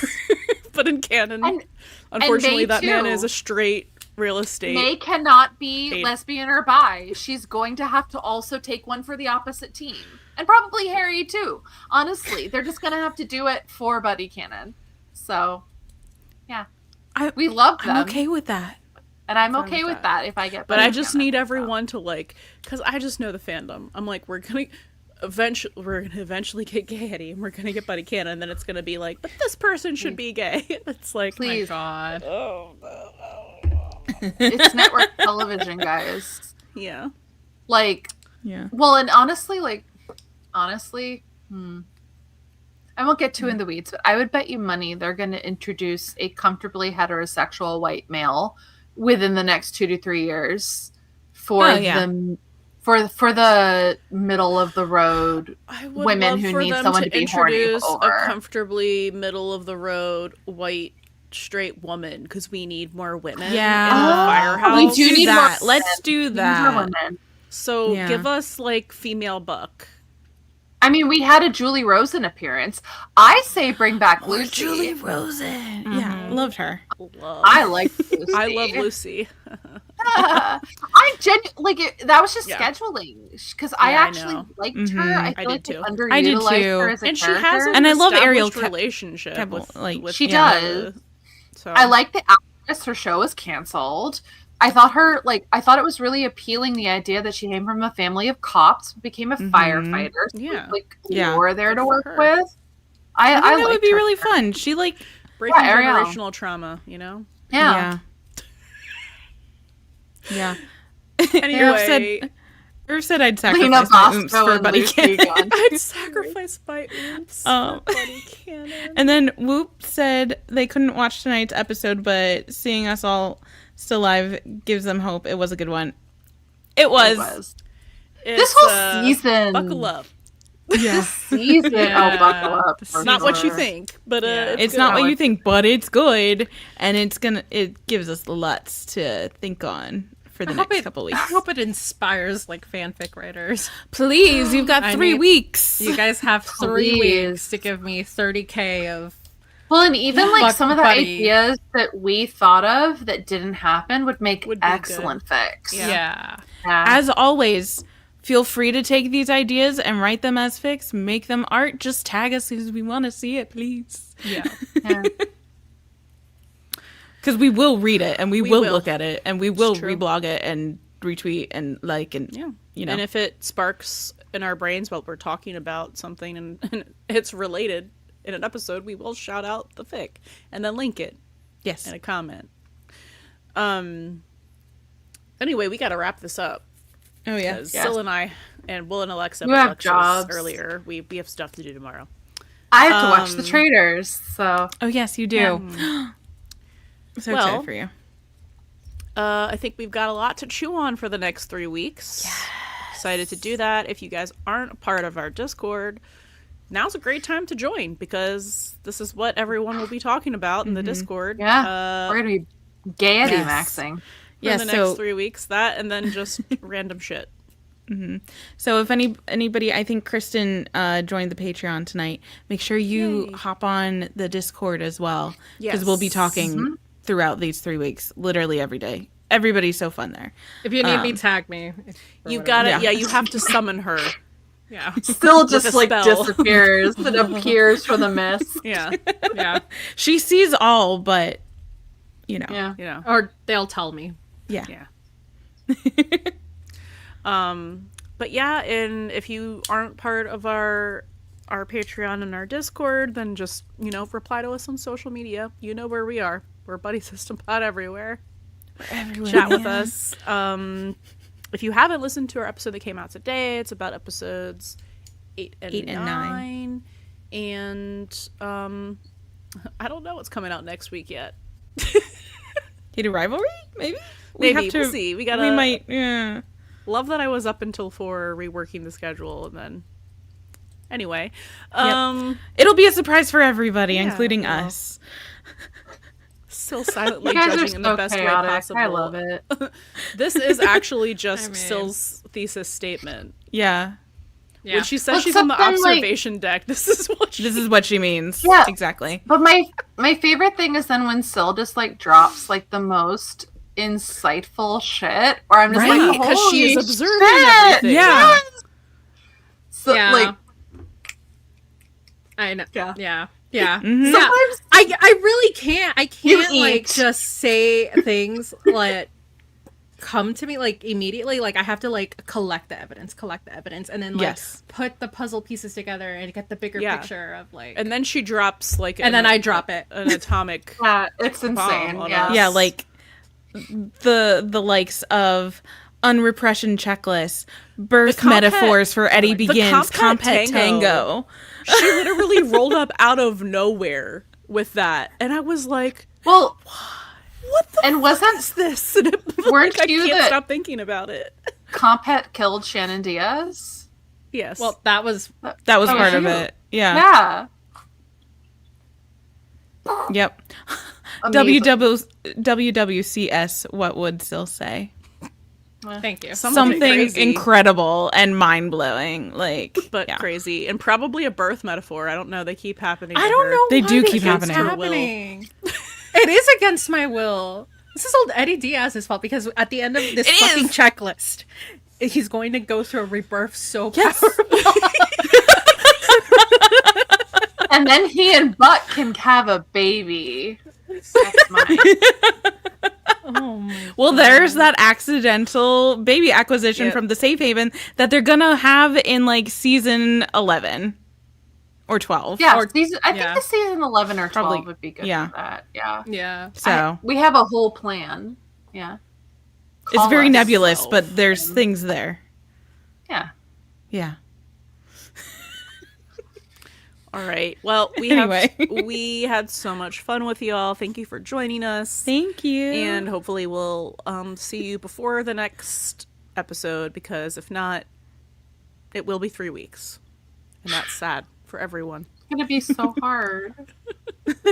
but in canon, unfortunately, that man is a straight real estate. May cannot be lesbian or bi. She's going to have to also take one for the opposite team, and probably Harry too. Honestly, they're just gonna have to do it for buddy canon. So. Yeah, we love them. I'm okay with that. And I'm okay with that if I get But I just need everyone to, like, because I just know the fandom. I'm like, we're gonna eventually get gay Eddie, and we're gonna get Buddy Cannon, and then it's gonna be like, but this person should be gay. It's like, please. My God. Oh. It's network television, guys. Yeah. Like, well, and honestly, I won't get too in the weeds, but I would bet you money they're going to introduce a comfortably heterosexual white male within the next 2 to 3 years for the middle of the road women who need someone to be horny over. A comfortably middle of the road white straight woman, because we need more women in the firehouse. We do need that. Let's do that. So give us like female Buck. I mean, we had a Julie Rosen appearance. I say bring back Lucy. Julie Rosen. Yeah, loved her. I like Lucy. I love Lucy. That was just Yeah. scheduling because I Yeah, I actually know. liked her. I feel like did they too. underutilized I did too. her as a And she character. has an And I love Ariel established relationship Kebbel, with, like, with She yeah. does. So I like the actress. Her show was canceled. I thought it was really appealing, the idea that she came from a family of cops, became a firefighter. So Yeah. like Yeah. lore there to for work her. with. I I think that would liked be her. really fun. She like, breaking Ariel. generational trauma, you know. Yeah. yeah. Anyway, Irv said I'd Lena sacrifice my oomph Bosco for and Buddy Lucy Cannon. Gunn. I'd sacrifice my oops Um, for Buddy Cannon. And then Whoop said they couldn't watch tonight's episode, but seeing us all still live gives them hope. It was a good one. It was. This whole season. Buckle up. Yeah. Season. Yeah. Oh, buckle up. It's for not what you sure. think, but It's good. not what good. you think, but it's good, and it gives us lots to think on for the next couple I weeks. hope it inspires like fanfic writers. Please, you've got I 3 need- weeks. You guys have 3 Please. weeks to give me 30K of. Well, and even like Fuck some of the Buddy. ideas that we thought of that didn't happen would make Would be excellent fics. Yeah. Yeah. As always, feel free to take these ideas and write them as fics, make them art. Just tag us because we want to see it, please. Yeah. Yeah. Because we will read it and we will will. look at it and we will true. reblog it and retweet and like and Yeah. you know. And if it sparks in our brains while we're talking about something and it's related in an episode, we will shout out the fic and then link it yes. in a comment. Anyway, we got to wrap this up. Oh yeah. Because Syl and I and Will and Alexa, You have Alexis jobs. earlier, we have stuff to do tomorrow. I have to watch The Traitors, so Oh yes, you do. So Well, excited for you. I think we've got a lot to chew on for the next 3 weeks. Excited to do that. If you guys aren't a part of our Discord, now's a great time to join because this is what everyone will be talking about in the Discord. yeah, we're gonna be gaiety yes. maxing. For Yes, the next so 3 weeks. That and then just random shit. So if anybody, I think Kristen joined the Patreon tonight. Make sure you Yay. hop on the Discord as well, because Yes. we'll be talking throughout these 3 weeks, literally every day. Everybody's so fun there. If you need me, tag me. You got it. Yeah. Yeah, you have to summon her. Yeah. Still just a like spell. disappears and appears from the mist. Yeah, Yeah. She sees all, but you know, Yeah. you know. Or they'll tell me. yeah. Yeah. But yeah, and if you aren't part of our Patreon and our Discord, then just, reply to us on social media. You know where we are. We're Buddy System Pod everywhere. Everywhere, Chat with man. us. If you haven't listened to our episode that came out today, it's about episodes 8 and 9. And I don't know what's coming out next week yet. Hate a rivalry, maybe. Maybe. We'll see. We might. Yeah. Love that I was up until 4 reworking the schedule, and then anyway, It'll be a surprise for everybody, Yeah, including well. us. Still silently You guys are judging in the so best way chaotic. possible. I love it. This is actually just I mean- Syl's thesis statement. Yeah. Yeah. When she says Well, she's on the something like- observation deck, this is what she This is what she means. Yeah. Exactly. But my favorite thing is then when Syl just like drops like the most insightful shit, or I'm just Right, like, because she's "Holy observing shit!" everything. Yeah. So Yeah. like I know. Yeah. Yeah. Yeah. Mhm. Yeah. sometimes I really can't. I can't You like eat. just say things that come to me like immediately. Like I have to like collect the evidence, and then like Yes. put the puzzle pieces together and get the bigger Yeah. picture of like. And then she drops like, And then I drop it. an atomic. yeah, it's insane. on Yeah. us. Yeah, like the likes of unrepression checklists, birth The compet- metaphors for Eddie the Begins, compet compet tango. tango. She literally rolled up out of nowhere with that, and I was like, Well, "What the and fuck wasn't is this?" And Weren't I you can't the- stop thinking about it. Compet killed Shannon Diaz? Yes. well, that was That was Oh, part of you. it. Yeah. Yeah. Yep. Amazing. WWCS, what would Syl say? thank you. Something crazy, incredible and mind blowing. Like, but yeah. crazy, and probably a birth metaphor. I don't know. They keep happening. I to don't her. know. They why do this keep keeps happening. happening. It is against my will. This is old Eddie Diaz's fault because at the end of this It fucking is. checklist, he's going to go through a rebirth so Yes. powerful. And then he and Buck can have a baby. That's mine. Oh my Well, there's that accidental baby acquisition Yep. from the safe haven that they're gonna have in like season 11 or 12. Yeah, Or, I yeah. think the season 11 or 12 Probably- would be good yeah. for that. Yeah. Yeah. so We have a whole plan. Yeah. it's Call very us. nebulous, but there's things there. Yeah. Yeah. All right. Well, Anyway. we had so much fun with y'all. Thank you for joining us. Thank you. And hopefully we'll see you before the next episode, because if not, it will be 3 weeks. And that's sad for everyone. It's going to be so hard.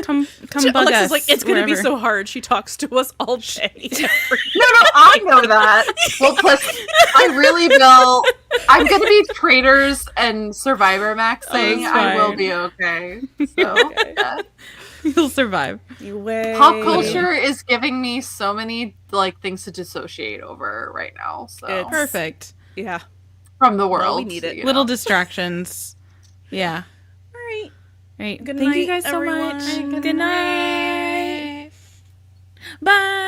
come bug Alexa's us. like, it's going to be wherever. so hard. She talks to us all day. No, I know that. Well, plus, I really will. I'm going to be Traitors and Survivor maxing. that's I will fine. be okay. So, yeah. You'll survive. Pop culture is giving me so many like things to dissociate over right now. So It's- Perfect. Yeah. from the world, we need it. you Little know. distractions. Yeah. All right. Right. Good Thank you night, guys so everyone. much. Good night. Bye.